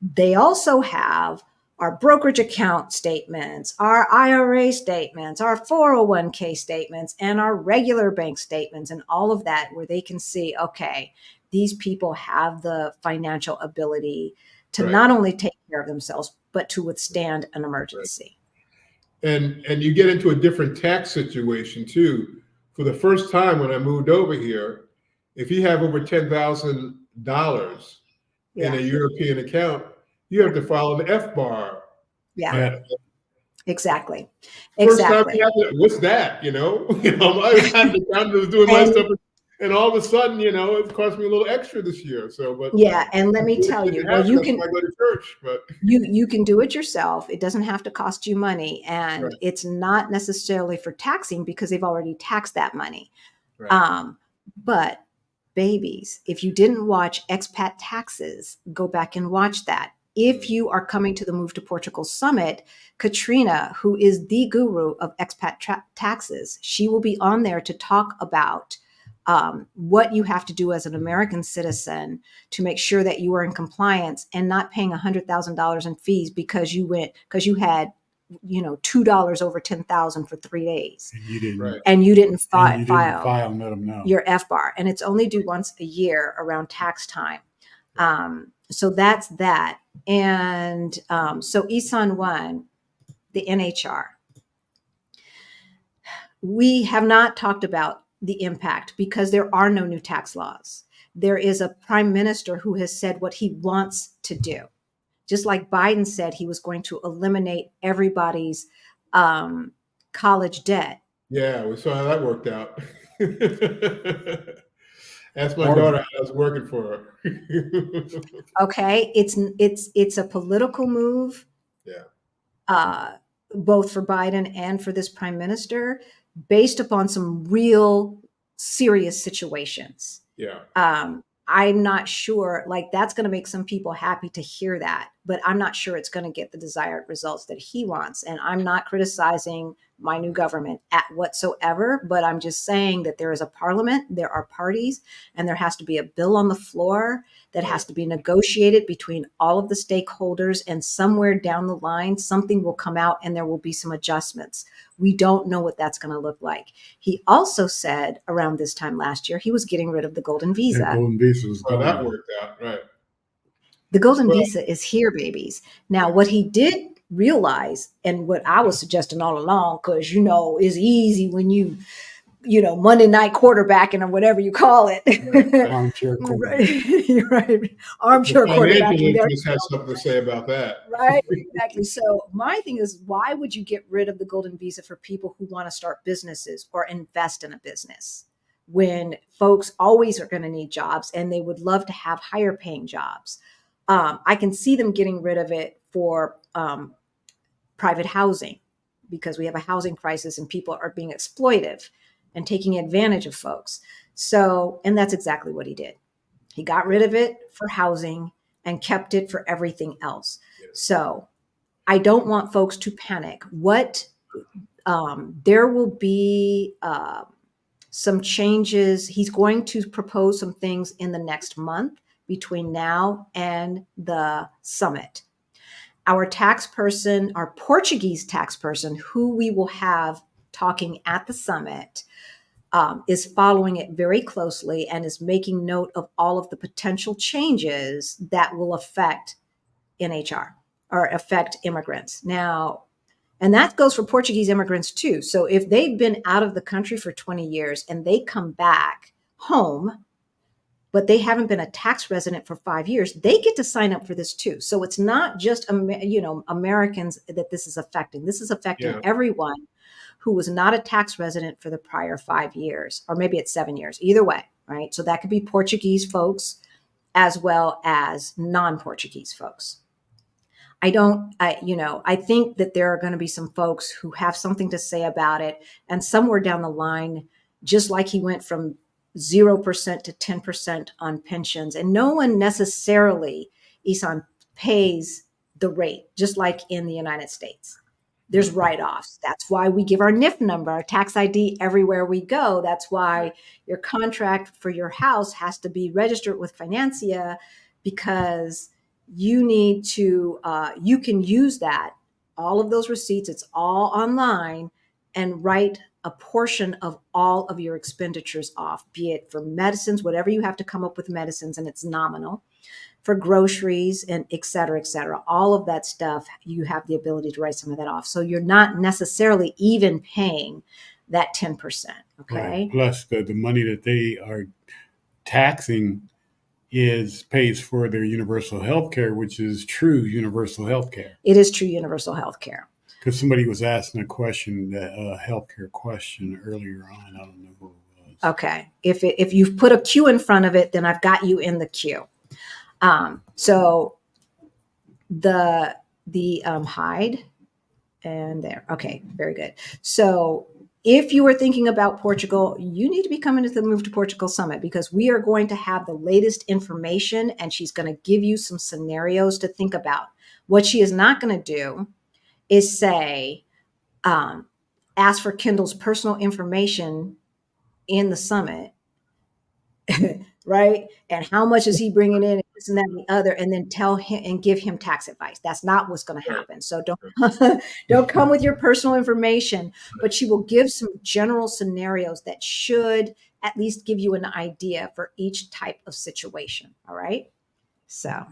Speaker 2: they also have our brokerage account statements, our IRA statements, our 401k statements, and our regular bank statements, and all of that, where they can see, okay, these people have the financial ability to not only take care of themselves, but to withstand an emergency.
Speaker 3: And you get into a different tax situation too. For the first time when I moved over here, if you have over $10,000 in a European account, you have to file an F-bar.
Speaker 2: Yeah. Exactly.
Speaker 3: First time what's that? I had the accountant was doing my stuff, and all of a sudden, it cost me a little extra this year. So, but
Speaker 2: and let me tell you, well, you can
Speaker 3: go to church, but
Speaker 2: you can do it yourself. It doesn't have to cost you money, and it's not necessarily for taxing, because they've already taxed that money.
Speaker 3: Right.
Speaker 2: But babies, if you didn't watch Expat Taxes, go back and watch that. If you are coming to the Move to Portugal Summit, Katrina, who is the guru of expat taxes, she will be on there to talk about what you have to do as an American citizen to make sure that you are in compliance and not paying $100,000 in fees because you had $2 over 10,000 for 3 days.
Speaker 1: And you didn't.
Speaker 3: Right.
Speaker 2: And you didn't
Speaker 1: And you didn't
Speaker 2: file
Speaker 1: file and let them know.
Speaker 2: your FBAR, and it's only due once a year around tax time. So that's that. And so ESON 1, the NHR, we have not talked about the impact because there are no new tax laws. There is a prime minister who has said what he wants to do. Just like Biden said he was going to eliminate everybody's college debt.
Speaker 3: Yeah, we saw how that worked out. Ask my
Speaker 1: Or-
Speaker 3: daughter how I was working for her.
Speaker 2: Okay, it's a political move.
Speaker 3: Yeah.
Speaker 2: Both for Biden and for this prime minister, based upon some real serious situations.
Speaker 3: Yeah.
Speaker 2: I'm not sure, like, that's going to make some people happy to hear that, but I'm not sure it's going to get the desired results that he wants. And I'm not criticizing my new government at whatsoever, but I'm just saying that there is a parliament, there are parties, and there has to be a bill on the floor that has to be negotiated between all of the stakeholders, and somewhere down the line, something will come out and there will be some adjustments. We don't know what that's going to look like. He also said around this time last year, he was getting rid of the golden visa.
Speaker 1: The golden visa was
Speaker 3: Well, that
Speaker 1: gone.
Speaker 3: worked out, right?
Speaker 2: The golden
Speaker 3: Well-
Speaker 2: visa is here, babies. Now, what he did realize, and what I was suggesting all along, because, it's easy when Monday night quarterbacking or whatever you call it.
Speaker 1: Armchair quarterback.
Speaker 2: Right. Armchair
Speaker 3: The financial
Speaker 2: quarterbacking. There
Speaker 3: interest
Speaker 2: you
Speaker 3: has
Speaker 2: go.
Speaker 3: something to say about that.
Speaker 2: Right, exactly. So my thing is, why would you get rid of the golden visa for people who want to start businesses or invest in a business, when folks always are going to need jobs and they would love to have higher paying jobs? I can see them getting rid of it for private housing, because we have a housing crisis and people are being exploitive and taking advantage of folks. So, and that's exactly what he did. He got rid of it for housing and kept it for everything else. So I don't want folks to panic. There will be some changes. He's going to propose some things in the next month between now and the summit. Our tax person, our Portuguese tax person, who we will have talking at the summit, is following it very closely and is making note of all of the potential changes that will affect NHR or affect immigrants. Now, and that goes for Portuguese immigrants too. So if they've been out of the country for 20 years and they come back home, but they haven't been a tax resident for 5 years, they get to sign up for this too. So it's not just Americans that this is affecting. This is affecting everyone who was not a tax resident for the prior 5 years, or maybe it's 7 years, either way, right? So that could be Portuguese folks as well as non-Portuguese folks. I think that there are going to be some folks who have something to say about it. And somewhere down the line, just like he went from 0% to 10% on pensions, and no one necessarily, Isan, pays the rate, just like in the United States. There's write-offs. That's why we give our NIF number, our tax ID, everywhere we go. That's why your contract for your house has to be registered with Financia, because you need to, you can use that, all of those receipts, it's all online, and write a portion of all of your expenditures off, be it for medicines, whatever you have to come up with medicines, and it's nominal, for groceries, and et cetera, all of that stuff, you have the ability to write some of that off. So you're not necessarily even paying that 10%. Okay.
Speaker 1: Right. Plus the money that they are taxing pays for their universal health care, which is true universal health care.
Speaker 2: It is true universal health care.
Speaker 1: Because somebody was asking a question, a healthcare question earlier on. I don't know who it was.
Speaker 2: Okay. If you've put a Q in front of it, then I've got you in the queue. So the hide and there. Okay, very good. So if you are thinking about Portugal, you need to be coming to the Move to Portugal Summit, because we are going to have the latest information, and she's going to give you some scenarios to think about. What she is not going to do is say, ask for Kendall's personal information in the summit, right? And how much is he bringing in this and that and the other, and then tell him and give him tax advice. That's not what's going to
Speaker 3: Right.
Speaker 2: happen. So don't come with your personal information, but she will give some general scenarios that should at least give you an idea for each type of situation. All right. So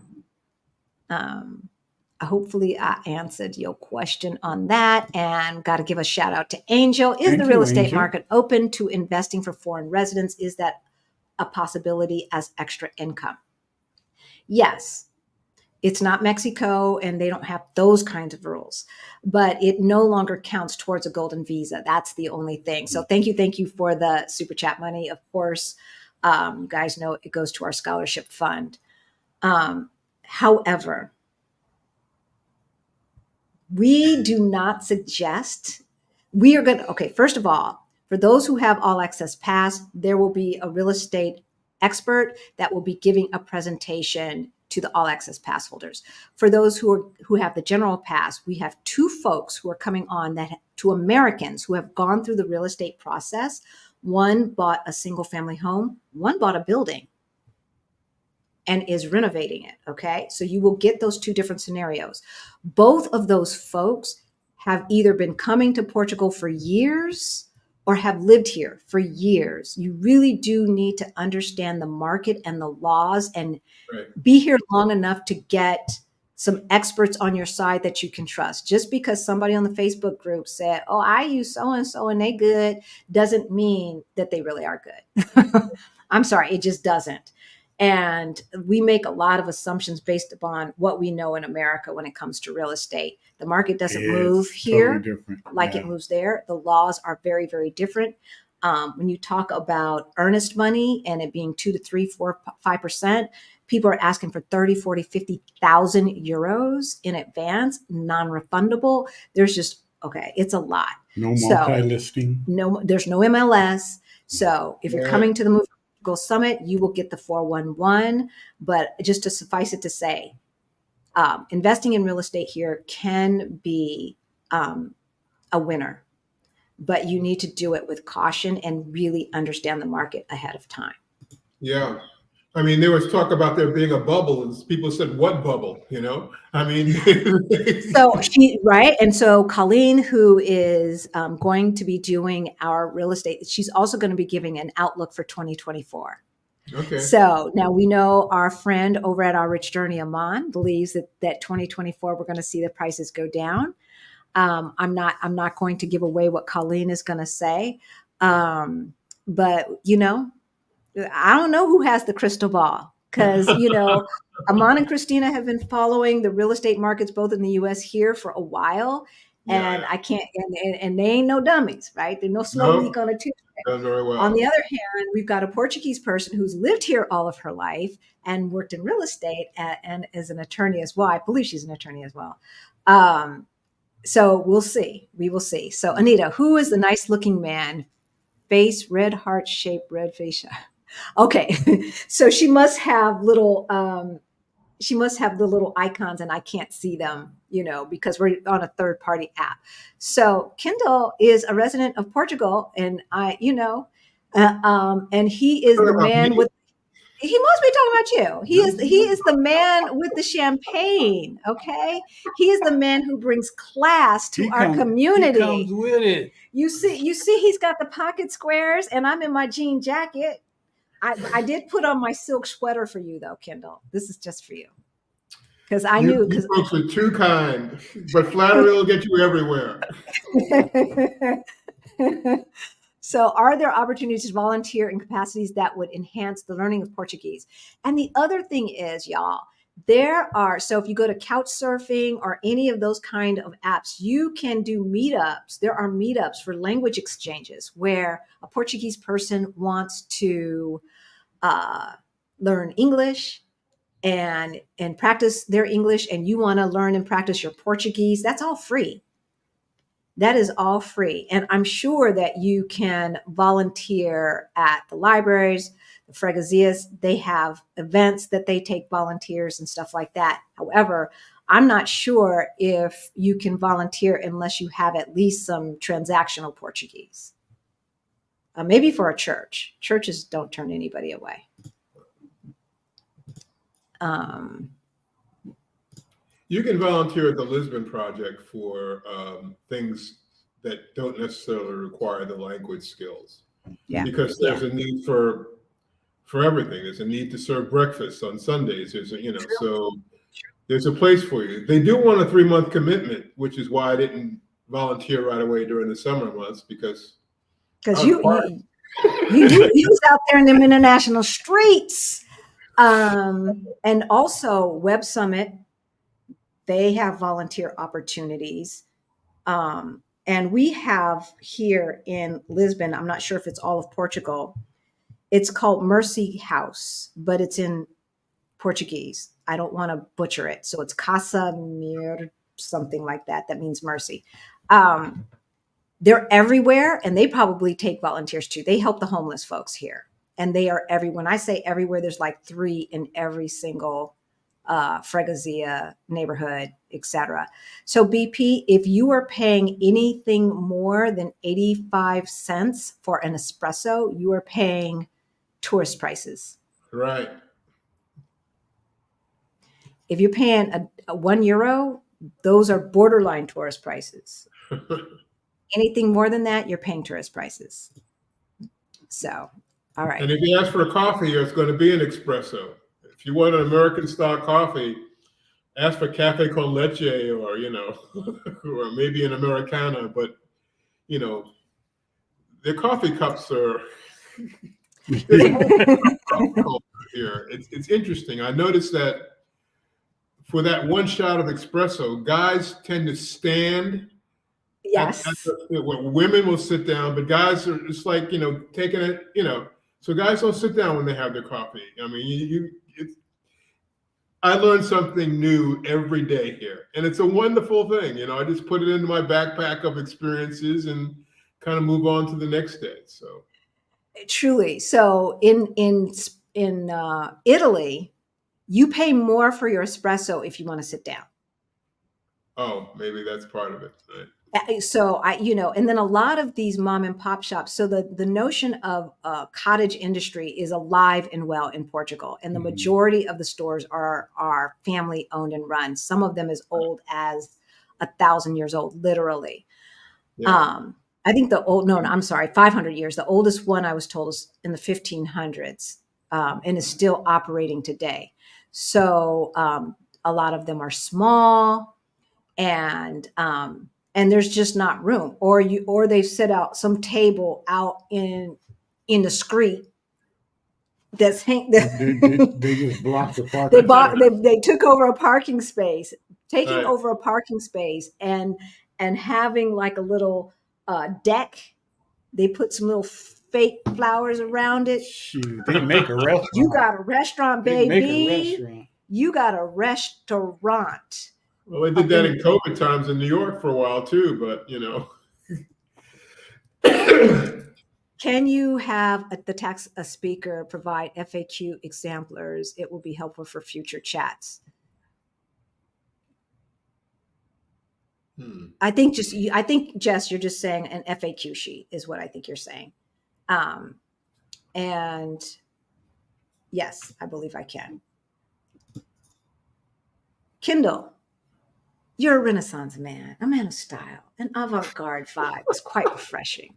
Speaker 2: hopefully I answered your question on that, and got to give a shout out to Angel. Is
Speaker 1: Thank
Speaker 2: the real
Speaker 1: you,
Speaker 2: estate
Speaker 1: Angel.
Speaker 2: market open to investing for foreign residents? Is that a possibility as extra income? Yes. It's not Mexico, and they don't have those kinds of rules, but it no longer counts towards a golden visa. That's the only thing. So thank you for the super chat money. Of course, you guys know it goes to our scholarship fund. However, we do not suggest, we are going to, okay, first of all, for those who have all access pass, there will be a real estate expert that will be giving a presentation to the all access pass holders. For those who have the general pass, we have two folks who are coming on, that to Americans who have gone through the real estate process. One bought a single family home, one bought a building and is renovating it. Okay. So you will get those two different scenarios. Both of those folks have either been coming to Portugal for years or have lived here for years. You really do need to understand the market and the laws, and be here long enough to get some experts on your side that you can trust. Just because somebody on the Facebook group said, oh, I use so-and-so and they good, doesn't mean that they really are good. I'm sorry, it just doesn't. And we make a lot of assumptions based upon what we know in America when it comes to real estate. The market doesn't move here like it moves there. The laws are very, very different. When you talk about earnest money and it being 2 to 3, 4, 5%, people are asking for 30, 40, 50,000 euros in advance, non-refundable. There's just, okay, it's a lot.
Speaker 1: No multi-listing.
Speaker 2: No, there's no MLS. So if you're coming to the Move Portugal Summit, you will get the 411. But just to suffice it to say, investing in real estate here can be a winner, but you need to do it with caution and really understand the market ahead of time.
Speaker 3: Yeah. I mean, there was talk about there being a bubble, and people said, what bubble? You know, I mean.
Speaker 2: Right. And so Colleen, who is going to be doing our real estate, she's also going to be giving an outlook for 2024.
Speaker 3: Okay.
Speaker 2: So now we know our friend over at Our Rich Journey, Aman, believes that 2024, we're going to see the prices go down. I'm not going to give away what Colleen is going to say. But, I don't know who has the crystal ball, because, Aman and Christina have been following the real estate markets, both in the U.S. here for a while. And I can't, and they ain't no dummies, right? They're no slow leak on a Tuesday.
Speaker 3: Very well.
Speaker 2: On the other hand, we've got a Portuguese person who's lived here all of her life and worked in real estate and is an attorney as well. I believe she's an attorney as well. So we'll see. We will see. So Anita, who is the nice looking man? Face, red heart shaped, red face. Okay. So she must have little icons, and I can't see them, because we're on a third party app. So Kendall is a resident of Portugal, and and he is the man with, he must be talking about you. He is the man with the champagne. Okay. He is the man who brings class to our community.
Speaker 1: He comes with it.
Speaker 2: You see, he's got the pocket squares, and I'm in my jean jacket. I did put on my silk sweater for you though, Kendall. This is just for you. Because I knew.
Speaker 3: You folks are too kind, but flattery will get you everywhere.
Speaker 2: So are there opportunities to volunteer in capacities that would enhance the learning of Portuguese? And the other thing is, y'all, so if you go to Couchsurfing or any of those kind of apps, you can do meetups. There are meetups for language exchanges where a Portuguese person wants to learn English and practice their English, and you want to learn and practice your Portuguese. That's all free. That is all free. And I'm sure that you can volunteer at the libraries, the freguesias. They have events that they take volunteers and stuff like that. However, I'm not sure if you can volunteer unless you have at least some transactional Portuguese. Maybe for a church. Churches don't turn anybody away.
Speaker 3: You can volunteer at the Lisbon Project for things that don't necessarily require the language skills, because there's a need for everything. There's a need to serve breakfast on Sundays. There's so there's a place for you. They do want a 3-month commitment, which is why I didn't volunteer right away during the summer months, because
Speaker 2: you was out there in them international streets. And also Web Summit, they have volunteer opportunities. And we have here in Lisbon, I'm not sure if it's all of Portugal, it's called Mercy House, but it's in Portuguese. I don't want to butcher it. So it's Casa Mir, something like that. That means mercy. They're everywhere, and they probably take volunteers too. They help the homeless folks here. And they are when I say everywhere, there's like 3 in every single freguesia neighborhood, etc. So BP, if you are paying anything more than 85 cents for an espresso, you are paying tourist prices.
Speaker 3: Right.
Speaker 2: If you're paying a €1, those are borderline tourist prices. Anything more than that, you're paying tourist prices. So, all right.
Speaker 3: And if you ask for a coffee, it's going to be an espresso. If you want an American style coffee, ask for cafe con leche, or or maybe an Americana. But the coffee cups are here. It's interesting. I noticed that for that one shot of espresso, guys tend to stand.
Speaker 2: Yes.
Speaker 3: Women will sit down, but guys are just like, taking it, so guys don't sit down when they have their coffee. I mean, I learn something new every day here, and it's a wonderful thing. I just put it into my backpack of experiences and kind of move on to the next day. So
Speaker 2: truly. So in Italy, you pay more for your espresso if you want to sit down.
Speaker 3: Oh, maybe that's part of it. Right?
Speaker 2: So and then a lot of these mom and pop shops. So the notion of cottage industry is alive and well in Portugal, and the majority of the stores are family owned and run. Some of them as old as 1,000 years old, literally. Yeah. I think 500 years. The oldest one I was told is in the 1500s, and is still operating today. So a lot of them are small, and there's just not room, or they've set out some table out in the street that's they
Speaker 1: just blocked the parking.
Speaker 2: They took over a parking space, over a parking space, and having like a little deck. They put some little fake flowers around it.
Speaker 1: Shoot, they make a restaurant.
Speaker 2: You got a restaurant, baby.
Speaker 1: They make a restaurant.
Speaker 2: You got a restaurant.
Speaker 3: Well, they did that in COVID times in New York for a while too, but
Speaker 2: Can you have a speaker provide FAQ exemplars? It will be helpful for future chats. I think Jess, you're just saying an FAQ sheet is what I think you're saying. And yes, I believe I can. Kendall, you're a Renaissance man, a man of style, an avant-garde vibe. It's quite refreshing.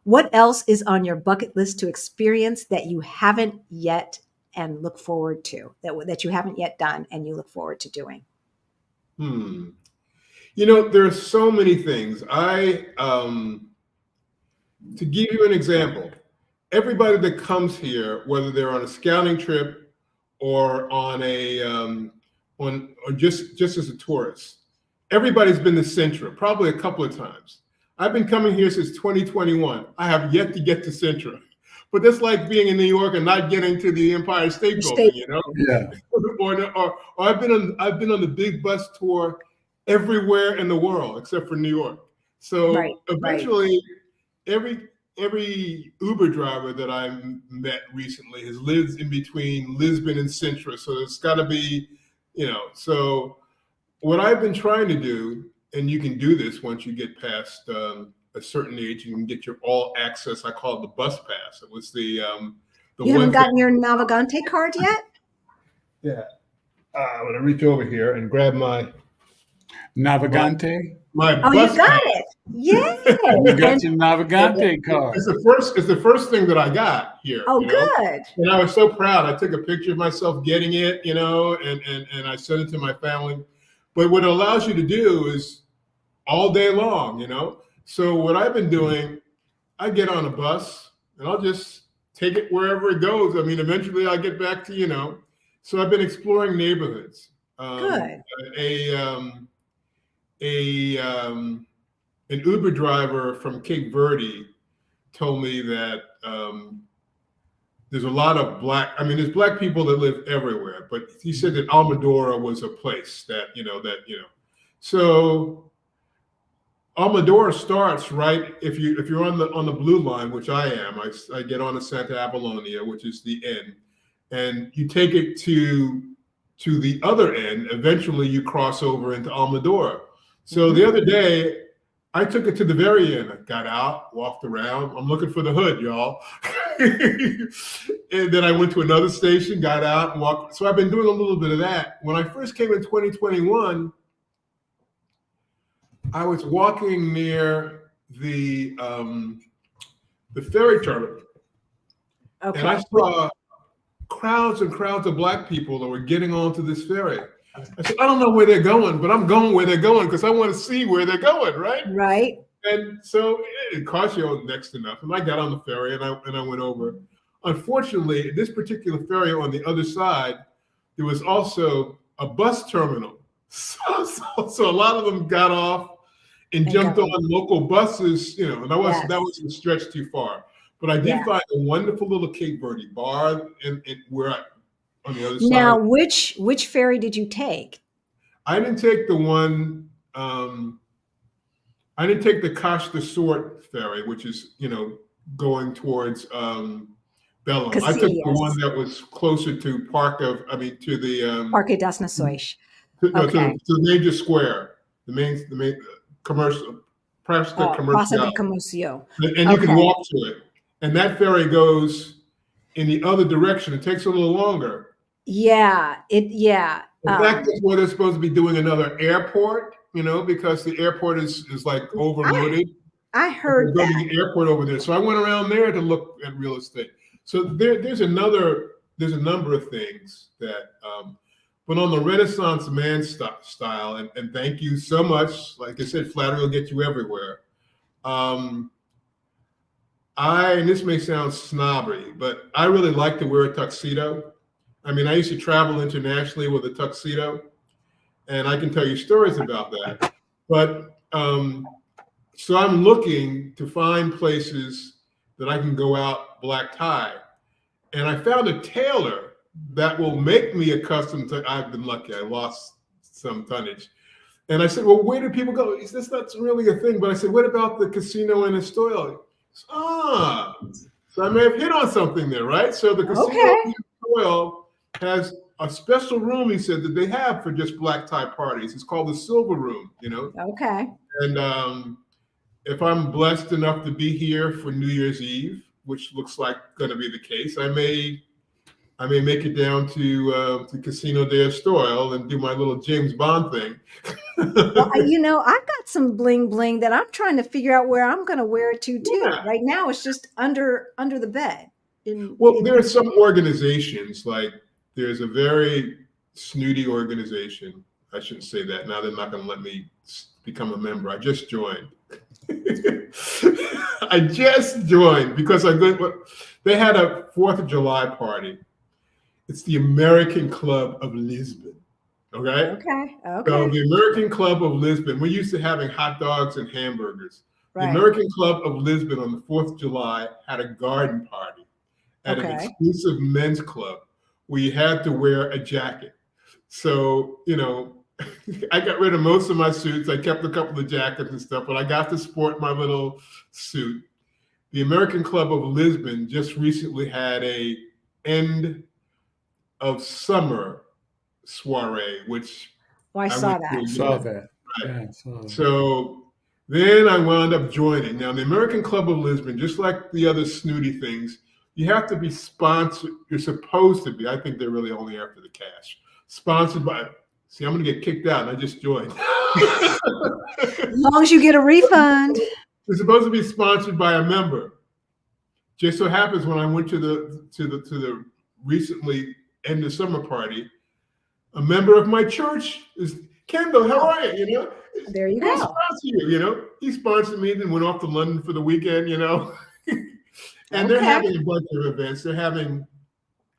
Speaker 2: What else is on your bucket list to experience that you haven't yet and look forward to, that you haven't yet done and you look forward to doing?
Speaker 3: There are so many things. To give you an example, everybody that comes here, whether they're on a scouting trip or on a or just as a tourist, everybody's been to Sintra probably a couple of times. I've been coming here since 2021. I have yet to get to Sintra, but that's like being in New York and not getting to the Empire State Building,
Speaker 1: Yeah.
Speaker 3: or I've been on the big bus tour everywhere in the world except for New York. So eventually, every Uber driver that I met recently has lived in between Lisbon and Sintra. So it's got to be, so what I've been trying to do, and you can do this once you get past a certain age, you can get your all access. I call it the bus pass. It was the
Speaker 2: you haven't gotten your Navigante card yet?
Speaker 3: Yeah. I'm going to reach over here and grab my
Speaker 1: Navigante.
Speaker 2: Oh,
Speaker 3: bus
Speaker 2: you got
Speaker 3: card.
Speaker 2: it. Yes.
Speaker 1: You got
Speaker 2: And
Speaker 1: your Navigante card.
Speaker 3: It's the first thing that I got here.
Speaker 2: oh,
Speaker 3: you know?
Speaker 2: good.
Speaker 3: And I was so proud. I took a picture of myself getting it, you know, and I sent it to my family. But what it allows you to do is all day long, you know. So what I've been doing, I get on a bus and I'll just take it wherever it goes. I mean, eventually I'll get back to, you know. So I've been exploring neighborhoods.
Speaker 2: Good.
Speaker 3: An Uber driver from Cape Verde told me that there's a lot of there's black people that live everywhere, but he said that Almadora was a place that, so Almadora starts right if you're on the blue line, which I am. I get on to Santa Apollonia, which is the end, and you take it to the other end. Eventually, you cross over into Almadora. So the other day, I took it to the very end. I got out, walked around. I'm looking for the hood, y'all. And then I went to another station, got out, and walked. So I've been doing a little bit of that. When I first came in 2021, I was walking near the ferry terminal,
Speaker 2: Okay.
Speaker 3: and I saw crowds and crowds of black people that were getting onto this ferry. I said, I don't know where they're going, but I'm going where they're going because I want to see where they're going, right?
Speaker 2: Right.
Speaker 3: And so it cost you next to nothing. I got on the ferry and I went over. Unfortunately, this particular ferry on the other side, there was also a bus terminal. So a lot of them got off and jumped on local buses, you know, and that was a stretch too far. But I did find a wonderful little Cape Verde bar on the other side.
Speaker 2: Now, which ferry did you take?
Speaker 3: I didn't take the one. I didn't take the Cache de Sort ferry, which is, you know, going towards Bellum. I took the one that was closer to Parque das
Speaker 2: Nações.
Speaker 3: To the major square, the main commercial, perhaps the commercial.
Speaker 2: Praça de Comércio.
Speaker 3: And you can walk to it. And that ferry goes in the other direction. It takes a little longer.
Speaker 2: Yeah.
Speaker 3: In fact, that's where they're supposed to be doing another airport, you know, because the airport is like overloaded.
Speaker 2: I heard
Speaker 3: that. Building an airport over there. So I went around there to look at real estate. So there's a number of things that, but on the Renaissance man style, and thank you so much. Like I said, flattery will get you everywhere. And this may sound snobby, but I really like to wear a tuxedo. I mean, I used to travel internationally with a tuxedo, and I can tell you stories about that. But so I'm looking to find places that I can go out black tie. And I found a tailor that will make me accustomed to, I've been lucky, I lost some tonnage. And I said, well, where do people go? He said, that's not really a thing. But I said, what about the casino in Estoil? So I may have hit on something there, right? So the casino in Estoil has a special room, he said, that they have for just black tie parties. It's called the Silver Room, you know?
Speaker 2: Okay.
Speaker 3: And if I'm blessed enough to be here for New Year's Eve, which looks like going to be the case, I may make it down to Casino de Estoil and do my little James Bond thing.
Speaker 2: Well, you know, I've got some bling bling that I'm trying to figure out where I'm going to wear it to too. Yeah. Right now, it's just under the bed.
Speaker 3: There are some organizations, like there's a very snooty organization. I shouldn't say that. Now they're not going to let me become a member. I just joined. I just joined because they had a 4th of July party. It's the American Club of Lisbon. Okay. So the American Club of Lisbon, we're used to having hot dogs and hamburgers. Right. The American Club of Lisbon on the 4th of July had a garden party at an exclusive men's club where you had to wear a jacket. So, you know, I got rid of most of my suits. I kept a couple of jackets and stuff, but I got to sport my little suit. The American Club of Lisbon just recently had a end of summer soiree, which
Speaker 2: I saw that.
Speaker 1: Saw that.
Speaker 3: Right.
Speaker 1: Yeah, saw that.
Speaker 3: So then I wound up joining. Now, the American Club of Lisbon, just like the other snooty things, You have to be sponsored. You're supposed to be. I think they're really only after the cash. Sponsored by. See, I'm going to get kicked out, and I just joined.
Speaker 2: As long as you get a refund.
Speaker 3: It's supposed to be sponsored by a member. Just so happens when I went to the recently end of summer party, a member of my church is Kendall. How are you? You know,
Speaker 2: There you
Speaker 3: he'll
Speaker 2: go.
Speaker 3: sponsor you. You know, he sponsored me and went off to London for the weekend. You know, and they're
Speaker 2: Okay.
Speaker 3: having a bunch of events. They're having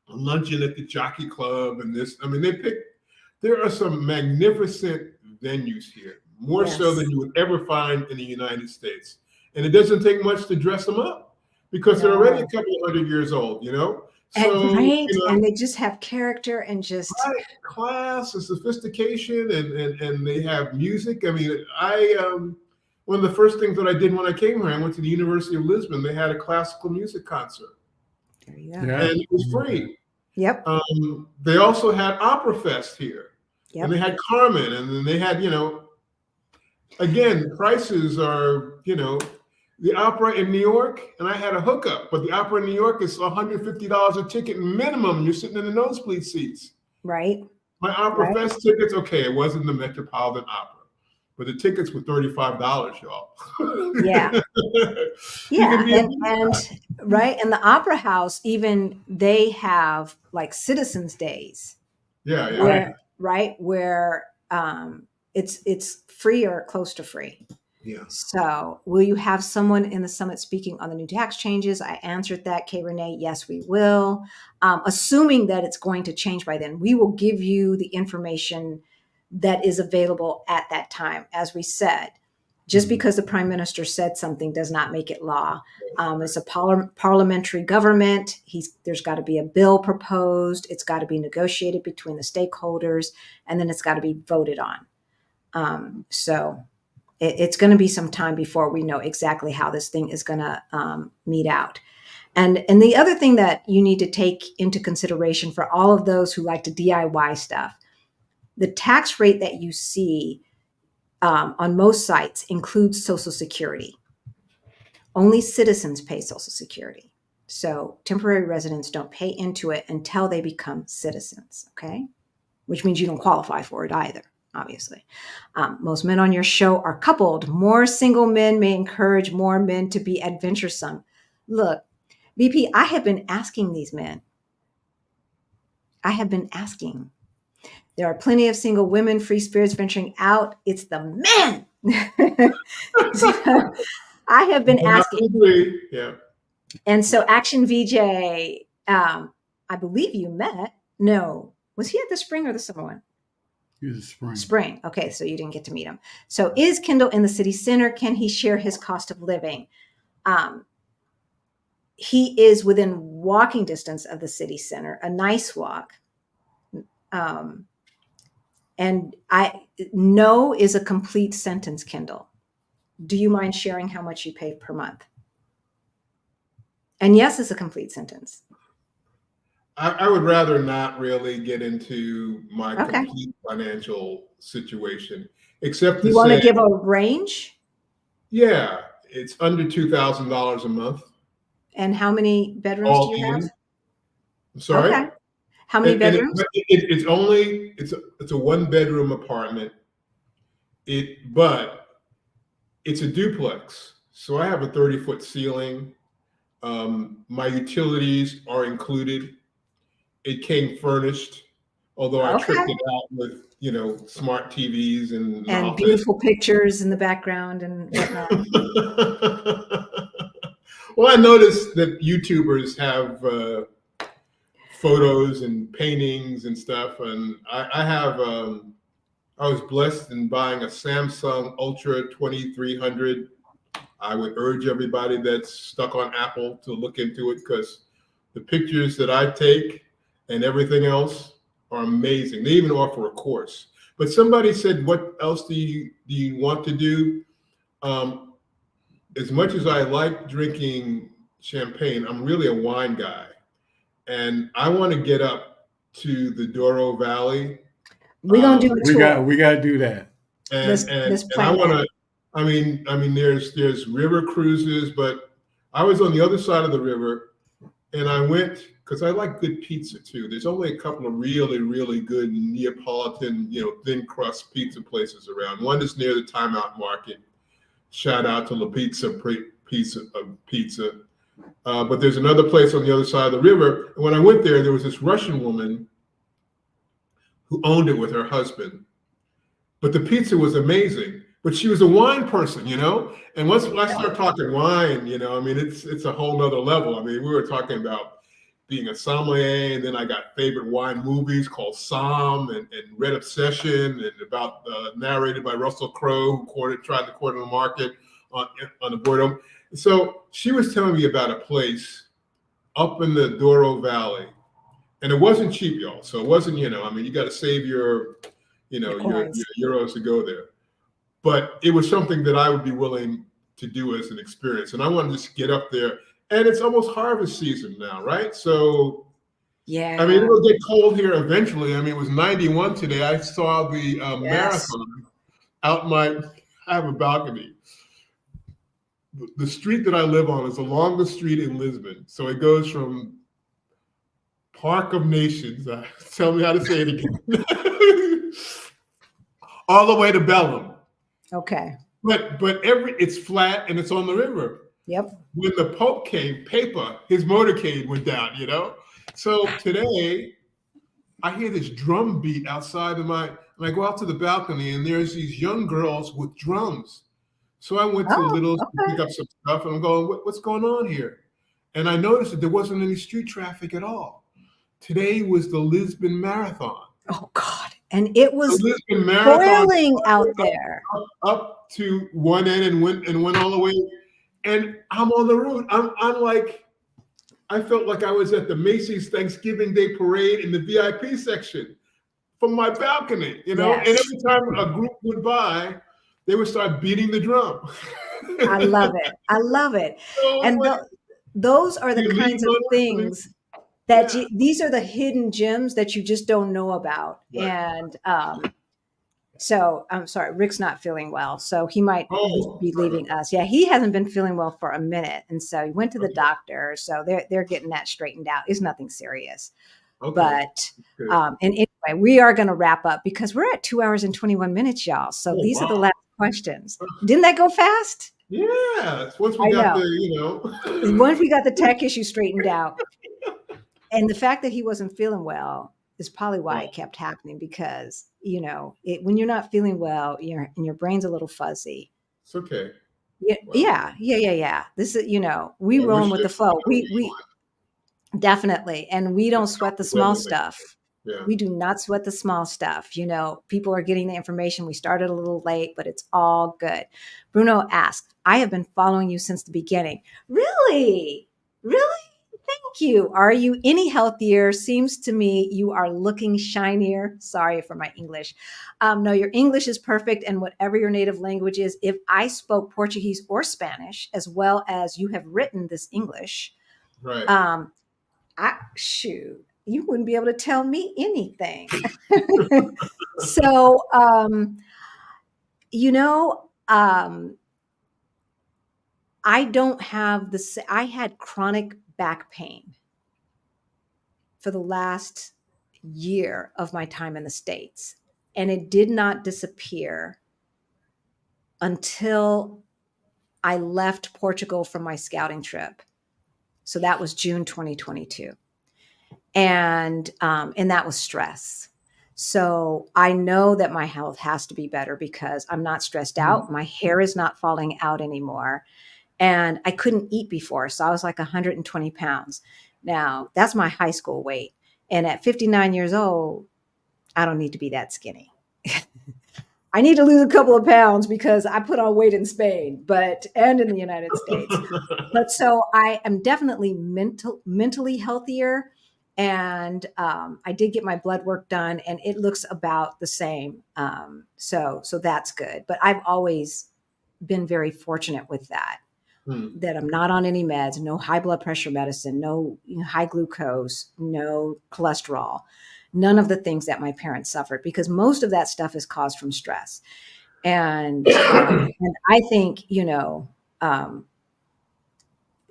Speaker 3: a luncheon at the Jockey Club and this. I mean, there are some magnificent venues here, more so
Speaker 2: Yes.
Speaker 3: than you would ever find in the United States. And it doesn't take much to dress them up because they're already a couple of 100 years old, you know? So,
Speaker 2: And right,
Speaker 3: you know,
Speaker 2: and they just have character and just
Speaker 3: right, class and sophistication, and they have music. I mean, one of the first things that I did when I came here, I went to the University of Lisbon. They had a classical music concert,
Speaker 2: there you go.
Speaker 1: Yeah.
Speaker 3: and it was free.
Speaker 2: Yep.
Speaker 3: They also had Opera Fest here,
Speaker 2: Yep.
Speaker 3: and they had Carmen, and then they had, you know, again, prices are, you know, the opera in New York, and I had a hookup, but the opera in New York is $150 a ticket minimum, and you're sitting in the nosebleed seats.
Speaker 2: Right.
Speaker 3: My Opera
Speaker 2: Right.
Speaker 3: Fest tickets, okay, it wasn't the Metropolitan Opera, but the tickets were $35, y'all.
Speaker 2: Yeah.
Speaker 3: You
Speaker 2: Yeah.
Speaker 3: can be a
Speaker 2: And right. And the Opera House, even they have like Citizens Days.
Speaker 3: yeah, yeah.
Speaker 2: Where, right. Where it's free or close to free.
Speaker 3: Yeah.
Speaker 2: So will you have someone in the summit speaking on the new tax changes? I answered that, Kay Renee. Yes, we will. Assuming that it's going to change by then, we will give you the information that is available at that time. As we said, just because the prime minister said something does not make it law. It's a parliamentary government. There's got to be a bill proposed. It's got to be negotiated between the stakeholders, and then it's got to be voted on. So it's going to be some time before we know exactly how this thing is going to meet out. And the other thing that you need to take into consideration for all of those who like to DIY stuff, the tax rate that you see on most sites includes Social Security. Only citizens pay Social Security. So temporary residents don't pay into it until they become citizens, okay? Which means you don't qualify for it either, obviously. Most men on your show are coupled. More single men may encourage more men to be adventuresome. Look, VP, I have been asking these men. I have been asking. There are plenty of single women, free spirits venturing out. It's the men. So, I have been asking.
Speaker 3: Yeah.
Speaker 2: And so Action VJ, I believe you met. No, was he at the spring or the summer one?
Speaker 1: He was a spring.
Speaker 2: Spring. Okay, so you didn't get to meet him. So is Kendall in the city center? Can he share his cost of living? He is within walking distance of the city center, a nice walk. And no is a complete sentence, Kendall. Do you mind sharing how much you pay per month? And yes is a complete sentence.
Speaker 3: I would rather not really get into my
Speaker 2: Okay.
Speaker 3: complete financial situation, except to
Speaker 2: You want to
Speaker 3: say,
Speaker 2: give a range?
Speaker 3: yeah, it's under $2,000 a month.
Speaker 2: And how many bedrooms
Speaker 3: All
Speaker 2: do you have?
Speaker 3: in. I'm sorry.
Speaker 2: Okay. How many bedrooms?
Speaker 3: It's a one bedroom apartment. But it's a duplex, so I have a 30-foot ceiling. My utilities are included. It came furnished, although I
Speaker 2: Okay.
Speaker 3: tricked it out with, you know, smart TVs and an office.
Speaker 2: Beautiful pictures in the background and whatnot.
Speaker 3: Well, I noticed that YouTubers have photos and paintings and stuff, and I was blessed in buying a Samsung Ultra 2300. I would urge everybody that's stuck on Apple to look into it, because the pictures that I take and everything else are amazing. They even offer a course. But somebody said, what else do you want to do? As much as I like drinking champagne, I'm really a wine guy. And I want to get up to the Douro Valley.
Speaker 2: We're gonna do a tour.
Speaker 1: We got to do that.
Speaker 2: Let's
Speaker 3: And
Speaker 2: plan
Speaker 3: I want
Speaker 2: that.
Speaker 3: to. I mean, there's river cruises, but I was on the other side of the river, And I went because I like good pizza too. There's only a couple of really, really good Neapolitan, thin crust pizza places around. One is near the Time Out Market. Shout out to La Pizza. But there's another place on the other side of the river. And when I went there was this Russian woman who owned it with her husband. But the pizza was amazing. But she was a wine person, And once I start talking wine, it's a whole nother level. I mean, we were talking about being a sommelier, and then I got favorite wine movies called Somm and Red Obsession, and about narrated by Russell Crowe, who tried to corner the market on the Bordeaux. So she was telling me about a place up in the Douro Valley, and it wasn't cheap, y'all. So it wasn't, you got to save your euros to go there. But it was something that I would be willing to do as an experience. And I want to just get up there. And it's almost harvest season now, right? So,
Speaker 2: yeah.
Speaker 3: I mean, it'll get cold here eventually. I mean, it was 91 today. I saw the marathon out I have a balcony. The street that I live on is the longest street in Lisbon. So it goes from Park of Nations, tell me how to say it again, all the way to Bellum.
Speaker 2: Okay.
Speaker 3: But it's flat and it's on the river.
Speaker 2: Yep.
Speaker 3: When the Pope came, his motorcade went down, So today I hear this drum beat outside and I go out to the balcony and there's these young girls with drums. So I went to Lidl's to pick up some stuff and I'm going, what's going on here? And I noticed that there wasn't any street traffic at all. Today was the Lisbon Marathon.
Speaker 2: Oh God. And it was boiling out there.
Speaker 3: Up to one end and went all the way. And I'm on the road. I'm like, I felt like I was at the Macy's Thanksgiving Day Parade in the VIP section from my balcony, Yes. And every time a group went by, they would start beating the drum.
Speaker 2: I love it. So, and those are the kinds of things that these are the hidden gems that you just don't know about. Right. And so I'm sorry, Rick's not feeling well, so he might be leaving us. Yeah, he hasn't been feeling well for a minute, and so he went to the doctor. So they're getting that straightened out. It's nothing serious. Okay. But and anyway, we are going to wrap up because we're at 2 hours and 21 minutes, y'all. So these are the last questions. Didn't that go fast?
Speaker 3: Yeah. Once we got
Speaker 2: once we got the tech issue straightened out. And the fact that he wasn't feeling well is probably why it kept happening because, when you're not feeling well, your brain's a little fuzzy.
Speaker 3: It's okay.
Speaker 2: Yeah. Wow. Yeah. This is, we roll with the flow. We definitely. And we don't sweat the small stuff. Yeah. We do not sweat the small stuff. People are getting the information. We started a little late, but it's all good. Bruno asked, I have been following you since the beginning. Really? Thank you. Are you any healthier? Seems to me you are looking shinier. Sorry for my English. No, your English is perfect. And whatever your native language is, if I spoke Portuguese or Spanish, as well as you have written this English,
Speaker 3: right.
Speaker 2: You wouldn't be able to tell me anything. So, I don't have I had chronic back pain for the last year of my time in the States. And it did not disappear until I left Portugal from my scouting trip. So that was June 2022. And that was stress. So I know that my health has to be better because I'm not stressed out. My hair is not falling out anymore. And I couldn't eat before. So I was like 120 pounds. Now, that's my high school weight. And at 59 years old, I don't need to be that skinny. I need to lose a couple of pounds because I put on weight in Spain, and in the United States. But so I am definitely mentally healthier. And I did get my blood work done and it looks about the same. So that's good. But I've always been very fortunate with that. That I'm not on any meds, no high blood pressure medicine, no high glucose, no cholesterol, none of the things that my parents suffered, because most of that stuff is caused from stress. And I think,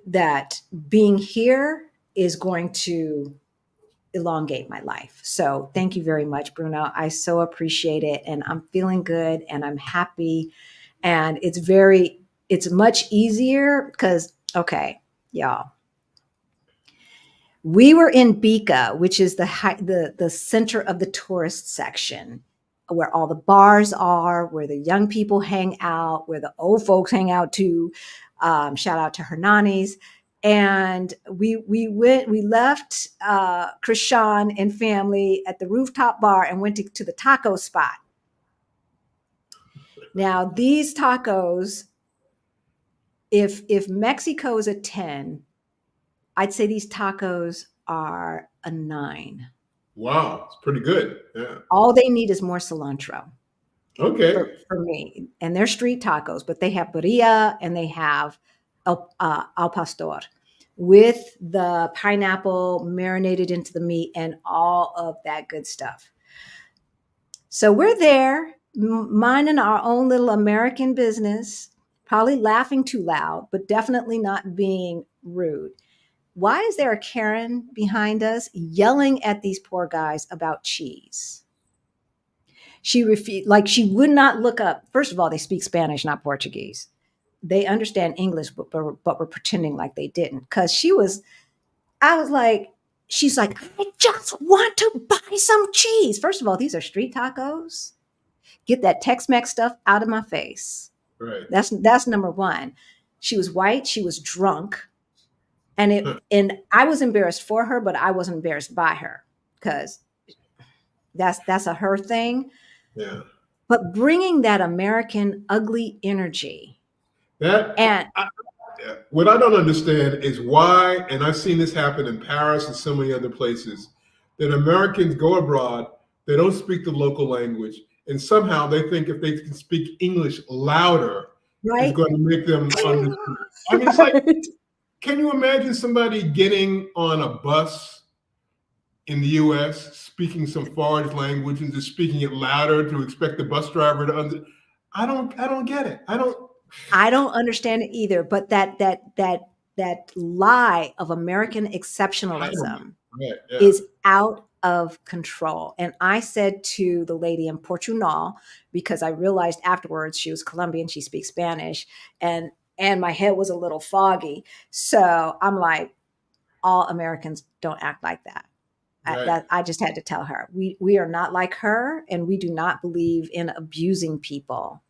Speaker 2: that being here is going to elongate my life. So thank you very much, Bruno. I so appreciate it. And I'm feeling good and I'm happy. And it's much easier because, okay, y'all, we were in Bika, which is the center of the tourist section, where all the bars are, where the young people hang out, where the old folks hang out too. Shout out to Hernanis. And we left Krishan and family at the rooftop bar and went to the taco spot. Now these tacos, if Mexico is a 10, I'd say these tacos are a 9.
Speaker 3: Wow, it's pretty good. Yeah.
Speaker 2: All they need is more cilantro.
Speaker 3: Okay.
Speaker 2: For me. And they're street tacos, but they have birria and they have al pastor with the pineapple marinated into the meat and all of that good stuff. So we're there minding our own little American business, probably laughing too loud, but definitely not being rude. Why is there a Karen behind us yelling at these poor guys about cheese? She refused, like she would not look up. First of all, they speak Spanish, not Portuguese. They understand English, but were pretending like they didn't. I was like, she's like, I just want to buy some cheese. First of all, these are street tacos. Get that Tex-Mex stuff out of my face.
Speaker 3: Right.
Speaker 2: That's number one. She was white. She was drunk. And I was embarrassed for her, but I wasn't embarrassed by her because that's a her thing.
Speaker 3: Yeah.
Speaker 2: But bringing that American ugly energy.
Speaker 3: What I don't understand is why, and I've seen this happen in Paris and so many other places, that Americans go abroad, they don't speak the local language, and somehow they think if they can speak English louder,
Speaker 2: right,
Speaker 3: it's going to make them understand. I mean, it's like, can you imagine somebody getting on a bus in the U.S. speaking some foreign language and just speaking it louder to expect the bus driver to understand? I don't get it.
Speaker 2: I don't understand it either. But that lie of American exceptionalism is out of control. And I said to the lady in Portugal, because I realized afterwards she was Colombian, she speaks Spanish, and my head was a little foggy. So I'm like, all Americans don't act like that. Right. I just had to tell her, we are not like her, and we do not believe in abusing people,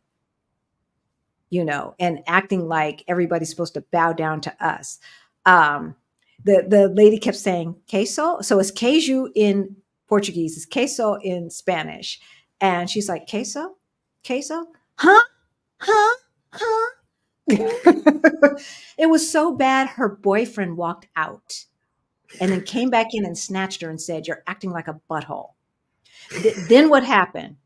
Speaker 2: and acting like everybody's supposed to bow down to us. The lady kept saying queso. So it's queijo in Portuguese, it's queso in Spanish. And she's like, queso? Huh? It was so bad her boyfriend walked out and then came back in and snatched her and said, you're acting like a butthole. Then what happened?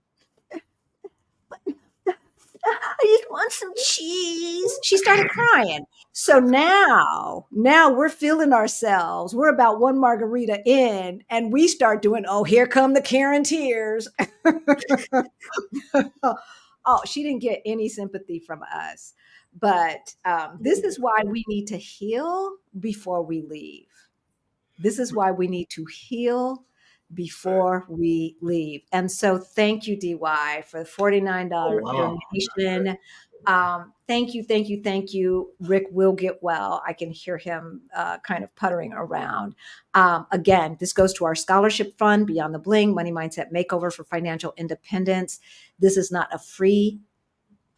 Speaker 2: I just want some cheese. She started crying. So now we're feeling ourselves. We're about one margarita in, and we start doing, oh, here come the Karen tears. Oh, she didn't get any sympathy from us. But this is why we need to heal before we leave. This is why we need to heal before we leave. And so thank you, DY, for the $49 donation. Thank you. Rick will get well. I can hear him kind of puttering around. Again, this goes to our scholarship fund, Beyond the Bling, Money Mindset Makeover for Financial Independence. This is not a free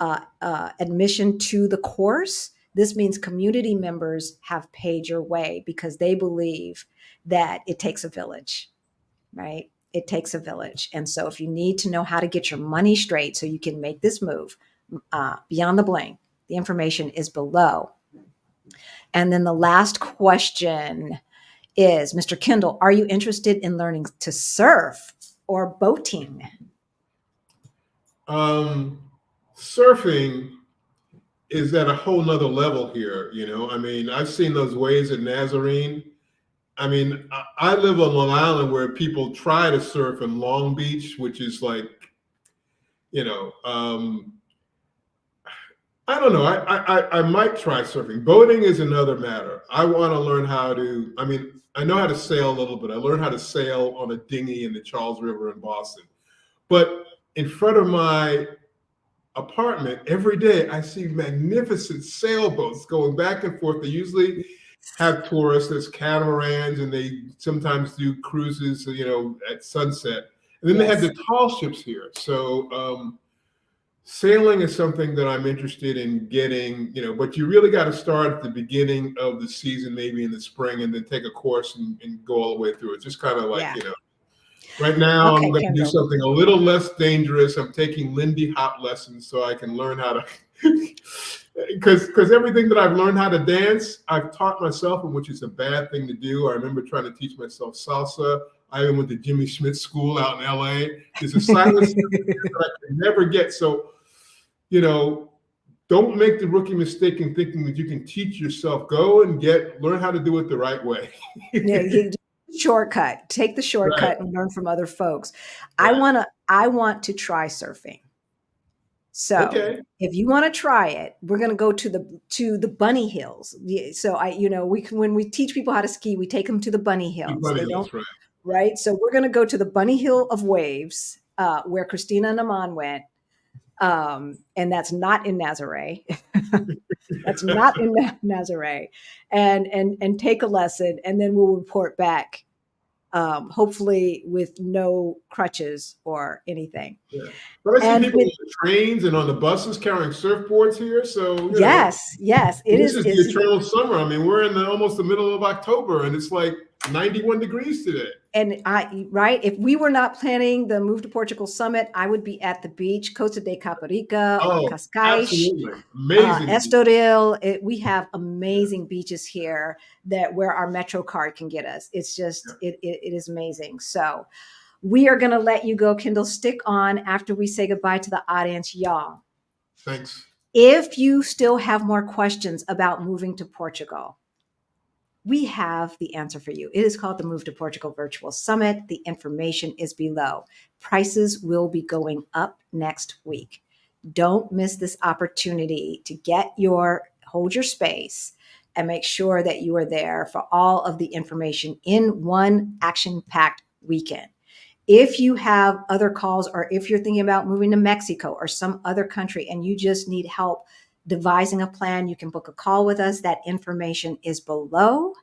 Speaker 2: admission to the course. This means community members have paid your way because they believe that it takes a village, right? It takes a village. And so if you need to know how to get your money straight so you can make this move, Beyond the Bling, the information is below. And then the last question is, Mr. Kendall, are you interested in learning to surf or boating?
Speaker 3: Surfing is at a whole nother level here. I mean, I've seen those waves at Nazarene. I mean, I live on Long Island where people try to surf in Long Beach, which is like, I don't know. I might try surfing. Boating is another matter. I want to learn how to, I I know how to sail a little bit. I learned how to sail on a dinghy in the Charles River in Boston. But in front of my apartment every day, I see magnificent sailboats going back and forth. They usually have tourists, there's catamarans, and they sometimes do cruises, at sunset. And then they have
Speaker 2: Yes.
Speaker 3: the tall ships here. So sailing is something that I'm interested in getting, but you really got to start at the beginning of the season, maybe in the spring, and then take a course and go all the way through. It's just kind of like,
Speaker 2: Yeah.
Speaker 3: right now I'm
Speaker 2: Okay,
Speaker 3: going to do
Speaker 2: Kendall.
Speaker 3: something a little less dangerous. I'm taking Lindy Hop lessons so I can learn how to, because everything that I've learned how to dance, I've taught myself, and which is a bad thing to do. I remember trying to teach myself salsa. I even went to Jimmy Schmidt School out in LA. There's a silent that I could never get. So, don't make the rookie mistake in thinking that you can teach yourself. Go and learn how to do it the right way.
Speaker 2: Yeah, shortcut. Take the shortcut
Speaker 3: Right.
Speaker 2: and learn from other folks.
Speaker 3: Right.
Speaker 2: I want to try surfing. So
Speaker 3: Okay.
Speaker 2: if you want to try it, we're going to go to the bunny hills. So when we teach people how to ski, we take them to the bunny hills.
Speaker 3: Funny,
Speaker 2: They don't,
Speaker 3: that's right.
Speaker 2: right? So we're going to go to the bunny hill of waves, where Christina and Aman went. And that's not in Nazaré. That's not in Nazaré. And take a lesson, and then we'll report back, hopefully with no crutches or anything.
Speaker 3: Yeah. But I see
Speaker 2: And
Speaker 3: people
Speaker 2: with
Speaker 3: on the trains and on the buses carrying surfboards here. So,
Speaker 2: yes, it
Speaker 3: this
Speaker 2: is.
Speaker 3: is the eternal summer. I mean, we're in almost the middle of October, and it's like 91 degrees today.
Speaker 2: And right, if we were not planning the Move to Portugal Summit, I would be at the beach, Costa de Caparica or
Speaker 3: Oh,
Speaker 2: Cascais,
Speaker 3: absolutely. Amazing.
Speaker 2: Estoril. We have amazing beaches here where our Metro card can get us. It's just, it is amazing. So we are going to let you go, Kendall. Stick on after we say goodbye to the audience, y'all.
Speaker 3: Thanks.
Speaker 2: If you still have more questions about moving to Portugal, we have the answer for you. It is called the Move to Portugal Virtual Summit. The information is below. Prices will be going up next week. Don't miss this opportunity to hold your space and make sure that you are there for all of the information in one action-packed weekend. If you have other calls, or if you're thinking about moving to Mexico or some other country and you just need help devising a plan, you can book a call with us. That information is below.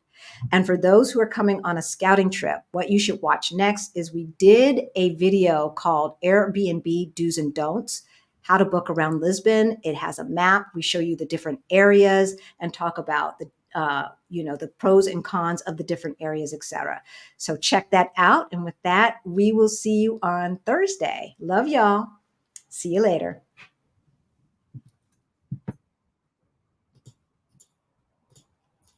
Speaker 2: And for those who are coming on a scouting trip, what you should watch next is we did a video called Airbnb Do's and Don'ts, how to book around Lisbon. It has a map. We show you the different areas and talk about the pros and cons of the different areas, etc. So check that out. And with that, we will see you on Thursday. Love y'all. See you later.